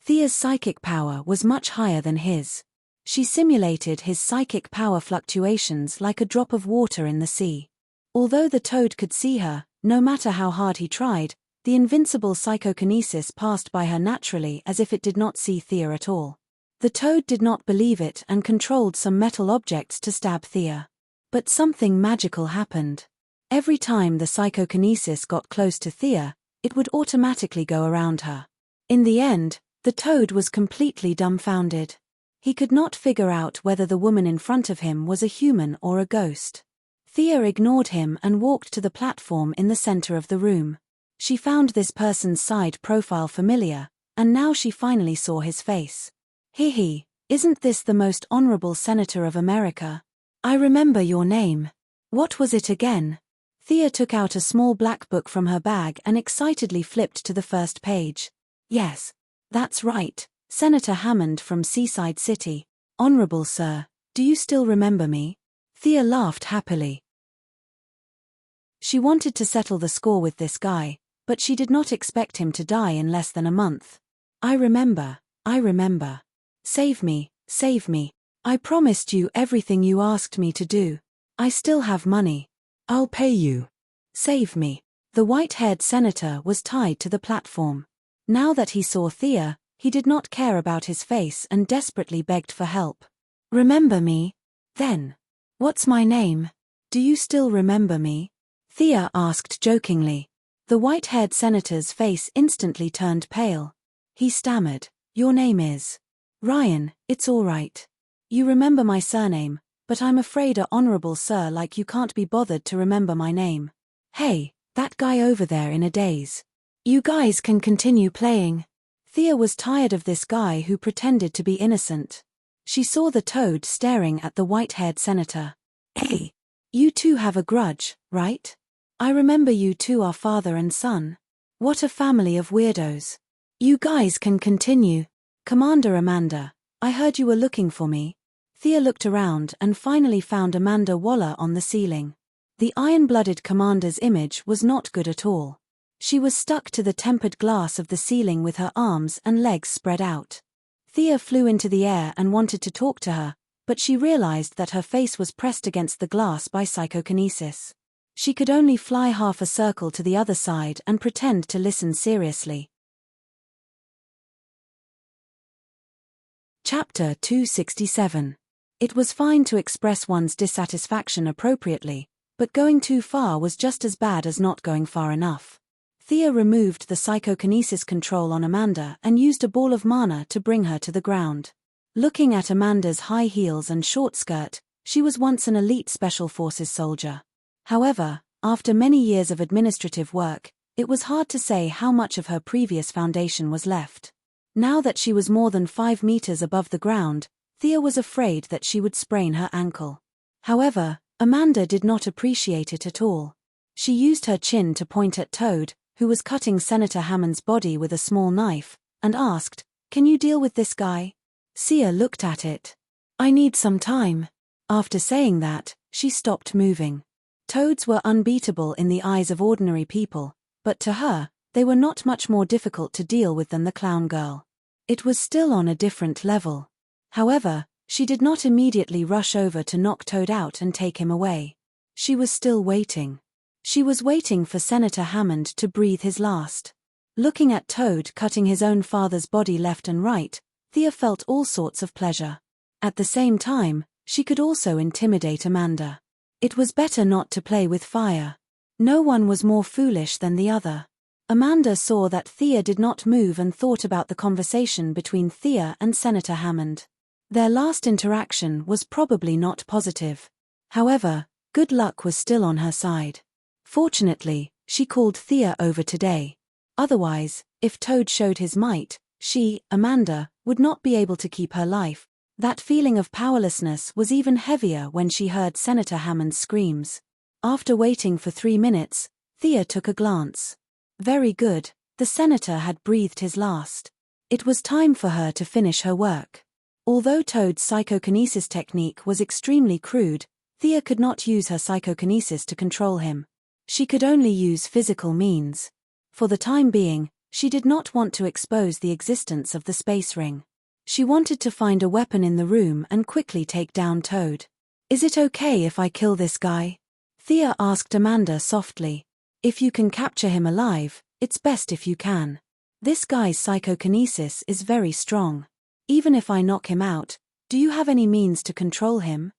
S1: Thea's psychic power was much higher than his. She simulated his psychic power fluctuations like a drop of water in the sea. Although the toad could see her, no matter how hard he tried, the invincible psychokinesis passed by her naturally as if it did not see Thea at all. The toad did not believe it and controlled some metal objects to stab Thea. But something magical happened. Every time the psychokinesis got close to Thea, it would automatically go around her. In the end, the toad was completely dumbfounded. He could not figure out whether the woman in front of him was a human or a ghost. Thea ignored him and walked to the platform in the center of the room. She found this person's side profile familiar, and now she finally saw his face. He, isn't this the most honorable senator of America? I remember your name. What was it again? Thea took out a small black book from her bag and excitedly flipped to the first page. Yes, that's right, Senator Hammond from Seaside City. Honorable sir, do you still remember me? Thea laughed happily. She wanted to settle the score with this guy, but she did not expect him to die in less than a month. I remember. Save me. I promised you everything you asked me to do. I still have money. I'll pay you. Save me. The white-haired senator was tied to the platform. Now that he saw Thea, he did not care about his face and desperately begged for help. Remember me? Then. What's my name? Do you still remember me? Thea asked jokingly. The white-haired senator's face instantly turned pale. He stammered, Your name is Ryan. It's all right. You remember my surname, but I'm afraid a honorable sir like you can't be bothered to remember my name. Hey, that guy over there in a daze. You guys can continue playing. Thea was tired of this guy who pretended to be innocent. She saw the toad staring at the white-haired senator. Hey, you two have a grudge, right? I remember you two are father and son. What a family of weirdos. You guys can continue. Commander Amanda, I heard you were looking for me. Thea looked around and finally found Amanda Waller on the ceiling. The iron-blooded commander's image was not good at all. She was stuck to the tempered glass of the ceiling with her arms and legs spread out. Thea flew into the air and wanted to talk to her, but she realized that her face was pressed against the glass by psychokinesis. She could only fly half a circle to the other side and pretend to listen seriously. Chapter 267. It was fine to express one's dissatisfaction appropriately, but going too far was just as bad as not going far enough. Thea removed the psychokinesis control on Amanda and used a ball of mana to bring her to the ground. Looking at Amanda's high heels and short skirt, she was once an elite Special Forces soldier. However, after many years of administrative work, it was hard to say how much of her previous foundation was left. Now that she was more than 5 meters above the ground, Thea was afraid that she would sprain her ankle. However, Amanda did not appreciate it at all. She used her chin to point at Toad, who was cutting Senator Hammond's body with a small knife, and asked, "Can you deal with this guy?" Thea looked at it. "I need some time." After saying that, she stopped moving. Toads were unbeatable in the eyes of ordinary people, but to her, they were not much more difficult to deal with than the clown girl. It was still on a different level. However, she did not immediately rush over to knock Toad out and take him away. She was still waiting. She was waiting for Senator Hammond to breathe his last. Looking at Toad cutting his own father's body left and right, Thea felt all sorts of pleasure. At the same time, she could also intimidate Amanda. It was better not to play with fire. No one was more foolish than the other. Amanda saw that Thea did not move and thought about the conversation between Thea and Senator Hammond. Their last interaction was probably not positive. However, good luck was still on her side. Fortunately, she called Thea over today. Otherwise, if Toad showed his might, she, Amanda, would not be able to keep her life. That feeling of powerlessness was even heavier when she heard Senator Hammond's screams. After waiting for 3 minutes, Thea took a glance. Very good, the senator had breathed his last. It was time for her to finish her work. Although Toad's psychokinesis technique was extremely crude, Thea could not use her psychokinesis to control him. She could only use physical means. For the time being, she did not want to expose the existence of the space ring. She wanted to find a weapon in the room and quickly take down Toad. "Is it okay if I kill this guy?" Thea asked Amanda softly. "If you can capture him alive, it's best if you can. This guy's psychokinesis is very strong. Even if I knock him out, do you have any means to control him?"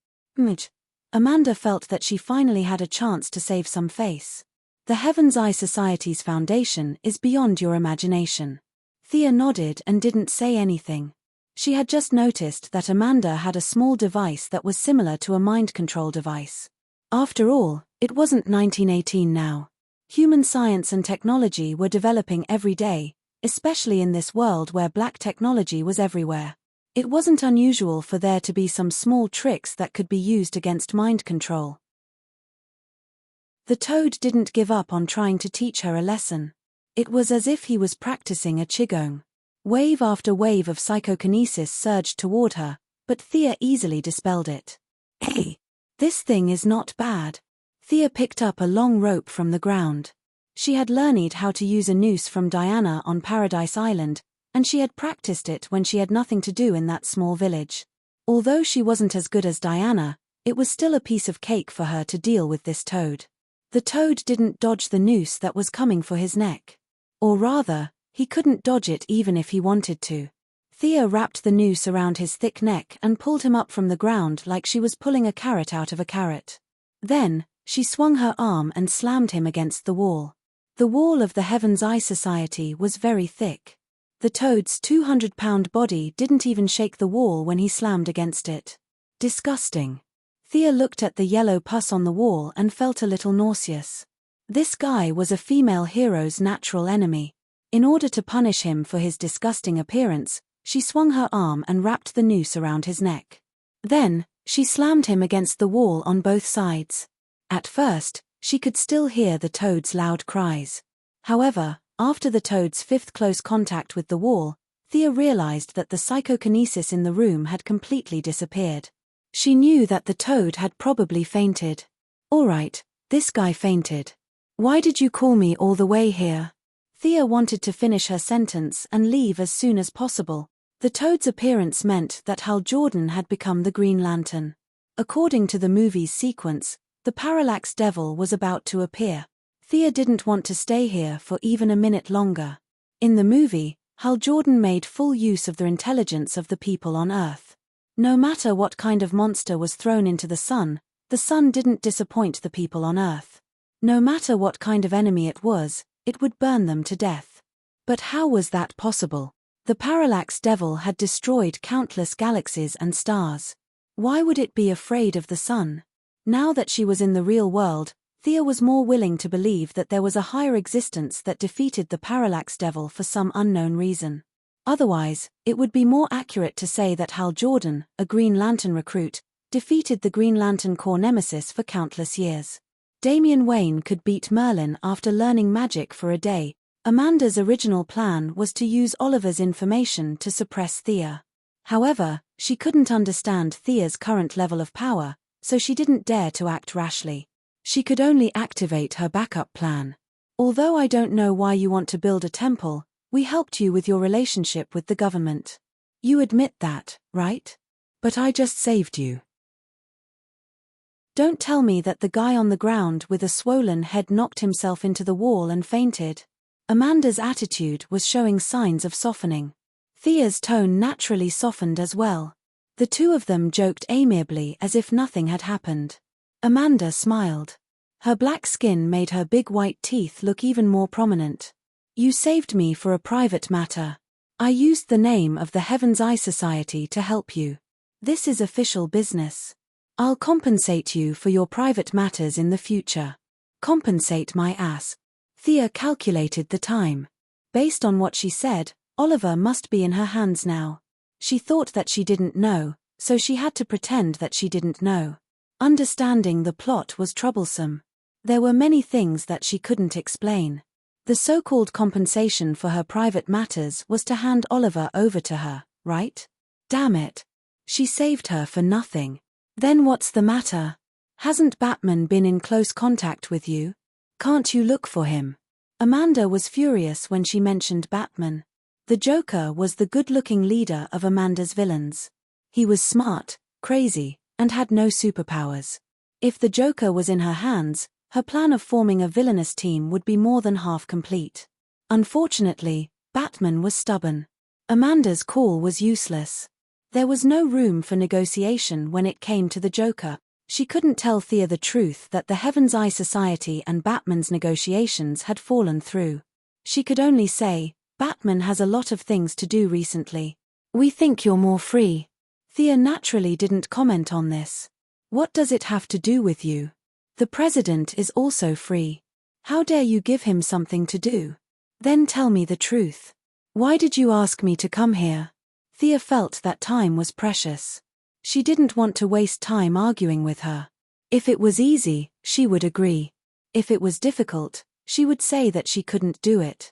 S1: Amanda felt that she finally had a chance to save some face. The Heaven's Eye Society's foundation is beyond your imagination. Thea nodded and didn't say anything. She had just noticed that Amanda had a small device that was similar to a mind control device. After all, it wasn't 1918 now. Human science and technology were developing every day, especially in this world where black technology was everywhere. It wasn't unusual for there to be some small tricks that could be used against mind control. The Toad didn't give up on trying to teach her a lesson. It was as if he was practicing a qigong. Wave after wave of psychokinesis surged toward her, but Thea easily dispelled it. "Hey, this thing is not bad." Thea picked up a long rope from the ground. She had learned how to use a noose from Diana on Paradise Island, and she had practiced it when she had nothing to do in that small village. Although she wasn't as good as Diana, it was still a piece of cake for her to deal with this Toad. The Toad didn't dodge the noose that was coming for his neck. Or rather, he couldn't dodge it even if he wanted to. Thea wrapped the noose around his thick neck and pulled him up from the ground like she was pulling a carrot out of a carrot. Then, she swung her arm and slammed him against the wall. The wall of the Heaven's Eye Society was very thick. The Toad's 200-pound body didn't even shake the wall when he slammed against it. Disgusting. Thea looked at the yellow pus on the wall and felt a little nauseous. This guy was a female hero's natural enemy. In order to punish him for his disgusting appearance, she swung her arm and wrapped the noose around his neck. Then, she slammed him against the wall on both sides. At first, she could still hear the Toad's loud cries. However, after the Toad's fifth close contact with the wall, Thea realized that the psychokinesis in the room had completely disappeared. She knew that the Toad had probably fainted. "All right, this guy fainted. Why did you call me all the way here?" Thea wanted to finish her sentence and leave as soon as possible. The Toad's appearance meant that Hal Jordan had become the Green Lantern. According to the movie's sequence, the Parallax Devil was about to appear. Thea didn't want to stay here for even a minute longer. In the movie, Hal Jordan made full use of the intelligence of the people on Earth. No matter what kind of monster was thrown into the sun didn't disappoint the people on Earth. No matter what kind of enemy it would burn them to death. But how was that possible? The Parallax Devil had destroyed countless galaxies and stars. Why would it be afraid of the sun? Now that she was in the real world, Thea was more willing to believe that there was a higher existence that defeated the Parallax Devil for some unknown reason. Otherwise, it would be more accurate to say that Hal Jordan, a Green Lantern recruit, defeated the Green Lantern Corps nemesis for countless years. Damian Wayne could beat Merlin after learning magic for a day. Amanda's original plan was to use Oliver's information to suppress Thea. However, she couldn't understand Thea's current level of power, so she didn't dare to act rashly. She could only activate her backup plan. Although I don't know why you want to build a temple, we helped you with your relationship with the government. You admit that, right? But I just saved you. Don't tell me that the guy on the ground with a swollen head knocked himself into the wall and fainted. Amanda's attitude was showing signs of softening. Thea's tone naturally softened as well. The two of them joked amiably as if nothing had happened. Amanda smiled. Her black skin made her big white teeth look even more prominent. You saved me for a private matter. I used the name of the Heaven's Eye Society to help you. This is official business. I'll compensate you for your private matters in the future. Compensate my ass. Thea calculated the time. Based on what she said, Oliver must be in her hands now. She thought that she didn't know, so she had to pretend that she didn't know. Understanding the plot was troublesome. There were many things that she couldn't explain. The so-called compensation for her private matters was to hand Oliver over to her, right? Damn it. She saved her for nothing. Then what's the matter? Hasn't Batman been in close contact with you? Can't you look for him? Amanda was furious when she mentioned Batman. The Joker was the good-looking leader of Amanda's villains. He was smart, crazy, and had no superpowers. If the Joker was in her hands, her plan of forming a villainous team would be more than half complete. Unfortunately, Batman was stubborn. Amanda's call was useless. There was no room for negotiation when it came to the Joker. She couldn't tell Thea the truth that the Heaven's Eye Society and Batman's negotiations had fallen through. She could only say, Batman has a lot of things to do recently. We think you're more free. Thea naturally didn't comment on this. What does it have to do with you? The president is also free. How dare you give him something to do? Then tell me the truth. Why did you ask me to come here? Thea felt that time was precious. She didn't want to waste time arguing with her. If it was easy, she would agree. If it was difficult, she would say that she couldn't do it.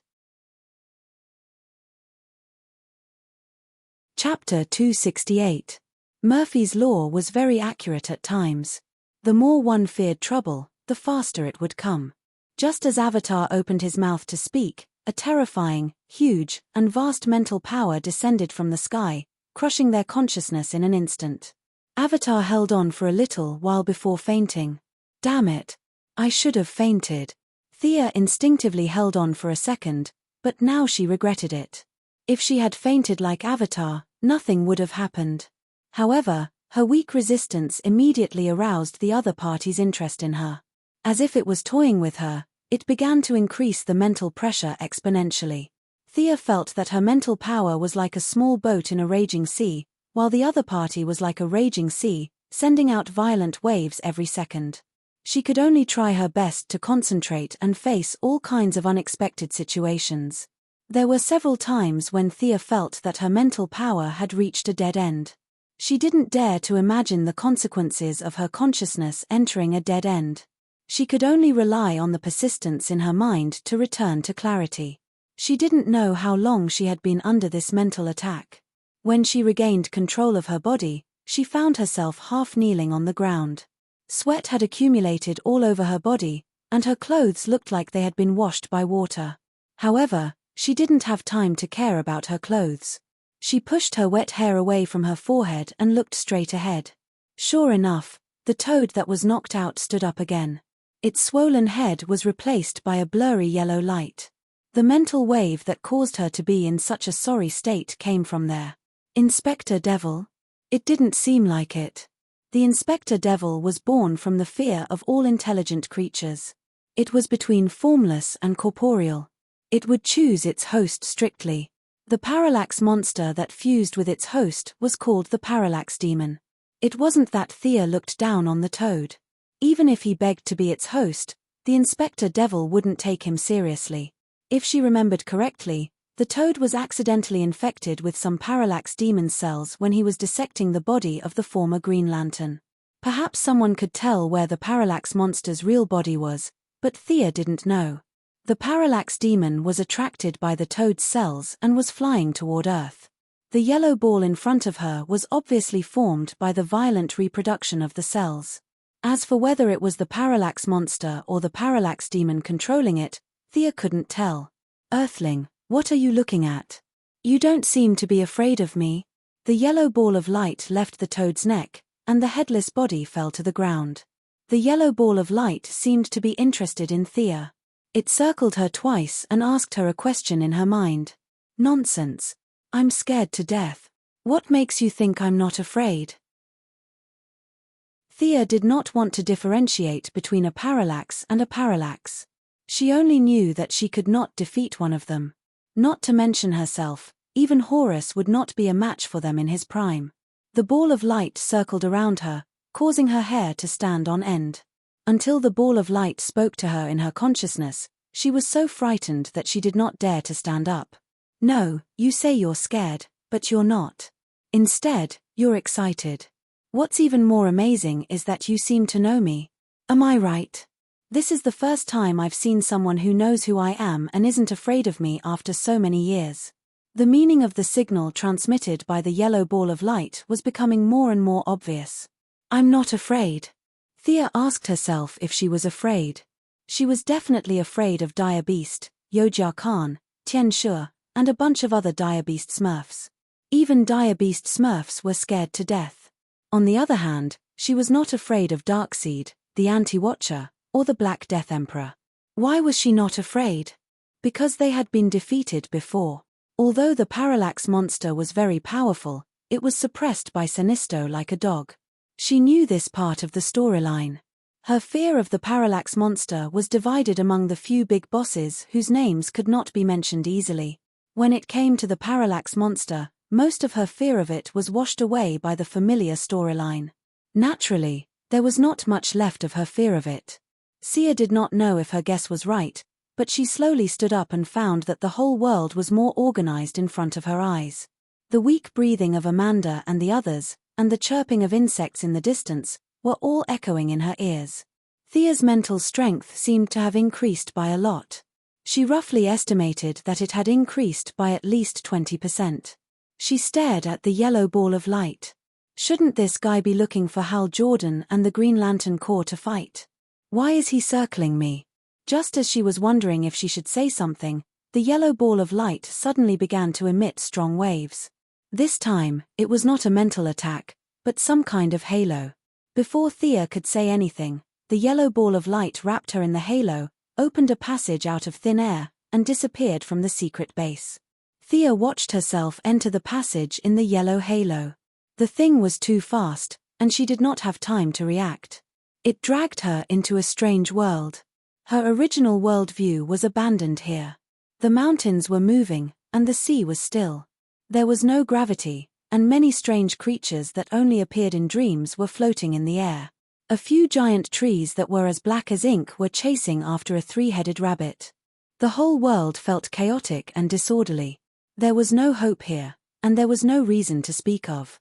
S1: Chapter 268. Murphy's Law was very accurate at times. The more one feared trouble, the faster it would come. Just as Avatar opened his mouth to speak, a terrifying, huge, and vast mental power descended from the sky, crushing their consciousness in an instant. Avatar held on for a little while before fainting. Damn it. I should have fainted. Thea instinctively held on for a second, but now she regretted it. If she had fainted like Avatar, nothing would have happened. However, her weak resistance immediately aroused the other party's interest in her. As if it was toying with her, it began to increase the mental pressure exponentially. Thea felt that her mental power was like a small boat in a raging sea, while the other party was like a raging sea, sending out violent waves every second. She could only try her best to concentrate and face all kinds of unexpected situations. There were several times when Thea felt that her mental power had reached a dead end. She didn't dare to imagine the consequences of her consciousness entering a dead end. She could only rely on the persistence in her mind to return to clarity. She didn't know how long she had been under this mental attack. When she regained control of her body, she found herself half kneeling on the ground. Sweat had accumulated all over her body, and her clothes looked like they had been washed by water. However, she didn't have time to care about her clothes. She pushed her wet hair away from her forehead and looked straight ahead. Sure enough, the toad that was knocked out stood up again. Its swollen head was replaced by a blurry yellow light. The mental wave that caused her to be in such a sorry state came from there. Inspector Devil? It didn't seem like it. The Inspector Devil was born from the fear of all intelligent creatures. It was between formless and corporeal. It would choose its host strictly. The parallax monster that fused with its host was called the Parallax Demon. It wasn't that Thea looked down on the toad. Even if he begged to be its host, the Inspector Devil wouldn't take him seriously. If she remembered correctly, the The toad was accidentally infected with some parallax demon cells when he was dissecting the body of the former Green Lantern. Perhaps someone could tell where the parallax monster's real body was, but Thea didn't know. The parallax demon was attracted by the toad's cells and was flying toward Earth. The yellow ball in front of her was obviously formed by the violent reproduction of the cells. As for whether it was the parallax monster or the parallax demon controlling it, Thea couldn't tell. "Earthling, what are you looking at? You don't seem to be afraid of me." The yellow ball of light left the toad's neck, and the headless body fell to the ground. The yellow ball of light seemed to be interested in Thea. It circled her twice and asked her a question in her mind. "Nonsense. I'm scared to death. What makes you think I'm not afraid?" Thea did not want to differentiate between a parallax and a parallax. She only knew that she could not defeat one of them. Not to mention herself, even Horus would not be a match for them in his prime. The ball of light circled around her, causing her hair to stand on end. Until the ball of light spoke to her in her consciousness, she was so frightened that she did not dare to stand up. "No, you say you're scared, but you're not. Instead, you're excited. What's even more amazing is that you seem to know me. Am I right? This is the first time I've seen someone who knows who I am and isn't afraid of me after so many years." The meaning of the signal transmitted by the yellow ball of light was becoming more and more obvious. "I'm not afraid." Thea asked herself if she was afraid. She was definitely afraid of Dire Beast, Yojia Khan, Tien Shui, and a bunch of other Dire Beast Smurfs. Even Dire Beast Smurfs were scared to death. On the other hand, she was not afraid of Darkseid, the Anti-Watcher, or the Black Death Emperor. Why was she not afraid? Because they had been defeated before. Although the parallax monster was very powerful, it was suppressed by Sinisto like a dog. She knew this part of the storyline. Her fear of the parallax monster was divided among the few big bosses whose names could not be mentioned easily. When it came to the parallax monster, most of her fear of it was washed away by the familiar storyline. Naturally, there was not much left of her fear of it. Sia did not know if her guess was right, but she slowly stood up and found that the whole world was more organized in front of her eyes. The weak breathing of Amanda and the others, and the chirping of insects in the distance, were all echoing in her ears. Thea's mental strength seemed to have increased by a lot. She roughly estimated that it had increased by at least 20%. She stared at the yellow ball of light. Shouldn't this guy be looking for Hal Jordan and the Green Lantern Corps to fight? Why is he circling me? Just as she was wondering if she should say something, the yellow ball of light suddenly began to emit strong waves. This time, it was not a mental attack, but some kind of halo. Before Thea could say anything, the yellow ball of light wrapped her in the halo, opened a passage out of thin air, and disappeared from the secret base. Thea watched herself enter the passage in the yellow halo. The thing was too fast, and she did not have time to react. It dragged her into a strange world. Her original worldview was abandoned here. The mountains were moving, and the sea was still. There was no gravity, and many strange creatures that only appeared in dreams were floating in the air. A few giant trees that were as black as ink were chasing after a three-headed rabbit. The whole world felt chaotic and disorderly. There was no hope here, and there was no reason to speak of.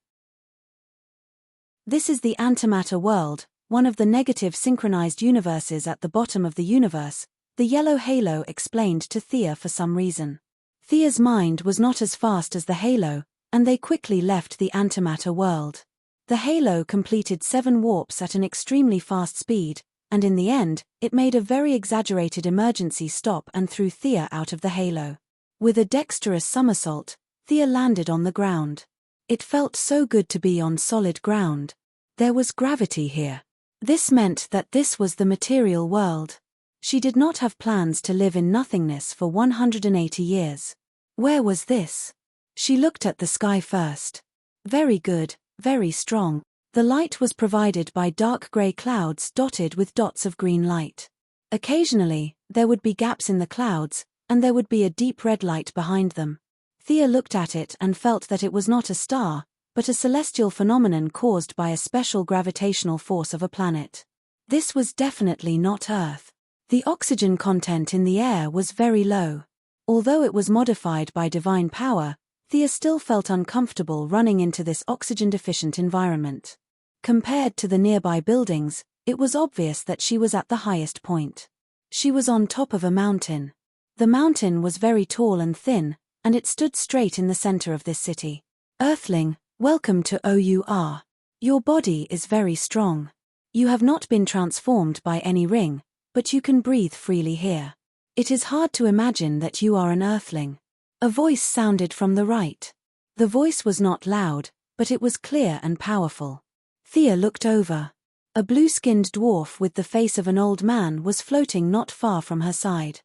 S1: This is the antimatter world, one of the negative synchronized universes at the bottom of the universe, the yellow halo explained to Thea for some reason. Thea's mind was not as fast as the halo, and they quickly left the antimatter world. The halo completed 7 warps at an extremely fast speed, and in the end, it made a very exaggerated emergency stop and threw Thea out of the halo. With a dexterous somersault, Thea landed on the ground. It felt so good to be on solid ground. There was gravity here. This meant that this was the material world. She did not have plans to live in nothingness for 180 years. Where was this? She looked at the sky first. Very good. Very strong. The light was provided by dark grey clouds dotted with dots of green light. Occasionally, there would be gaps in the clouds, and there would be a deep red light behind them. Thea looked at it and felt that it was not a star, but a celestial phenomenon caused by a special gravitational force of a planet. This was definitely not Earth. The oxygen content in the air was very low. Although it was modified by divine power, Thea still felt uncomfortable running into this oxygen-deficient environment. Compared to the nearby buildings, it was obvious that she was at the highest point. She was on top of a mountain. The mountain was very tall and thin, and it stood straight in the center of this city. Earthling, welcome to OUR. Your body is very strong. You have not been transformed by any ring, but you can breathe freely here. It is hard to imagine that you are an earthling. A voice sounded from the right. The voice was not loud, but it was clear and powerful. Thea looked over. A blue-skinned dwarf with the face of an old man was floating not far from her side.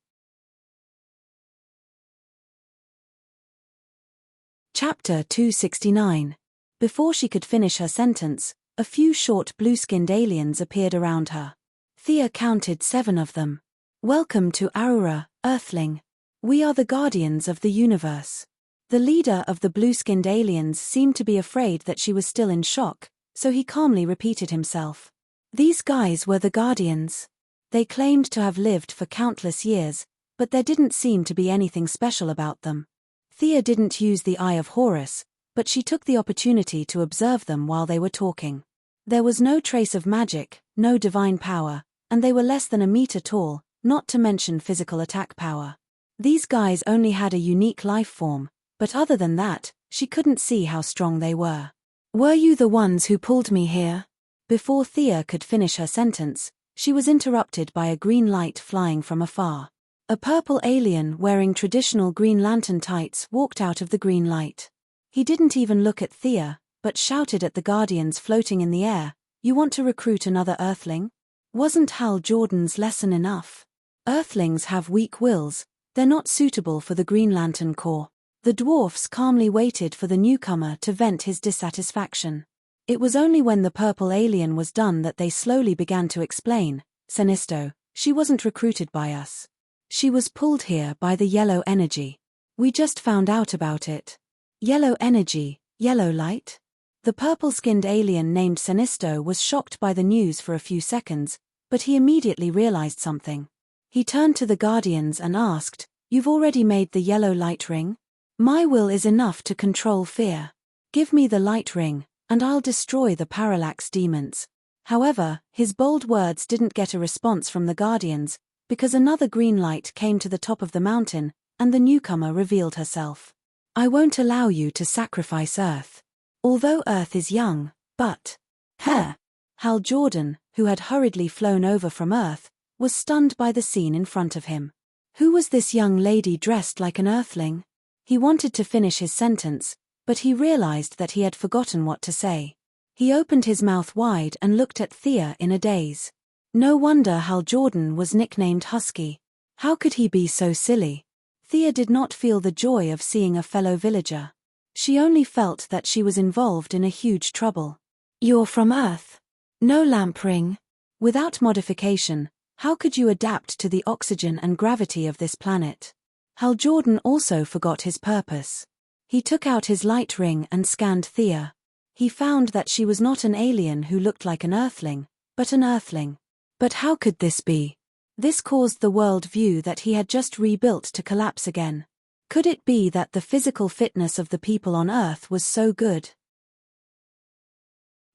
S1: Chapter 269. Before she could finish her sentence, a few short blue-skinned aliens appeared around her. Thea counted 7 of them. Welcome to Aurora, Earthling. We are the guardians of the universe. The leader of the blue-skinned aliens seemed to be afraid that she was still in shock, so he calmly repeated himself. These guys were the guardians. They claimed to have lived for countless years, but there didn't seem to be anything special about them. Thea didn't use the Eye of Horus, but she took the opportunity to observe them while they were talking. There was no trace of magic, no divine power, and they were less than a meter tall, not to mention physical attack power. These guys only had a unique life form, but other than that, she couldn't see how strong they were. Were you the ones who pulled me here? Before Thea could finish her sentence, she was interrupted by a green light flying from afar. A purple alien wearing traditional Green Lantern tights walked out of the green light. He didn't even look at Thea, but shouted at the guardians floating in the air, "You want to recruit another Earthling? Wasn't Hal Jordan's lesson enough? Earthlings have weak wills, they're not suitable for the Green Lantern Corps." The dwarfs calmly waited for the newcomer to vent his dissatisfaction. It was only when the purple alien was done that they slowly began to explain. Sinisto, she wasn't recruited by us. She was pulled here by the yellow energy. We just found out about it. Yellow energy, yellow light? The purple-skinned alien named Sinisto was shocked by the news for a few seconds, but he immediately realized something. He turned to the guardians and asked, "You've already made the yellow light ring? My will is enough to control fear. Give me the light ring, and I'll destroy the parallax demons." However, his bold words didn't get a response from the guardians, because another green light came to the top of the mountain, and the newcomer revealed herself. "I won't allow you to sacrifice Earth. Although Earth is young, but..." Hal Jordan, who had hurriedly flown over from Earth, was stunned by the scene in front of him. Who was this young lady dressed like an Earthling? He wanted to finish his sentence, but he realized that he had forgotten what to say. He opened his mouth wide and looked at Thea in a daze. No wonder Hal Jordan was nicknamed Husky. How could he be so silly? Thea did not feel the joy of seeing a fellow villager. She only felt that she was involved in a huge trouble. "You're from Earth? No lamp ring? Without modification, how could you adapt to the oxygen and gravity of this planet?" Hal Jordan also forgot his purpose. He took out his light ring and scanned Thea. He found that she was not an alien who looked like an Earthling, but an Earthling. But how could this be? This caused the world view that he had just rebuilt to collapse again. Could it be that the physical fitness of the people on Earth was so good?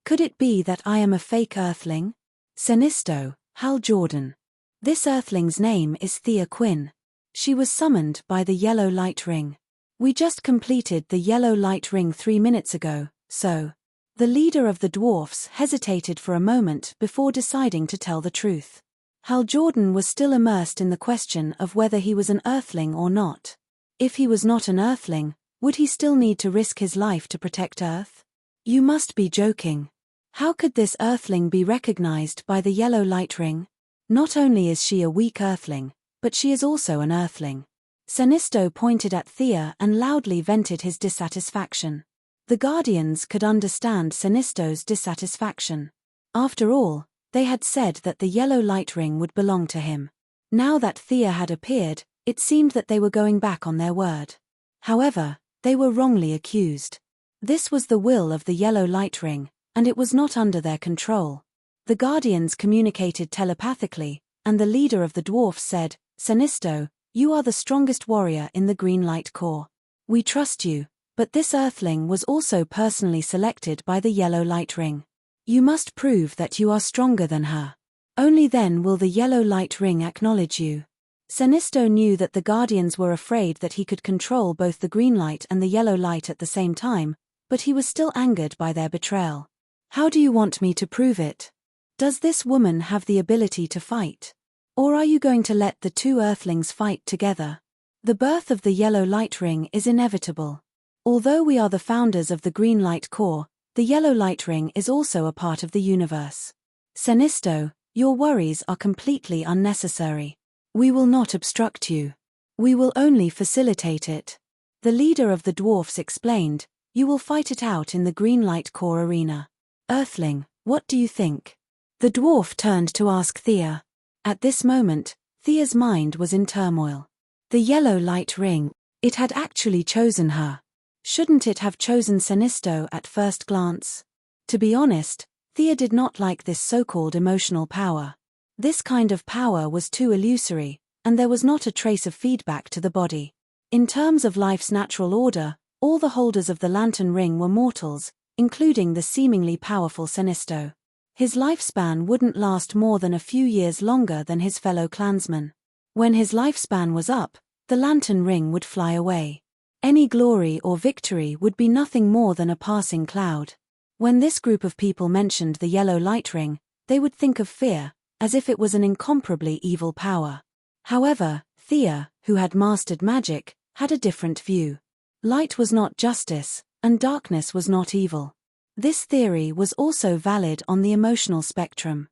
S1: Could it be that I am a fake Earthling? Sinisto, Hal Jordan. This Earthling's name is Thea Quinn. She was summoned by the yellow light ring. We just completed the yellow light ring 3 minutes ago, so... The leader of the dwarfs hesitated for a moment before deciding to tell the truth. Hal Jordan was still immersed in the question of whether he was an Earthling or not. If he was not an Earthling, would he still need to risk his life to protect Earth? You must be joking. How could this Earthling be recognized by the yellow light ring? Not only is she a weak Earthling, but she is also an Earthling. Sinisto pointed at Thea and loudly vented his dissatisfaction. The Guardians could understand Sinisto's dissatisfaction. After all, they had said that the yellow light ring would belong to him. Now that Thea had appeared, it seemed that they were going back on their word. However, they were wrongly accused. This was the will of the yellow light ring, and it was not under their control. The Guardians communicated telepathically, and the leader of the dwarfs said, "Sinisto, You are the strongest warrior in the Green Light Corps. We trust you, but this Earthling was also personally selected by the Yellow Light Ring. You must prove that you are stronger than her. Only then will the Yellow Light Ring acknowledge you. Senisto knew that the Guardians were afraid that he could control both the green light and the yellow light at the same time, but he was still angered by their betrayal. How do you want me to prove it? Does this woman have the ability to fight? Or are you going to let the two Earthlings fight together? The birth of the Yellow Light Ring is inevitable. Although we are the founders of the Green Light Corps, the Yellow Light Ring is also a part of the universe. Senisto, your worries are completely unnecessary. We will not obstruct you. We will only facilitate it. The leader of the dwarfs explained, you will fight it out in the Green Light Corps arena. Earthling, what do you think? The dwarf turned to ask Thea. At this moment, Thea's mind was in turmoil. The Yellow Light Ring, it had actually chosen her. Shouldn't it have chosen Senisto at first glance? To be honest, Thea did not like this so-called emotional power. This kind of power was too illusory, and there was not a trace of feedback to the body. In terms of life's natural order, all the holders of the Lantern Ring were mortals, including the seemingly powerful Senisto. His lifespan wouldn't last more than a few years longer than his fellow clansmen. When his lifespan was up, the Lantern Ring would fly away. Any glory or victory would be nothing more than a passing cloud. When this group of people mentioned the Yellow Light Ring, they would think of fear, as if it was an incomparably evil power. However, Thea, who had mastered magic, had a different view. Light was not justice, and darkness was not evil. This theory was also valid on the emotional spectrum.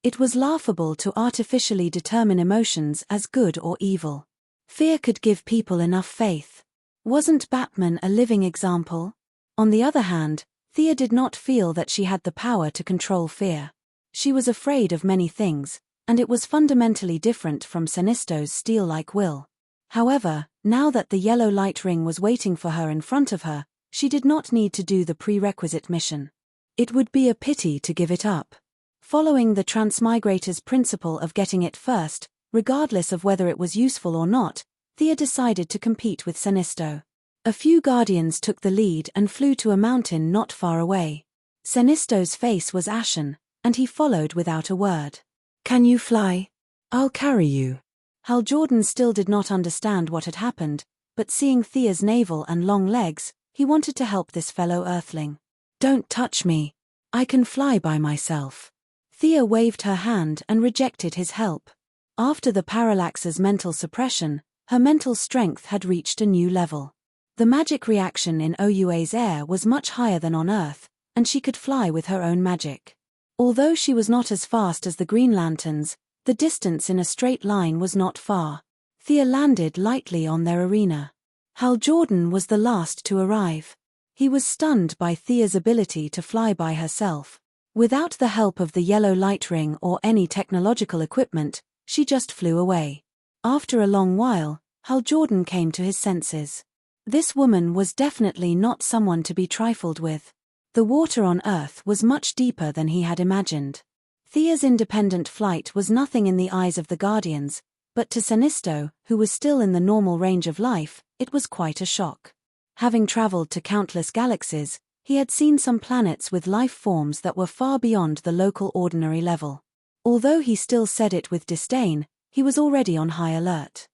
S1: It was laughable to artificially determine emotions as good or evil. Fear could give people enough faith. Wasn't Batman a living example? On the other hand, Thea did not feel that she had the power to control fear. She was afraid of many things, and it was fundamentally different from Senisto's steel-like will. However, now that the Yellow Light Ring was waiting for her in front of her, she did not need to do the prerequisite mission. It would be a pity to give it up. Following the Transmigrator's principle of getting it first, regardless of whether it was useful or not, Thea decided to compete with Senisto. A few Guardians took the lead and flew to a mountain not far away. Senisto's face was ashen, and he followed without a word. Can you fly? I'll carry you. Hal Jordan still did not understand what had happened, but seeing Thea's navel and long legs, he wanted to help this fellow Earthling. Don't touch me. I can fly by myself. Thea waved her hand and rejected his help. After the parallax's mental suppression, her mental strength had reached a new level. The magic reaction in Oua's air was much higher than on Earth, and she could fly with her own magic. Although she was not as fast as the Green Lanterns, the distance in a straight line was not far. Thea landed lightly on their arena. Hal Jordan was the last to arrive. He was stunned by Thea's ability to fly by herself. Without the help of the Yellow Light Ring or any technological equipment, she just flew away. After a long while, Hal Jordan came to his senses. This woman was definitely not someone to be trifled with. The water on Earth was much deeper than he had imagined. Thea's independent flight was nothing in the eyes of the Guardians, but to Senisto, who was still in the normal range of life, it was quite a shock. Having traveled to countless galaxies, he had seen some planets with life forms that were far beyond the local ordinary level. Although he still said it with disdain, he was already on high alert.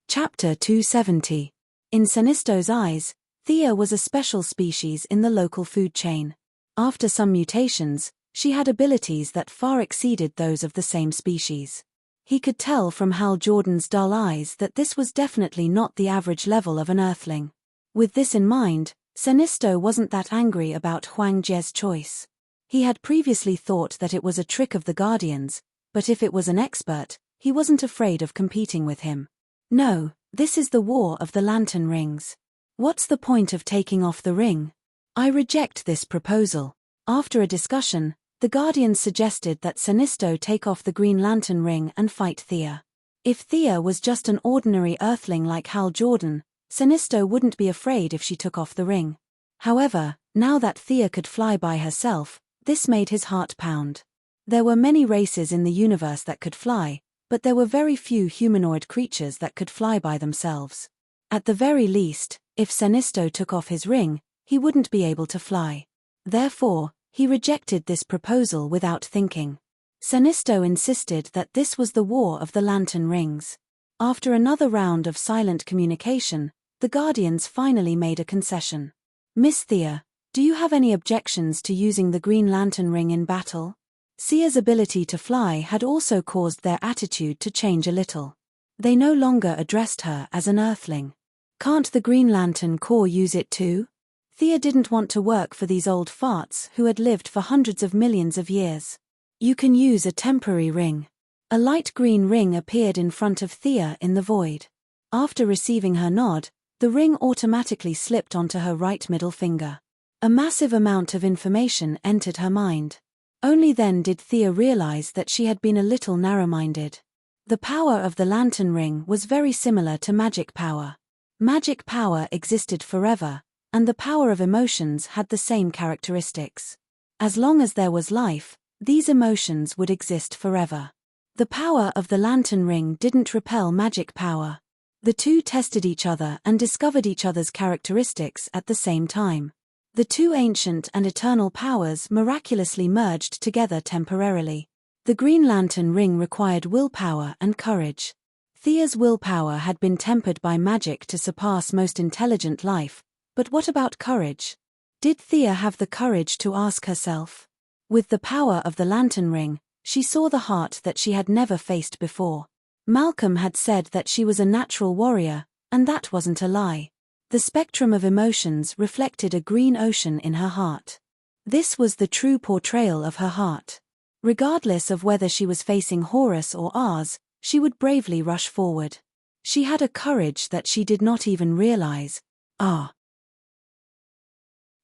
S1: Chapter 270. In Senisto's eyes, Thea was a special species in the local food chain. After some mutations, she had abilities that far exceeded those of the same species. He could tell from Hal Jordan's dull eyes that this was definitely not the average level of an Earthling. With this in mind, Senisto wasn't that angry about Huang Jie's choice. He had previously thought that it was a trick of the Guardians, but if it was an expert, he wasn't afraid of competing with him. No, this is the war of the Lantern Rings. What's the point of taking off the ring? I reject this proposal. After a discussion, the Guardians suggested that Senisto take off the Green Lantern Ring and fight Thea. If Thea was just an ordinary Earthling like Hal Jordan, Senisto wouldn't be afraid if she took off the ring. However, now that Thea could fly by herself, this made his heart pound. There were many races in the universe that could fly, but there were very few humanoid creatures that could fly by themselves. At the very least, if Senisto took off his ring, he wouldn't be able to fly. Therefore, he rejected this proposal without thinking. Senisto insisted that this was the War of the Lantern Rings. After another round of silent communication, the Guardians finally made a concession. Miss Thea, do you have any objections to using the Green Lantern Ring in battle? Thea's ability to fly had also caused their attitude to change a little. They no longer addressed her as an Earthling. Can't the Green Lantern Corps use it too? Thea didn't want to work for these old farts who had lived for hundreds of millions of years. You can use a temporary ring. A light green ring appeared in front of Thea in the void. After receiving her nod, the ring automatically slipped onto her right middle finger. A massive amount of information entered her mind. Only then did Thea realize that she had been a little narrow-minded. The power of the lantern ring was very similar to magic power. Magic power existed forever, and the power of emotions had the same characteristics. As long as there was life, these emotions would exist forever. The power of the lantern ring didn't repel magic power. The two tested each other and discovered each other's characteristics at the same time. The two ancient and eternal powers miraculously merged together temporarily. The Green Lantern Ring required willpower and courage. Thea's willpower had been tempered by magic to surpass most intelligent life, but what about courage? Did Thea have the courage to ask herself? With the power of the Lantern Ring, she saw the heart that she had never faced before. Malcolm had said that she was a natural warrior, and that wasn't a lie. The spectrum of emotions reflected a green ocean in her heart. This was the true portrayal of her heart. Regardless of whether she was facing Horus or Ars, she would bravely rush forward. She had a courage that she did not even realize.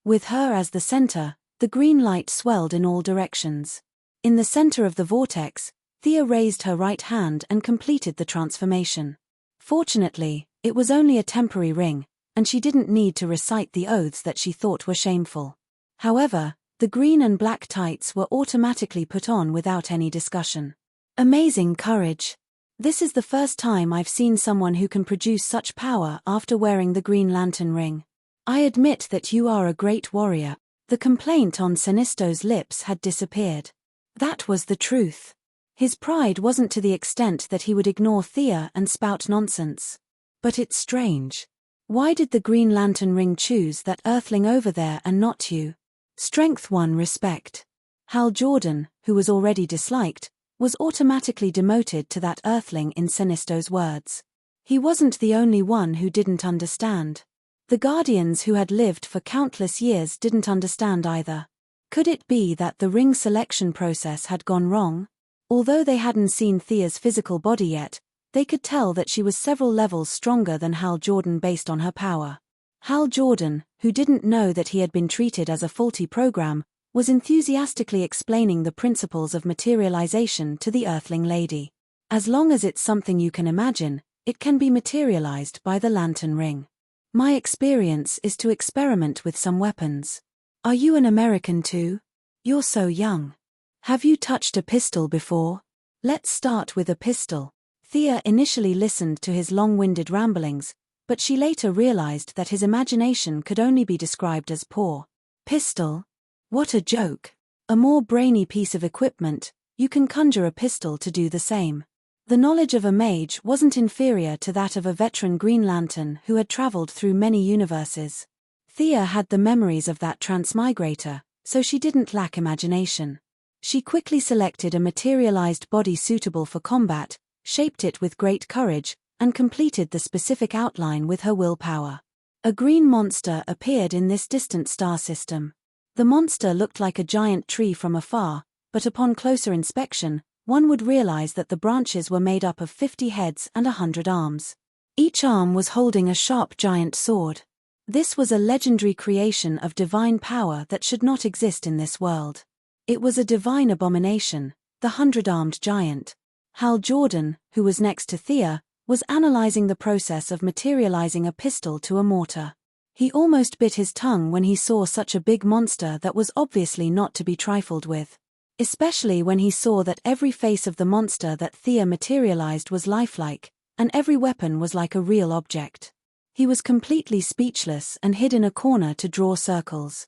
S1: With her as the center, the green light swelled in all directions. In the center of the vortex, Thea raised her right hand and completed the transformation. Fortunately, it was only a temporary ring, and she didn't need to recite the oaths that she thought were shameful. However, the green and black tights were automatically put on without any discussion. Amazing courage. This is the first time I've seen someone who can produce such power after wearing the Green Lantern Ring. I admit that you are a great warrior. The complaint on Senisto's lips had disappeared. That was the truth. His pride wasn't to the extent that he would ignore Thea and spout nonsense. But it's strange. Why did the Green Lantern Ring choose that Earthling over there and not you? Strength won respect. Hal Jordan, who was already disliked, was automatically demoted to that Earthling in Senisto's words. He wasn't the only one who didn't understand. The Guardians who had lived for countless years didn't understand either. Could it be that the ring selection process had gone wrong? Although they hadn't seen Thea's physical body yet, they could tell that she was several levels stronger than Hal Jordan based on her power. Hal Jordan, who didn't know that he had been treated as a faulty program, was enthusiastically explaining the principles of materialization to the Earthling lady. As long as it's something you can imagine, it can be materialized by the lantern ring. My experience is to experiment with some weapons. Are you an American too? You're so young. Have you touched a pistol before? Let's start with a pistol. Thea initially listened to his long-winded ramblings, but she later realized that his imagination could only be described as poor. Pistol? What a joke. A more brainy piece of equipment, you can conjure a pistol to do the same. The knowledge of a mage wasn't inferior to that of a veteran Green Lantern who had traveled through many universes. Thea had the memories of that transmigrator, so she didn't lack imagination. She quickly selected a materialized body suitable for combat, shaped it with great courage, and completed the specific outline with her willpower. A green monster appeared in this distant star system. The monster looked like a giant tree from afar, but upon closer inspection, one would realize that the branches were made up of 50 heads and 100 arms. Each arm was holding a sharp giant sword. This was a legendary creation of divine power that should not exist in this world. It was a divine abomination, the 100-armed giant. Hal Jordan, who was next to Thea, was analyzing the process of materializing a pistol to a mortar. He almost bit his tongue when he saw such a big monster that was obviously not to be trifled with. especially when he saw that every face of the monster that Thea materialized was lifelike, and every weapon was like a real object. He was completely speechless and hid in a corner to draw circles.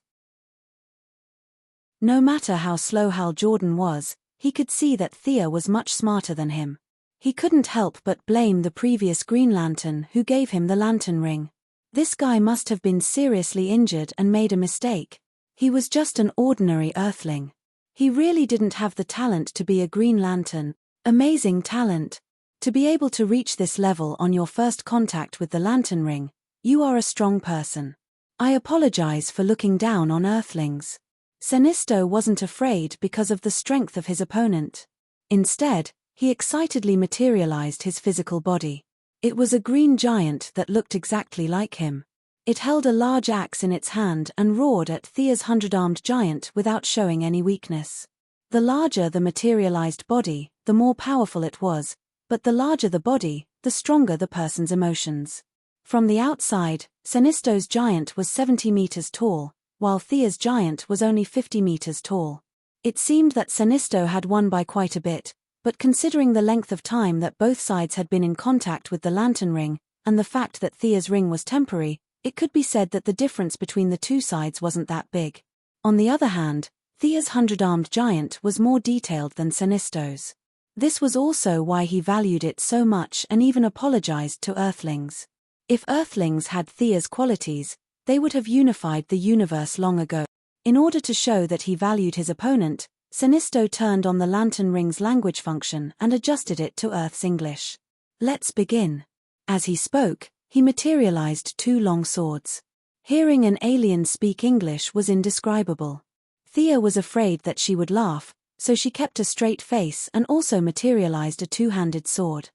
S1: No matter how slow Hal Jordan was, he could see that Thea was much smarter than him. He couldn't help but blame the previous Green Lantern who gave him the lantern ring. This guy must have been seriously injured and made a mistake. He was just an ordinary Earthling. He really didn't have the talent to be a Green Lantern. Amazing talent. To be able to reach this level on your first contact with the lantern ring, you are a strong person. I apologize for looking down on Earthlings. Sinisto wasn't afraid because of the strength of his opponent. Instead, he excitedly materialized his physical body. It was a green giant that looked exactly like him. It held a large axe in its hand and roared at Thea's 100-armed giant without showing any weakness. The larger the materialized body, the more powerful it was, but the larger the body, the stronger the person's emotions. From the outside, Sinisto's giant was 70 meters tall, while Thea's giant was only 50 meters tall. It seemed that Sinisto had won by quite a bit, but considering the length of time that both sides had been in contact with the lantern ring, and the fact that Thea's ring was temporary, it could be said that the difference between the two sides wasn't that big. On the other hand, Thea's 100-armed giant was more detailed than Sinisto's. This was also why he valued it so much and even apologized to Earthlings. If Earthlings had Thea's qualities, they would have unified the universe long ago. In order to show that he valued his opponent, Sinisto turned on the lantern ring's language function and adjusted it to Earth's English. Let's begin. As he spoke, he materialized two long swords. Hearing an alien speak English was indescribable. Thea was afraid that she would laugh, so she kept a straight face and also materialized a two-handed sword.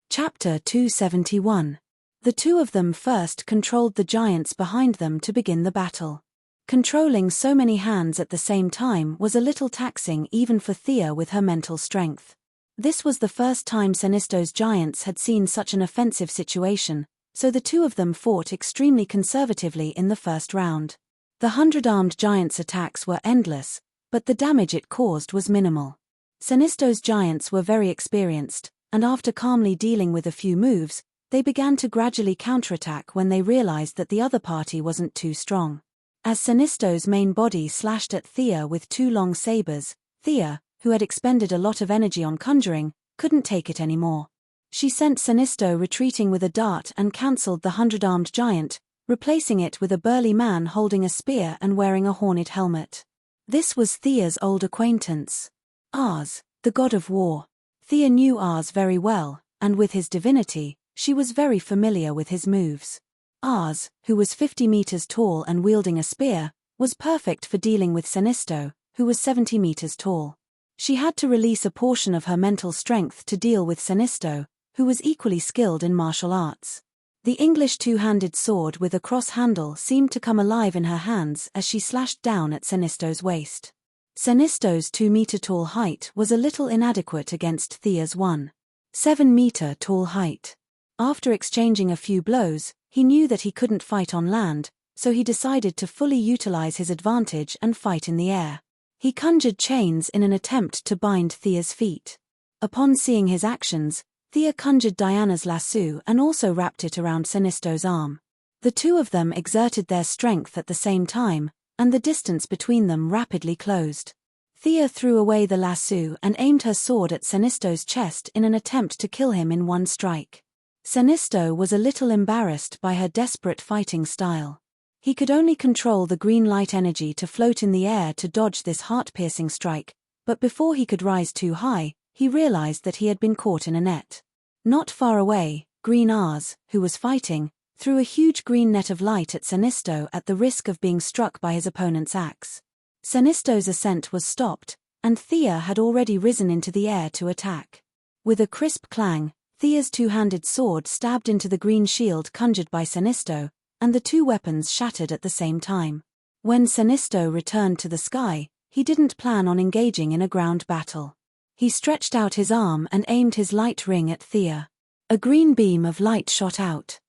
S1: Chapter 271. The two of them first controlled the giants behind them to begin the battle. Controlling so many hands at the same time was a little taxing even for Thea with her mental strength. This was the first time Sinisto's giants had seen such an offensive situation, so the two of them fought extremely conservatively in the first round. The 100-armed giant's attacks were endless, but the damage it caused was minimal. Sinisto's giants were very experienced, and after calmly dealing with a few moves, they began to gradually counterattack when they realized that the other party wasn't too strong. As Sinisto's main body slashed at Thea with two long sabers, Thea, who had expended a lot of energy on conjuring, couldn't take it anymore. She sent Sinisto retreating with a dart and cancelled the 100-armed giant, replacing it with a burly man holding a spear and wearing a horned helmet. This was Thea's old acquaintance, Ars, the god of war. Thea knew Ars very well, and with his divinity, she was very familiar with his moves. Ars, who was 50 meters tall and wielding a spear, was perfect for dealing with Sinisto, who was 70 meters tall. She had to release a portion of her mental strength to deal with Sinisto, who was equally skilled in martial arts. The English two-handed sword with a cross handle seemed to come alive in her hands as she slashed down at Sinisto's waist. Sinisto's 2-meter-tall height was a little inadequate against Thea's 1.7-meter-tall height. After exchanging a few blows, he knew that he couldn't fight on land, so he decided to fully utilize his advantage and fight in the air. He conjured chains in an attempt to bind Thea's feet. Upon seeing his actions, Thea conjured Diana's lasso and also wrapped it around Sinisto's arm. The two of them exerted their strength at the same time, and the distance between them rapidly closed. Thea threw away the lasso and aimed her sword at Sinisto's chest in an attempt to kill him in one strike. Sinisto was a little embarrassed by her desperate fighting style. He could only control the green light energy to float in the air to dodge this heart-piercing strike, but before he could rise too high, he realized that he had been caught in a net. Not far away, Green Ars, who was fighting, threw a huge green net of light at Sinisto at the risk of being struck by his opponent's axe. Sinisto's ascent was stopped, and Thea had already risen into the air to attack. With a crisp clang, Thea's two-handed sword stabbed into the green shield conjured by Sinisto, and the two weapons shattered at the same time. When Sinisto returned to the sky, he didn't plan on engaging in a ground battle. He stretched out his arm and aimed his light ring at Thea. A green beam of light shot out.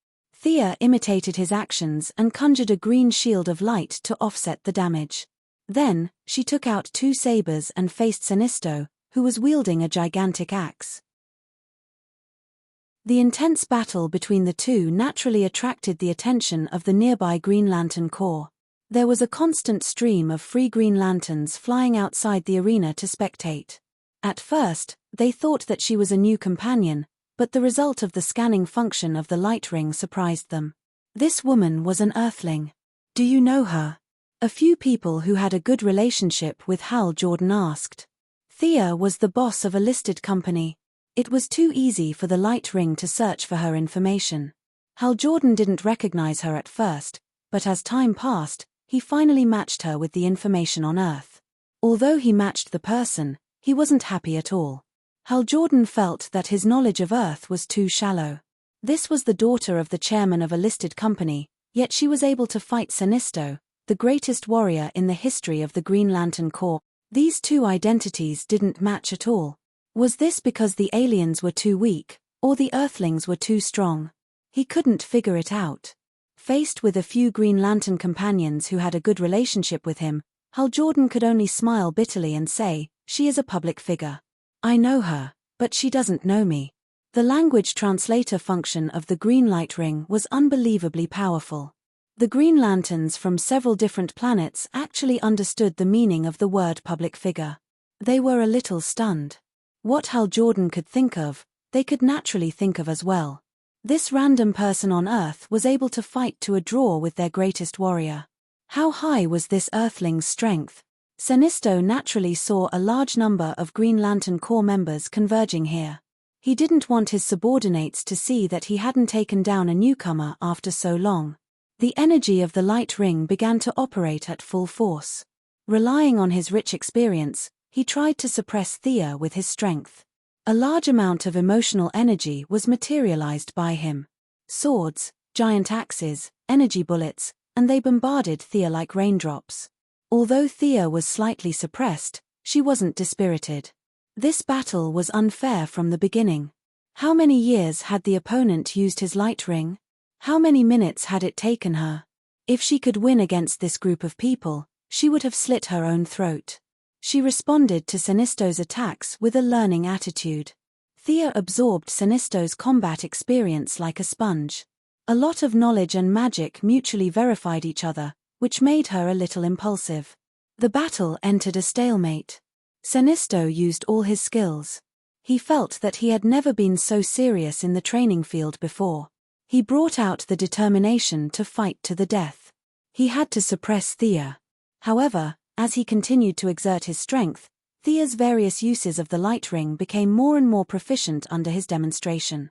S1: Thea imitated his actions and conjured a green shield of light to offset the damage. Then, she took out 2 sabers and faced Sinisto, who was wielding a gigantic axe. The intense battle between the two naturally attracted the attention of the nearby Green Lantern Corps. There was a constant stream of free Green Lanterns flying outside the arena to spectate. At first, they thought that she was a new companion, but the result of the scanning function of the light ring surprised them. This woman was an Earthling. Do you know her? A few people who had a good relationship with Hal Jordan asked. Thea was the boss of a listed company. It was too easy for the light ring to search for her information. Hal Jordan didn't recognize her at first, but as time passed, he finally matched her with the information on Earth. Although he matched the person, he wasn't happy at all. Hal Jordan felt that his knowledge of Earth was too shallow. This was the daughter of the chairman of a listed company, yet she was able to fight Sinisto, the greatest warrior in the history of the Green Lantern Corps. These two identities didn't match at all. Was this because the aliens were too weak, or the Earthlings were too strong? He couldn't figure it out. Faced with a few Green Lantern companions who had a good relationship with him, Hal Jordan could only smile bitterly and say, "She is a public figure. I know her, but she doesn't know me." The language translator function of the green light ring was unbelievably powerful. The Green Lanterns from several different planets actually understood the meaning of the word public figure. They were a little stunned. What Hal Jordan could think of, they could naturally think of as well. This random person on Earth was able to fight to a draw with their greatest warrior. How high was this Earthling's strength? Sinisto naturally saw a large number of Green Lantern Corps members converging here. He didn't want his subordinates to see that he hadn't taken down a newcomer after so long. The energy of the light ring began to operate at full force. Relying on his rich experience, he tried to suppress Thea with his strength. A large amount of emotional energy was materialized by him. Swords, giant axes, energy bullets, and they bombarded Thea like raindrops. Although Thea was slightly suppressed, she wasn't dispirited. This battle was unfair from the beginning. How many years had the opponent used his light ring? How many minutes had it taken her? If she could win against this group of people, she would have slit her own throat. She responded to Sinisto's attacks with a learning attitude. Thea absorbed Sinisto's combat experience like a sponge. A lot of knowledge and magic mutually verified each other, which made her a little impulsive. The battle entered a stalemate. Sinisto used all his skills. He felt that he had never been so serious in the training field before. He brought out the determination to fight to the death. He had to suppress Thea. However, as he continued to exert his strength, Thea's various uses of the light ring became more and more proficient under his demonstration.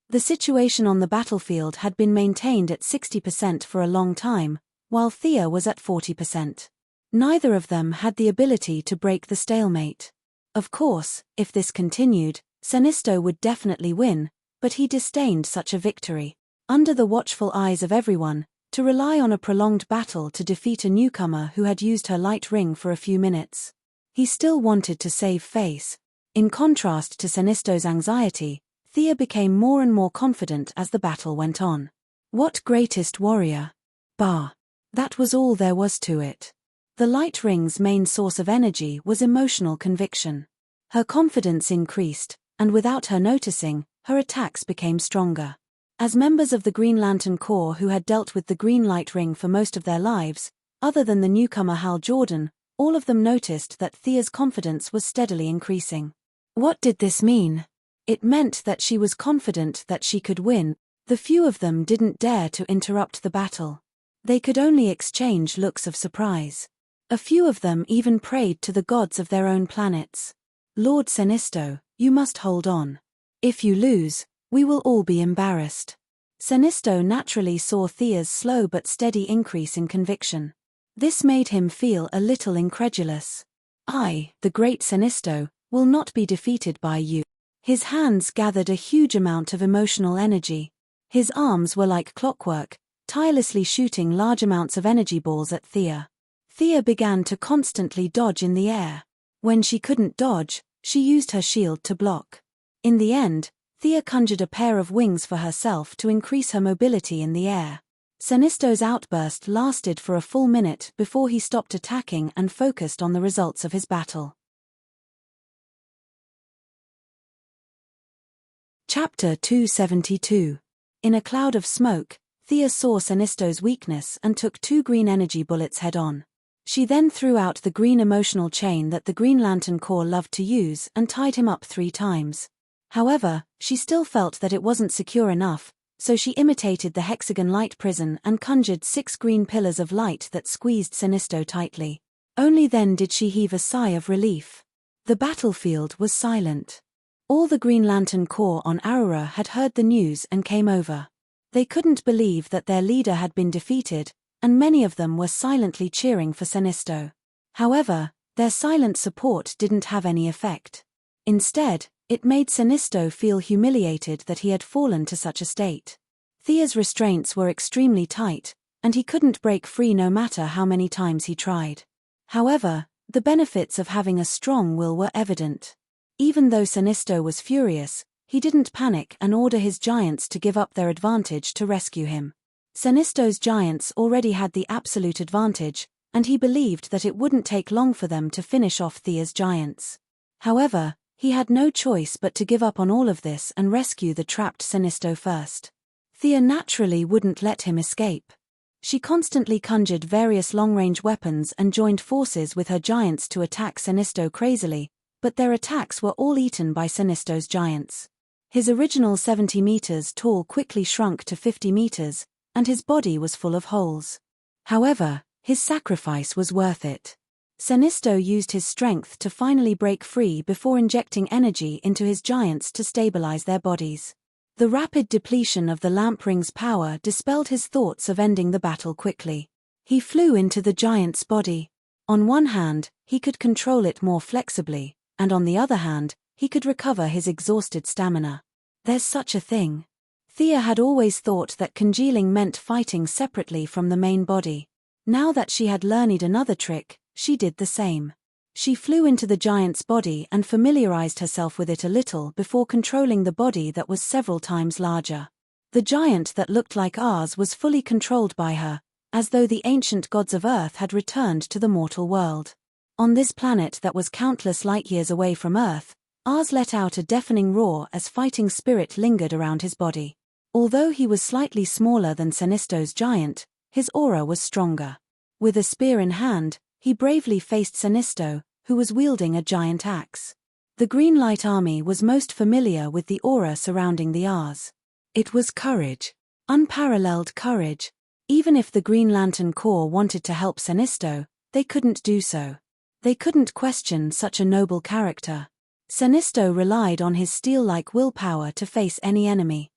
S1: The situation on the battlefield had been maintained at 60% for a long time, while Thea was at 40%. Neither of them had the ability to break the stalemate. Of course, if this continued, Sinisto would definitely win, but he disdained such a victory. Under the watchful eyes of everyone, to rely on a prolonged battle to defeat a newcomer who had used her light ring for a few minutes. He still wanted to save face. In contrast to Sinisto's anxiety, Thea became more and more confident as the battle went on. What greatest warrior? Bah. That was all there was to it. The light ring's main source of energy was emotional conviction. Her confidence increased, and without her noticing, her attacks became stronger. As members of the Green Lantern Corps who had dealt with the green light ring for most of their lives, other than the newcomer Hal Jordan, all of them noticed that Thea's confidence was steadily increasing. What did this mean? It meant that she was confident that she could win. The few of them didn't dare to interrupt the battle. They could only exchange looks of surprise. A few of them even prayed to the gods of their own planets. "Lord Sinisto, you must hold on. If you lose, we will all be embarrassed." Sinisto naturally saw Thea's slow but steady increase in conviction. This made him feel a little incredulous. "I, the great Sinisto, will not be defeated by you." His hands gathered a huge amount of emotional energy. His arms were like clockwork, tirelessly shooting large amounts of energy balls at Thea. Thea began to constantly dodge in the air. When she couldn't dodge, she used her shield to block. In the end, Thea conjured a pair of wings for herself to increase her mobility in the air. Senisto's outburst lasted for a full minute before he stopped attacking and focused on the results of his battle. Chapter 272. In a cloud of smoke, Thea saw Senisto's weakness and took 2 green energy bullets head-on. She then threw out the green emotional chain that the Green Lantern Corps loved to use and tied him up 3 times. However, she still felt that it wasn't secure enough, so she imitated the hexagon light prison and conjured 6 green pillars of light that squeezed Senisto tightly. Only then did she heave a sigh of relief. The battlefield was silent. All the Green Lantern Corps on Aurora had heard the news and came over. They couldn't believe that their leader had been defeated, and many of them were silently cheering for Senisto. However, their silent support didn't have any effect. Instead, it made Senisto feel humiliated that he had fallen to such a state. Thea's restraints were extremely tight, and he couldn't break free no matter how many times he tried. However, the benefits of having a strong will were evident. Even though Senisto was furious, he didn't panic and order his giants to give up their advantage to rescue him. Senisto's giants already had the absolute advantage, and he believed that it wouldn't take long for them to finish off Thea's giants. However, he had no choice but to give up on all of this and rescue the trapped Senisto first. Thea naturally wouldn't let him escape. She constantly conjured various long-range weapons and joined forces with her giants to attack Senisto crazily, but their attacks were all eaten by Senisto's giants. His original 70 meters tall quickly shrunk to 50 meters, and his body was full of holes. However, his sacrifice was worth it. Senisto used his strength to finally break free before injecting energy into his giants to stabilize their bodies. The rapid depletion of the lamp ring's power dispelled his thoughts of ending the battle quickly. He flew into the giant's body. On one hand, he could control it more flexibly, and on the other hand, he could recover his exhausted stamina. There's such a thing. Thea had always thought that congealing meant fighting separately from the main body. Now that she had learned another trick, she did the same. She flew into the giant's body and familiarized herself with it a little before controlling the body that was several times larger. The giant that looked like ours was fully controlled by her, as though the ancient gods of Earth had returned to the mortal world. On this planet that was countless light-years away from Earth, Ars let out a deafening roar as fighting spirit lingered around his body. Although he was slightly smaller than Senisto's giant, his aura was stronger. With a spear in hand, he bravely faced Senisto, who was wielding a giant axe. The Green Light Army was most familiar with the aura surrounding the Ars. It was courage. Unparalleled courage. Even if the Green Lantern Corps wanted to help Senisto, they couldn't do so. They couldn't question such a noble character. Senisto relied on his steel-like willpower to face any enemy.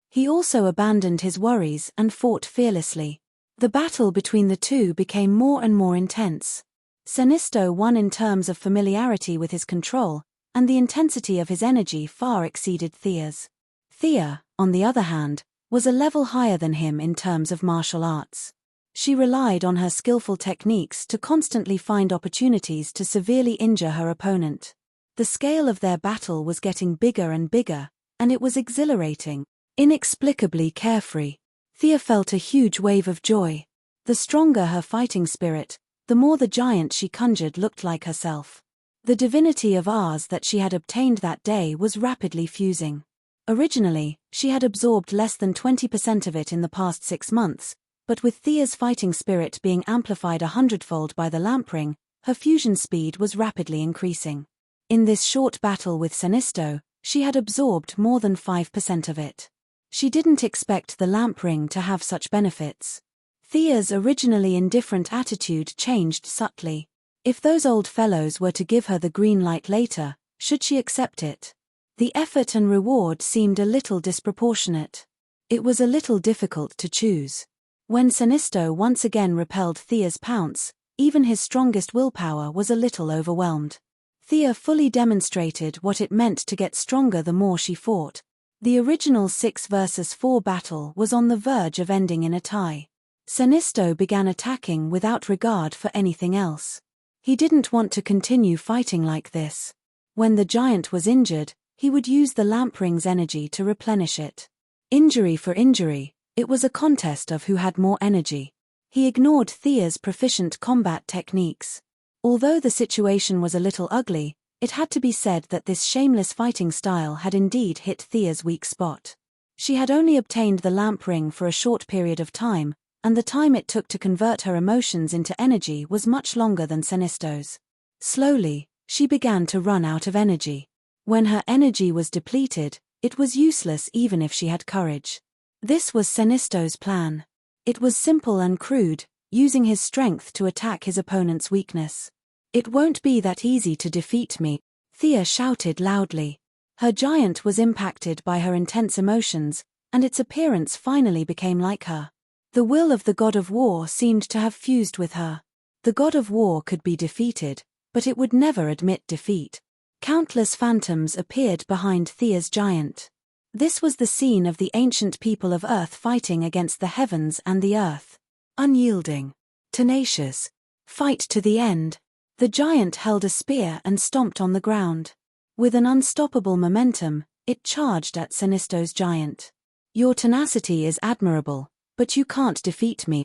S1: He also abandoned his worries and fought fearlessly. The battle between the two became more and more intense. Senisto won in terms of familiarity with his control, and the intensity of his energy far exceeded Thea's. Thea, on the other hand, was a level higher than him in terms of martial arts. She relied on her skillful techniques to constantly find opportunities to severely injure her opponent. The scale of their battle was getting bigger and bigger, and it was exhilarating, inexplicably carefree. Thea felt a huge wave of joy. The stronger her fighting spirit, the more the giant she conjured looked like herself. The divinity of Ars that she had obtained that day was rapidly fusing. Originally, she had absorbed less than 20% of it in the past 6 months, but with Thea's fighting spirit being amplified 100-fold by the lamp ring, her fusion speed was rapidly increasing. In this short battle with Senisto, she had absorbed more than 5% of it. She didn't expect the lamp ring to have such benefits. Thea's originally indifferent attitude changed subtly. If those old fellows were to give her the green light later, should she accept it? The effort and reward seemed a little disproportionate. It was a little difficult to choose. When Senisto once again repelled Thea's pounce, even his strongest willpower was a little overwhelmed. Thea fully demonstrated what it meant to get stronger the more she fought. The original 6 versus 4 battle was on the verge of ending in a tie. Senisto began attacking without regard for anything else. He didn't want to continue fighting like this. When the giant was injured, he would use the lamp ring's energy to replenish it. Injury for injury, it was a contest of who had more energy. He ignored Thea's proficient combat techniques. Although the situation was a little ugly, it had to be said that this shameless fighting style had indeed hit Thea's weak spot. She had only obtained the lamp ring for a short period of time, and the time it took to convert her emotions into energy was much longer than Senisto's. Slowly, she began to run out of energy. When her energy was depleted, it was useless even if she had courage. This was Senisto's plan. It was simple and crude, using his strength to attack his opponent's weakness. "It won't be that easy to defeat me," Thea shouted loudly. Her giant was impacted by her intense emotions, and its appearance finally became like her. The will of the god of war seemed to have fused with her. The god of war could be defeated, but it would never admit defeat. Countless phantoms appeared behind Thea's giant. This was the scene of the ancient people of Earth fighting against the heavens and the earth. Unyielding, tenacious, fight to the end. The giant held a spear and stomped on the ground. With an unstoppable momentum, it charged at Senisto's giant. "Your tenacity is admirable, but you can't defeat me."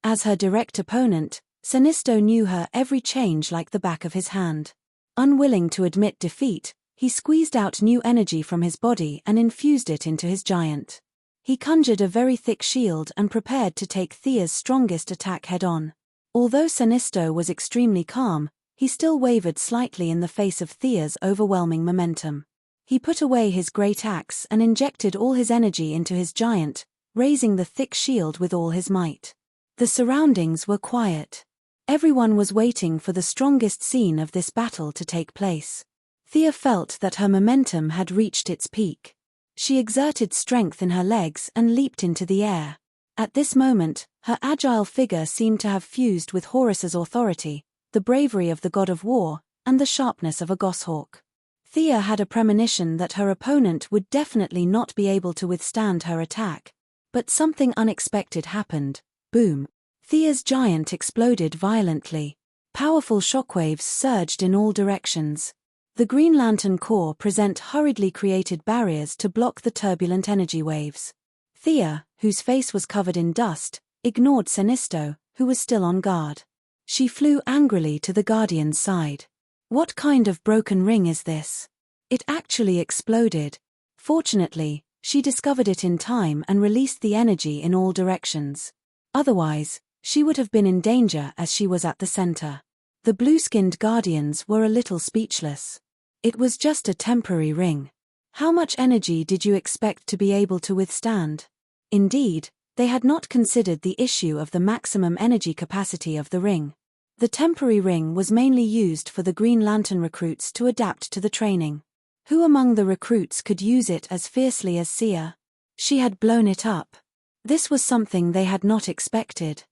S1: As her direct opponent, Senisto knew her every change like the back of his hand. Unwilling to admit defeat, he squeezed out new energy from his body and infused it into his giant. He conjured a very thick shield and prepared to take Thea's strongest attack head-on. Although Senisto was extremely calm, he still wavered slightly in the face of Thea's overwhelming momentum. He put away his great axe and injected all his energy into his giant, raising the thick shield with all his might. The surroundings were quiet. Everyone was waiting for the strongest scene of this battle to take place. Thea felt that her momentum had reached its peak. She exerted strength in her legs and leaped into the air. At this moment, her agile figure seemed to have fused with Horus's authority, the bravery of the god of war, and the sharpness of a goshawk. Thea had a premonition that her opponent would definitely not be able to withstand her attack. But something unexpected happened. Boom! Thea's giant exploded violently. Powerful shockwaves surged in all directions. The Green Lantern Corps present hurriedly created barriers to block the turbulent energy waves. Thea, whose face was covered in dust, ignored Senisto, who was still on guard. She flew angrily to the Guardian's side. "What kind of broken ring is this?" It actually exploded. Fortunately, she discovered it in time and released the energy in all directions. Otherwise, she would have been in danger as she was at the center. The blue-skinned Guardians were a little speechless. It was just a temporary ring. How much energy did you expect to be able to withstand? Indeed, they had not considered the issue of the maximum energy capacity of the ring. The temporary ring was mainly used for the Green Lantern recruits to adapt to the training. Who among the recruits could use it as fiercely as Sia? She had blown it up. This was something they had not expected.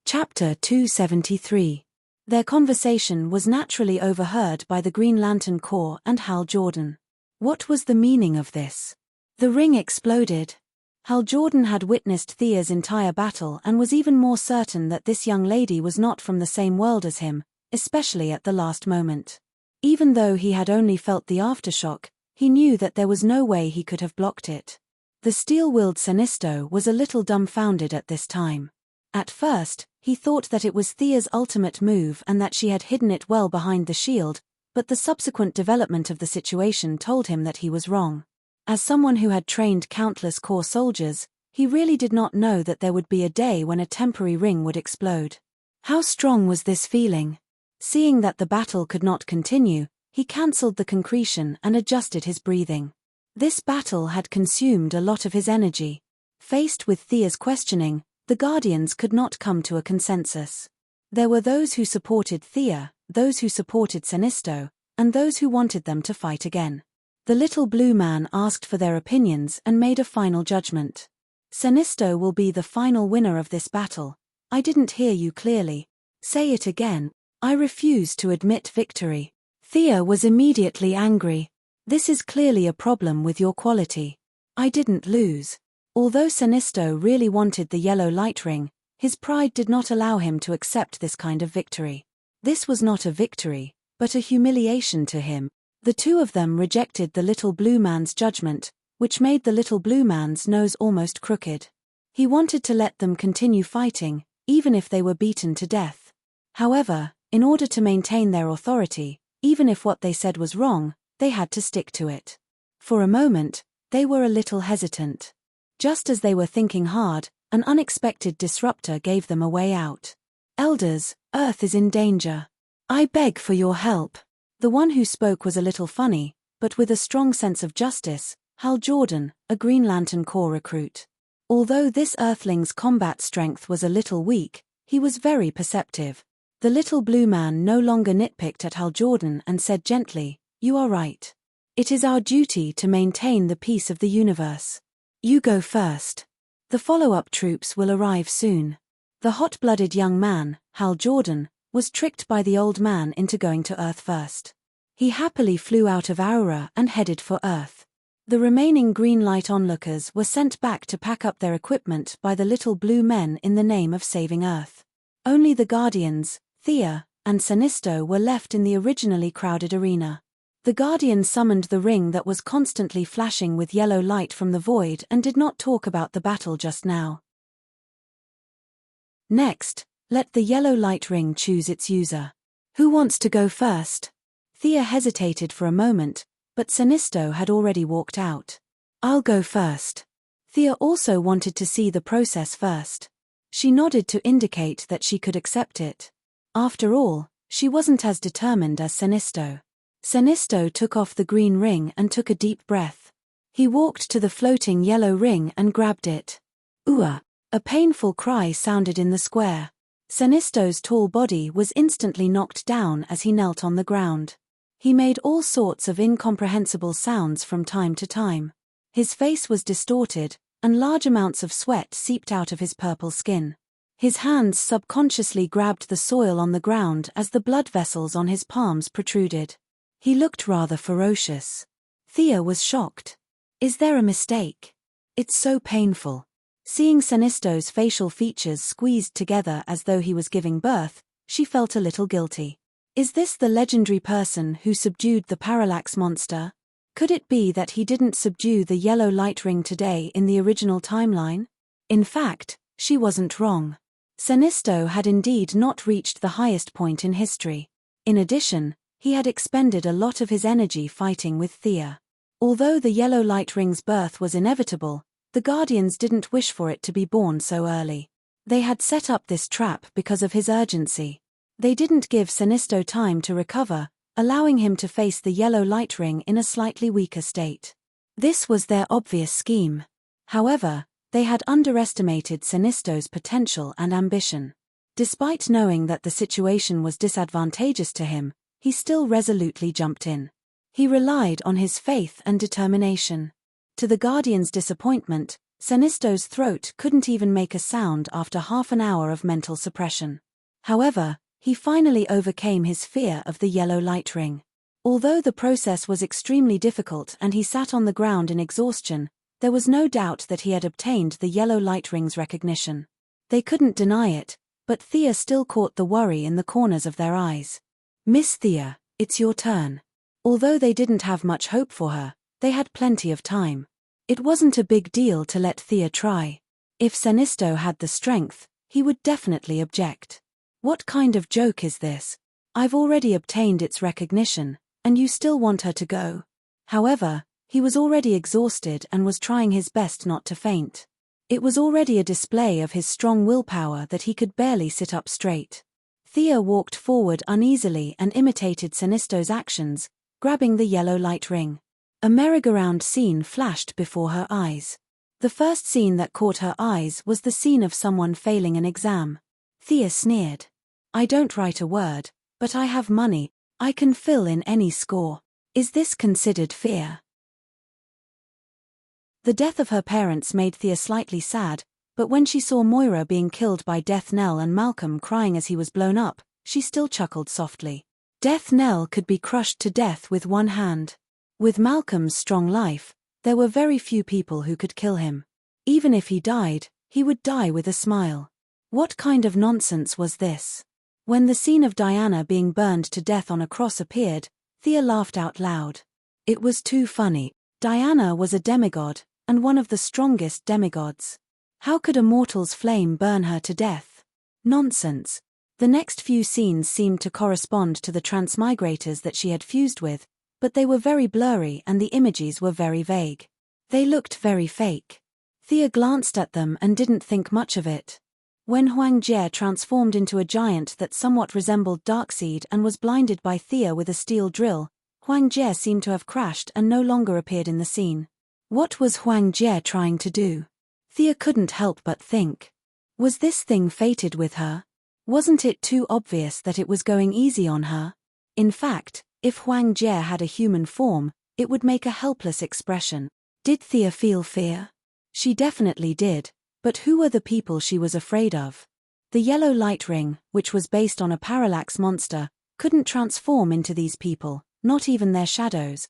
S1: Chapter 273. Their conversation was naturally overheard by the Green Lantern Corps and Hal Jordan. What was the meaning of this? The ring exploded. Hal Jordan had witnessed Thea's entire battle and was even more certain that this young lady was not from the same world as him, especially at the last moment. Even though he had only felt the aftershock, he knew that there was no way he could have blocked it. The steel-willed Senisto was a little dumbfounded at this time. At first, he thought that it was Thea's ultimate move and that she had hidden it well behind the shield, but the subsequent development of the situation told him that he was wrong. As someone who had trained countless Corps soldiers, he really did not know that there would be a day when a temporary ring would explode. How strong was this feeling? Seeing that the battle could not continue, he cancelled the concretion and adjusted his breathing. This battle had consumed a lot of his energy. Faced with Thea's questioning, the Guardians could not come to a consensus. There were those who supported Thea, those who supported Senisto, and those who wanted them to fight again. The little blue man asked for their opinions and made a final judgment. "Senisto will be the final winner of this battle. I didn't hear you clearly. Say it again." "I refuse to admit victory." Thea was immediately angry. "This is clearly a problem with your quality. I didn't lose." Although Senisto really wanted the yellow light ring, his pride did not allow him to accept this kind of victory. This was not a victory, but a humiliation to him. The two of them rejected the little blue man's judgment, which made the little blue man's nose almost crooked. He wanted to let them continue fighting, even if they were beaten to death. However, in order to maintain their authority, even if what they said was wrong, they had to stick to it. For a moment, they were a little hesitant. Just as they were thinking hard, an unexpected disruptor gave them a way out. "Elders, Earth is in danger. I beg for your help." The one who spoke was a little funny, but with a strong sense of justice, Hal Jordan, a Green Lantern Corps recruit. Although this Earthling's combat strength was a little weak, he was very perceptive. The little blue man no longer nitpicked at Hal Jordan and said gently, "You are right. It is our duty to maintain the peace of the universe. You go first. The follow-up troops will arrive soon." The hot-blooded young man, Hal Jordan, was tricked by the old man into going to Earth first. He happily flew out of Aura and headed for Earth. The remaining green light onlookers were sent back to pack up their equipment by the little blue men in the name of saving Earth. Only the Guardians, Thea, and Sinisto were left in the originally crowded arena. The Guardian summoned the ring that was constantly flashing with yellow light from the void and did not talk about the battle just now. Next, let the yellow light ring choose its user. Who wants to go first? Thea hesitated for a moment, but Sinisto had already walked out. "I'll go first." Thea also wanted to see the process first. She nodded to indicate that she could accept it. After all, she wasn't as determined as Sinisto. Sinisto took off the green ring and took a deep breath. He walked to the floating yellow ring and grabbed it. "Ooh!" A painful cry sounded in the square. Sinisto's tall body was instantly knocked down as he knelt on the ground. He made all sorts of incomprehensible sounds from time to time. His face was distorted, and large amounts of sweat seeped out of his purple skin. His hands subconsciously grabbed the soil on the ground as the blood vessels on his palms protruded. He looked rather ferocious. Thea was shocked. "Is there a mistake? It's so painful." Seeing Sinisto's facial features squeezed together as though he was giving birth, she felt a little guilty. Is this the legendary person who subdued the parallax monster? Could it be that he didn't subdue the yellow light ring today in the original timeline? In fact, she wasn't wrong. Sinisto had indeed not reached the highest point in history. In addition, he had expended a lot of his energy fighting with Thea. Although the yellow light ring's birth was inevitable, the Guardians didn't wish for it to be born so early. They had set up this trap because of his urgency. They didn't give Sinisto time to recover, allowing him to face the yellow light ring in a slightly weaker state. This was their obvious scheme. However, they had underestimated Sinisto's potential and ambition. Despite knowing that the situation was disadvantageous to him, he still resolutely jumped in. He relied on his faith and determination. To the Guardian's disappointment, Sinisto's throat couldn't even make a sound after half an hour of mental suppression. However, he finally overcame his fear of the yellow light ring. Although the process was extremely difficult and he sat on the ground in exhaustion, there was no doubt that he had obtained the yellow light ring's recognition. They couldn't deny it, but Thea still caught the worry in the corners of their eyes. "Miss Thea, it's your turn." Although they didn't have much hope for her, they had plenty of time. It wasn't a big deal to let Thea try. If Sinisto had the strength, he would definitely object. "What kind of joke is this? I've already obtained its recognition, and you still want her to go?" However, he was already exhausted and was trying his best not to faint. It was already a display of his strong willpower that he could barely sit up straight. Thea walked forward uneasily and imitated Sinisto's actions, grabbing the yellow light ring. A merry-go-round scene flashed before her eyes. The first scene that caught her eyes was the scene of someone failing an exam. Thea sneered. "I don't write a word, but I have money, I can fill in any score. Is this considered fear?" The death of her parents made Thea slightly sad, but when she saw Moira being killed by Death Knell and Malcolm crying as he was blown up, she still chuckled softly. Death Knell could be crushed to death with one hand. With Malcolm's strong life, there were very few people who could kill him. Even if he died, he would die with a smile. What kind of nonsense was this? When the scene of Diana being burned to death on a cross appeared, Thea laughed out loud. It was too funny. Diana was a demigod, and one of the strongest demigods. How could a mortal's flame burn her to death? Nonsense. The next few scenes seemed to correspond to the transmigrators that she had fused with, but they were very blurry and the images were very vague. They looked very fake. Thea glanced at them and didn't think much of it. When Huang Jie transformed into a giant that somewhat resembled Darkseid and was blinded by Thea with a steel drill, Huang Jie seemed to have crashed and no longer appeared in the scene. What was Huang Jie trying to do? Thea couldn't help but think. Was this thing fated with her? Wasn't it too obvious that it was going easy on her? In fact, if Huang Jie had a human form, it would make a helpless expression. Did Thea feel fear? She definitely did, but who were the people she was afraid of? The yellow light ring, which was based on a parallax monster, couldn't transform into these people, not even their shadows.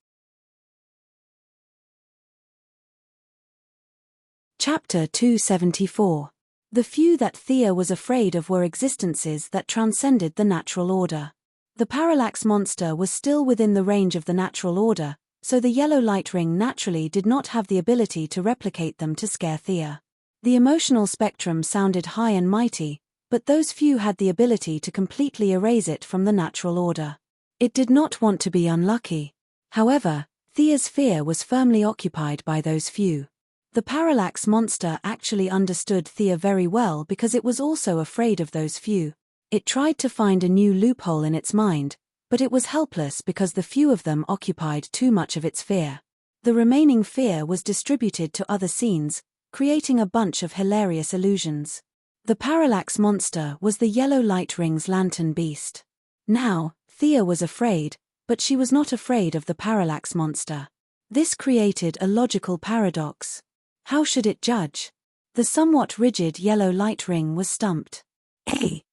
S1: Chapter 274. The few that Thea was afraid of were existences that transcended the natural order. The parallax monster was still within the range of the natural order, so the yellow light ring naturally did not have the ability to replicate them to scare Thea. The emotional spectrum sounded high and mighty, but those few had the ability to completely erase it from the natural order. It did not want to be unlucky. However, Thea's fear was firmly occupied by those few. The parallax monster actually understood Thea very well because it was also afraid of those few. It tried to find a new loophole in its mind, but it was helpless because the few of them occupied too much of its fear. The remaining fear was distributed to other scenes, creating a bunch of hilarious illusions. The parallax monster was the yellow light ring's lantern beast. Now, Thea was afraid, but she was not afraid of the parallax monster. This created a logical paradox. How should it judge? The somewhat rigid yellow light ring was stumped. The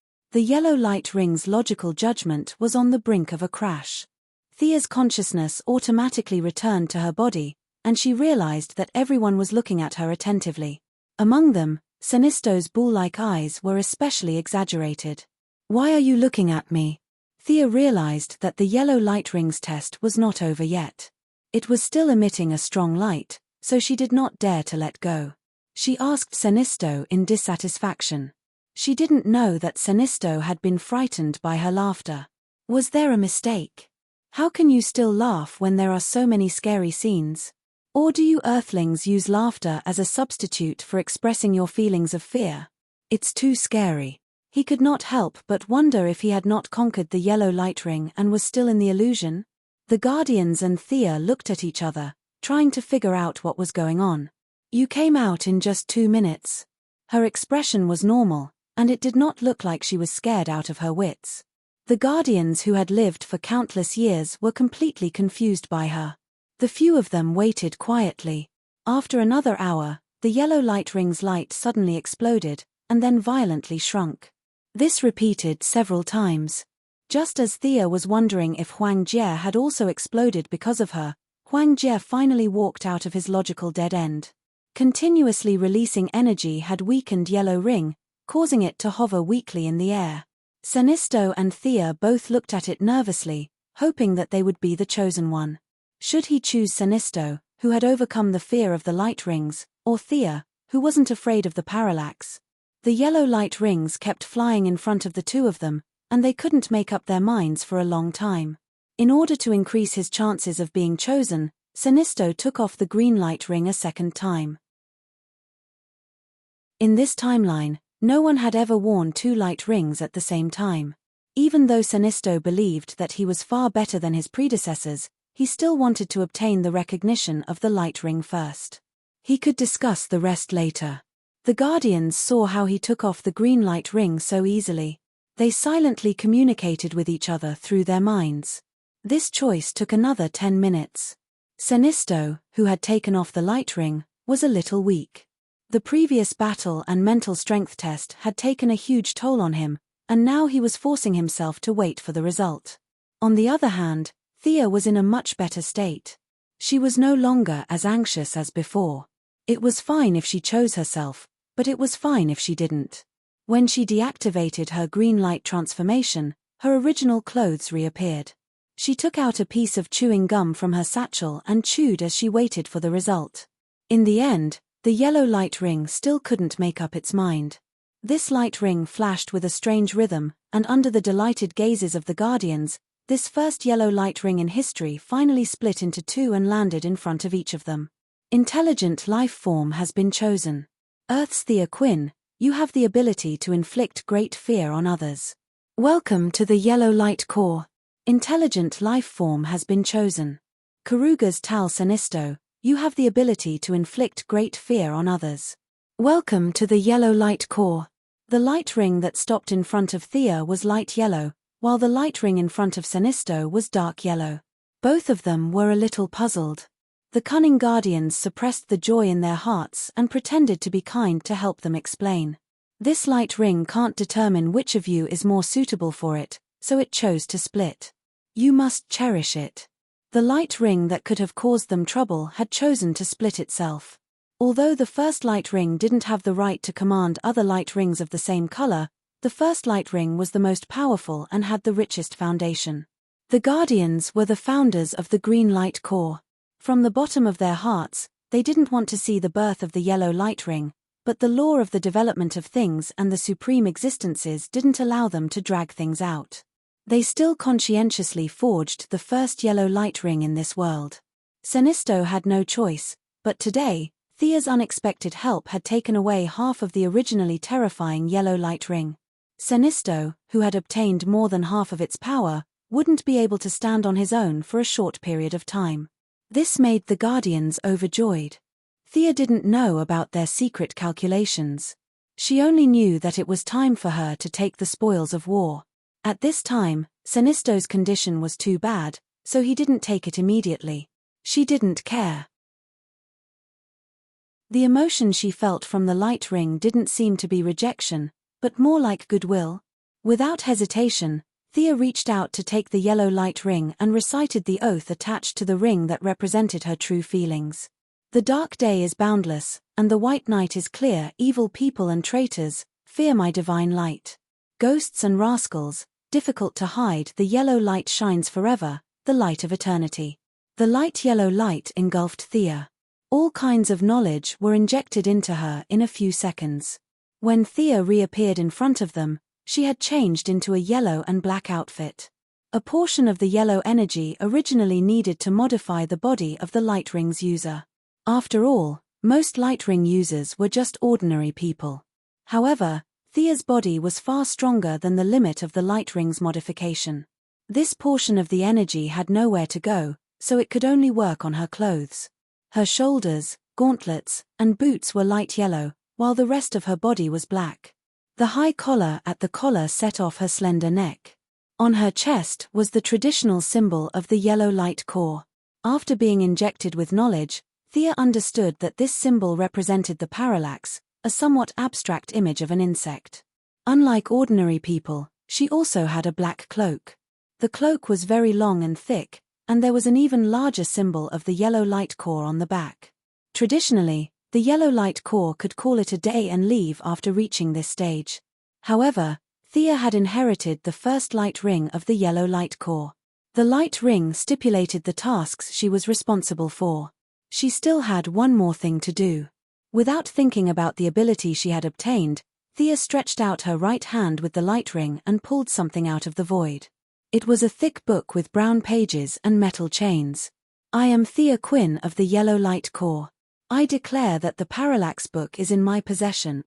S1: yellow light ring's logical judgment was on the brink of a crash. Thea's consciousness automatically returned to her body, and she realized that everyone was looking at her attentively. Among them, Sinisto's bull-like eyes were especially exaggerated. "Why are you looking at me?" Thea realized that the yellow light ring's test was not over yet. It was still emitting a strong light, so she did not dare to let go. She asked Sinisto in dissatisfaction. She didn't know that Sinisto had been frightened by her laughter. Was there a mistake? How can you still laugh when there are so many scary scenes? Or do you Earthlings use laughter as a substitute for expressing your feelings of fear? It's too scary. He could not help but wonder if he had not conquered the yellow light ring and was still in the illusion. The Guardians and Thea looked at each other, trying to figure out what was going on. "You came out in just 2 minutes. Her expression was normal, and it did not look like she was scared out of her wits. The Guardians who had lived for countless years were completely confused by her. The few of them waited quietly. After another hour, the yellow light ring's light suddenly exploded, and then violently shrunk. This repeated several times. Just as Thea was wondering if Huang Jie had also exploded because of her, Huang Jie finally walked out of his logical dead end. Continuously releasing energy had weakened Yellow Ring, causing it to hover weakly in the air. Sinisto and Thea both looked at it nervously, hoping that they would be the chosen one. Should he choose Sinisto, who had overcome the fear of the light rings, or Thea, who wasn't afraid of the parallax? The yellow light rings kept flying in front of the two of them, and they couldn't make up their minds for a long time. In order to increase his chances of being chosen, Sinisto took off the green light ring a second time. In this timeline, no one had ever worn 2 light rings at the same time. Even though Sinisto believed that he was far better than his predecessors, he still wanted to obtain the recognition of the light ring first. He could discuss the rest later. The Guardians saw how he took off the green light ring so easily. They silently communicated with each other through their minds. This choice took another 10 minutes. Sinisto, who had taken off the light ring, was a little weak. The previous battle and mental strength test had taken a huge toll on him, and now he was forcing himself to wait for the result. On the other hand, Thea was in a much better state. She was no longer as anxious as before. It was fine if she chose herself, but it was fine if she didn't. When she deactivated her green light transformation, her original clothes reappeared. She took out a piece of chewing gum from her satchel and chewed as she waited for the result. In the end, the yellow light ring still couldn't make up its mind. This light ring flashed with a strange rhythm, and under the delighted gazes of the Guardians, this first yellow light ring in history finally split into two and landed in front of each of them. Intelligent life form has been chosen. Earth's Thea Quinn, you have the ability to inflict great fear on others. Welcome to the yellow light core. Intelligent life form has been chosen. Karuga's Tal Sinisto, you have the ability to inflict great fear on others. Welcome to the yellow light core. The light ring that stopped in front of Thea was light yellow, while the light ring in front of Sinisto was dark yellow. Both of them were a little puzzled. The cunning Guardians suppressed the joy in their hearts and pretended to be kind to help them explain. This light ring can't determine which of you is more suitable for it, so it chose to split. You must cherish it. The light ring that could have caused them trouble had chosen to split itself. Although the first light ring didn't have the right to command other light rings of the same color, the first light ring was the most powerful and had the richest foundation. The Guardians were the founders of the green light core. From the bottom of their hearts, they didn't want to see the birth of the yellow light ring, but the law of the development of things and the supreme existences didn't allow them to drag things out. They still conscientiously forged the first yellow light ring in this world. Sinisto had no choice, but today, Thea's unexpected help had taken away half of the originally terrifying yellow light ring. Sinisto, who had obtained more than half of its power, wouldn't be able to stand on his own for a short period of time. This made the Guardians overjoyed. Thea didn't know about their secret calculations. She only knew that it was time for her to take the spoils of war. At this time, Sinisto's condition was too bad, so he didn't take it immediately. She didn't care. The emotion she felt from the light ring didn't seem to be rejection, but more like goodwill. Without hesitation, Thea reached out to take the yellow light ring and recited the oath attached to the ring that represented her true feelings. The dark day is boundless, and the white night is clear. Evil people and traitors, fear my divine light. Ghosts and rascals, difficult to hide. The yellow light shines forever, the light of eternity. The light yellow light engulfed Thea. All kinds of knowledge were injected into her in a few seconds. When Thea reappeared in front of them, she had changed into a yellow and black outfit. A portion of the yellow energy originally needed to modify the body of the light ring's user. After all, most light ring users were just ordinary people. However, Thea's body was far stronger than the limit of the light ring's modification. This portion of the energy had nowhere to go, so it could only work on her clothes. Her shoulders, gauntlets, and boots were light yellow, while the rest of her body was black. The high collar at the collar set off her slender neck. On her chest was the traditional symbol of the yellow light core. After being injected with knowledge, Thea understood that this symbol represented the parallax, a somewhat abstract image of an insect. Unlike ordinary people, she also had a black cloak. The cloak was very long and thick, and there was an even larger symbol of the yellow light core on the back. Traditionally, the yellow light core could call it a day and leave after reaching this stage. However, Thea had inherited the first light ring of the yellow light core. The light ring stipulated the tasks she was responsible for. She still had one more thing to do. Without thinking about the ability she had obtained, Thea stretched out her right hand with the light ring and pulled something out of the void. It was a thick book with brown pages and metal chains. I am Thea Quinn of the yellow light core. I declare that the Parallax book is in my possession.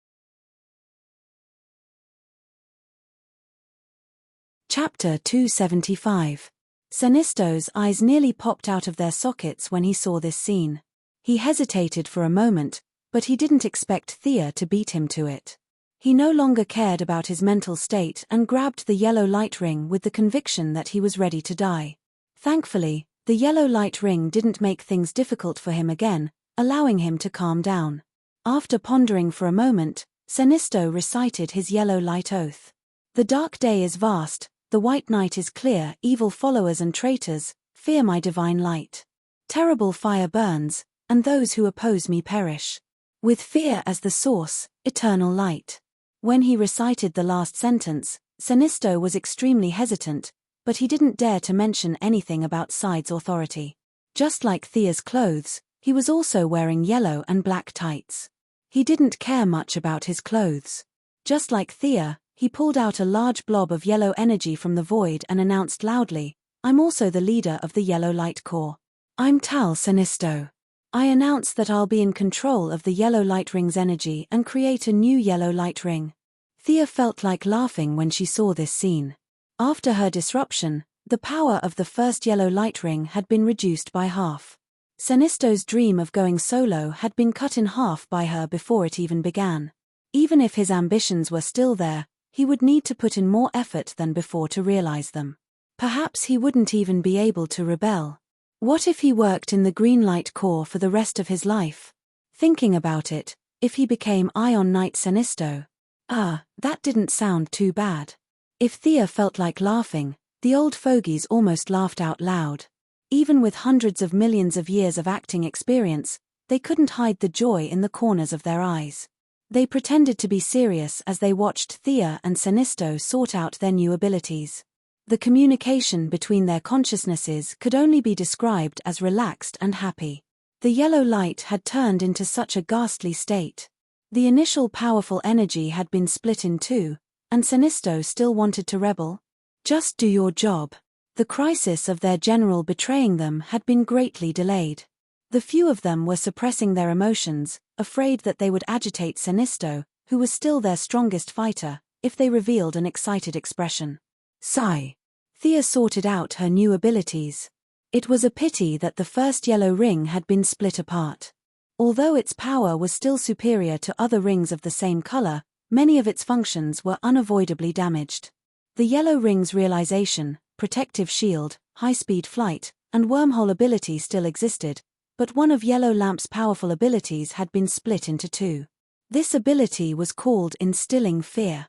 S1: Chapter 275. Sinisto's eyes nearly popped out of their sockets when he saw this scene. He hesitated for a moment, but he didn't expect Thea to beat him to it. He no longer cared about his mental state and grabbed the yellow light ring with the conviction that he was ready to die. Thankfully, the yellow light ring didn't make things difficult for him again, allowing him to calm down. After pondering for a moment, Sinisto recited his yellow light oath. The dark day is vast, the white night is clear. Evil followers and traitors, fear my divine light. Terrible fire burns, and those who oppose me perish. With fear as the source, eternal light. When he recited the last sentence, Sinisto was extremely hesitant, but he didn't dare to mention anything about Side's authority. Just like Thea's clothes, he was also wearing yellow and black tights. He didn't care much about his clothes. Just like Thea, he pulled out a large blob of yellow energy from the void and announced loudly, "I'm also the leader of the Yellow Light Corps. I'm Tal Sinisto. I announce that I'll be in control of the Yellow Light Ring's energy and create a new Yellow Light Ring." Thea felt like laughing when she saw this scene. After her disruption, the power of the first Yellow Light Ring had been reduced by half. Sinisto's dream of going solo had been cut in half by her before it even began. Even if his ambitions were still there, he would need to put in more effort than before to realize them. Perhaps he wouldn't even be able to rebel. What if he worked in the Green Light Corps for the rest of his life? Thinking about it, if he became Ion Knight Sinisto. That didn't sound too bad. If Thea felt like laughing, the old fogies almost laughed out loud. Even with hundreds of millions of years of acting experience, they couldn't hide the joy in the corners of their eyes. They pretended to be serious as they watched Thea and Sinisto sort out their new abilities. The communication between their consciousnesses could only be described as relaxed and happy. The yellow light had turned into such a ghastly state. The initial powerful energy had been split in two, and Sinisto still wanted to rebel. Just do your job. The crisis of their general betraying them had been greatly delayed. The few of them were suppressing their emotions, afraid that they would agitate Sinisto, who was still their strongest fighter, if they revealed an excited expression. Sigh. Thea sorted out her new abilities. It was a pity that the first yellow ring had been split apart. Although its power was still superior to other rings of the same color, many of its functions were unavoidably damaged. The yellow ring's realization, protective shield, high-speed flight, and wormhole ability still existed, but one of Yellow Lamp's powerful abilities had been split into two. This ability was called Instilling Fear.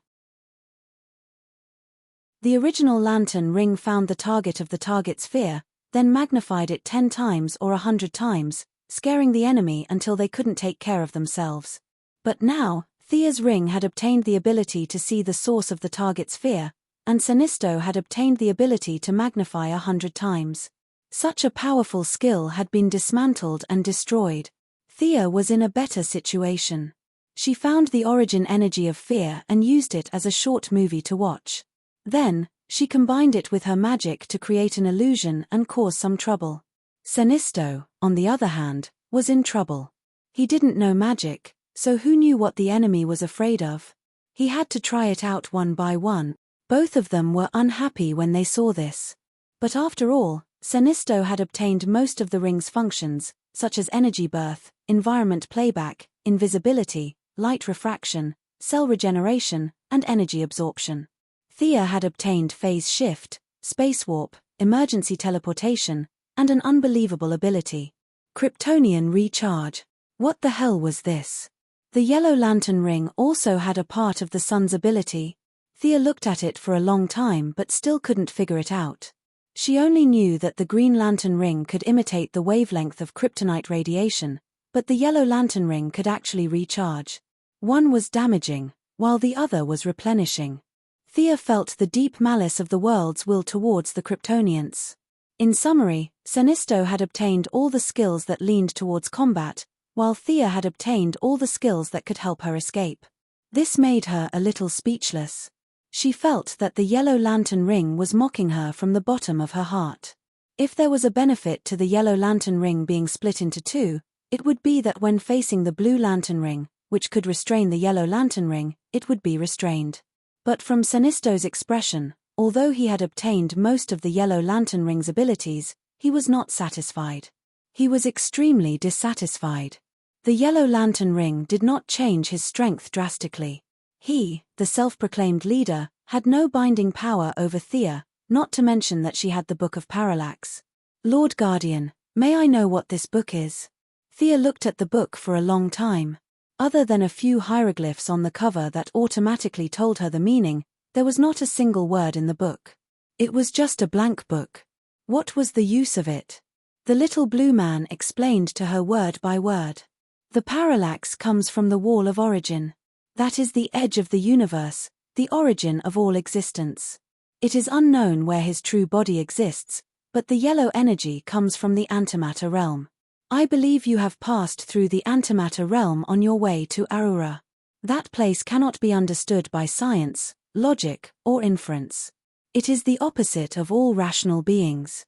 S1: The original lantern ring found the target of the target's fear, then magnified it 10 times or 100 times, scaring the enemy until they couldn't take care of themselves. But now, Thea's ring had obtained the ability to see the source of the target's fear, and Sinisto had obtained the ability to magnify 100 times. Such a powerful skill had been dismantled and destroyed. Thea was in a better situation. She found the origin energy of fear and used it as a short movie to watch. Then, she combined it with her magic to create an illusion and cause some trouble. Sinisto, on the other hand, was in trouble. He didn't know magic, so who knew what the enemy was afraid of? He had to try it out one by one. Both of them were unhappy when they saw this. But after all, Sinisto had obtained most of the ring's functions, such as energy birth, environment playback, invisibility, light refraction, cell regeneration, and energy absorption. Thea had obtained phase shift, space warp, emergency teleportation, and an unbelievable ability. Kryptonian recharge. What the hell was this? The Yellow Lantern ring also had a part of the sun's ability. Thea looked at it for a long time but still couldn't figure it out. She only knew that the Green Lantern ring could imitate the wavelength of kryptonite radiation, but the Yellow Lantern ring could actually recharge. One was damaging, while the other was replenishing. Thea felt the deep malice of the world's will towards the Kryptonians. In summary, Sinisto had obtained all the skills that leaned towards combat, while Thea had obtained all the skills that could help her escape. This made her a little speechless. She felt that the Yellow Lantern ring was mocking her from the bottom of her heart. If there was a benefit to the Yellow Lantern ring being split into two, it would be that when facing the Blue Lantern ring, which could restrain the Yellow Lantern ring, it would be restrained. But from Sinisto's expression, although he had obtained most of the Yellow Lantern ring's abilities, he was not satisfied. He was extremely dissatisfied. The Yellow Lantern ring did not change his strength drastically. He, the self-proclaimed leader, had no binding power over Thea, not to mention that she had the Book of Parallax. Lord Guardian, may I know what this book is? Thea looked at the book for a long time. Other than a few hieroglyphs on the cover that automatically told her the meaning, there was not a single word in the book. It was just a blank book. What was the use of it? The little blue man explained to her word by word. The parallax comes from the wall of origin. That is the edge of the universe, the origin of all existence. It is unknown where his true body exists, but the yellow energy comes from the antimatter realm. I believe you have passed through the antimatter realm on your way to Aurora. That place cannot be understood by science, logic, or inference. It is the opposite of all rational beings.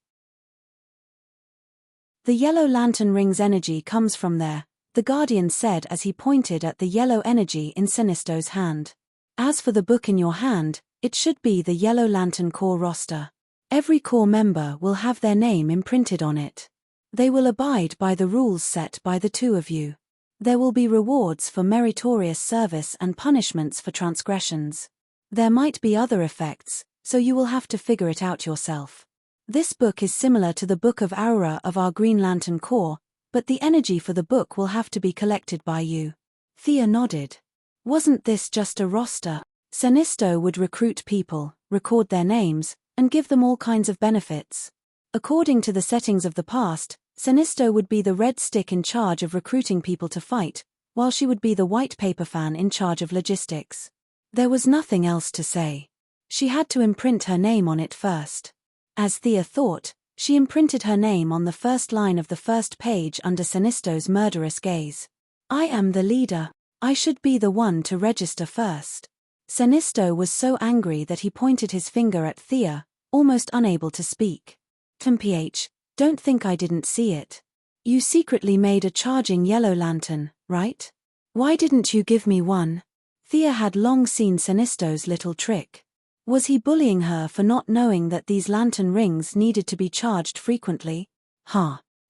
S1: The yellow lantern ring's energy comes from there, the Guardian said as he pointed at the yellow energy in Sinisto's hand. As for the book in your hand, it should be the Yellow Lantern Corps roster. Every Corps member will have their name imprinted on it. They will abide by the rules set by the two of you. There will be rewards for meritorious service and punishments for transgressions. There might be other effects, so you will have to figure it out yourself. This book is similar to the Book of Aura of our Green Lantern Corps, but the energy for the book will have to be collected by you. Thea nodded. Wasn't this just a roster? Sinisto would recruit people, record their names, and give them all kinds of benefits. According to the settings of the past, Sinisto would be the red stick in charge of recruiting people to fight, while she would be the white paper fan in charge of logistics. There was nothing else to say. She had to imprint her name on it first. As Thea thought, she imprinted her name on the first line of the first page under Sinisto's murderous gaze. I am the leader. I should be the one to register first. Sinisto was so angry that he pointed his finger at Thea, almost unable to speak. TMPH, don't think I didn't see it. You secretly made a charging yellow lantern, right? Why didn't you give me one? Thea had long seen Sinisto's little trick. Was he bullying her for not knowing that these lantern rings needed to be charged frequently?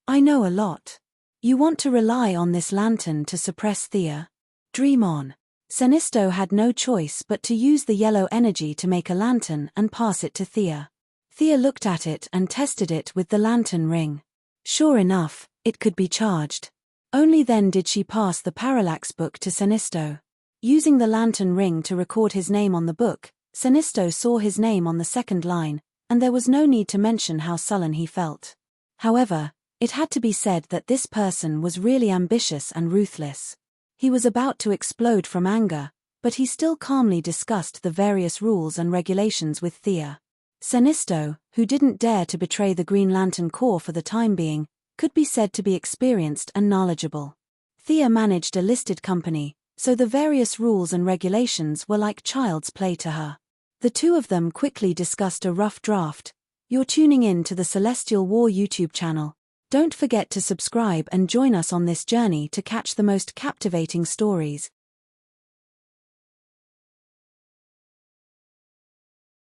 S1: I know a lot. You want to rely on this lantern to suppress Thea? Dream on. Sinisto had no choice but to use the yellow energy to make a lantern and pass it to Thea. Thea looked at it and tested it with the lantern ring. Sure enough, it could be charged. Only then did she pass the parallax book to Sinisto. Using the lantern ring to record his name on the book, Sinisto saw his name on the second line, and there was no need to mention how sullen he felt. However, it had to be said that this person was really ambitious and ruthless. He was about to explode from anger, but he still calmly discussed the various rules and regulations with Thea. Sinisto, who didn't dare to betray the Green Lantern Corps for the time being, could be said to be experienced and knowledgeable. Thea managed a listed company, so the various rules and regulations were like child's play to her. The two of them quickly discussed a rough draft. You're tuning in to the Celestial War YouTube channel. Don't forget to subscribe and join us on this journey to catch the most captivating stories.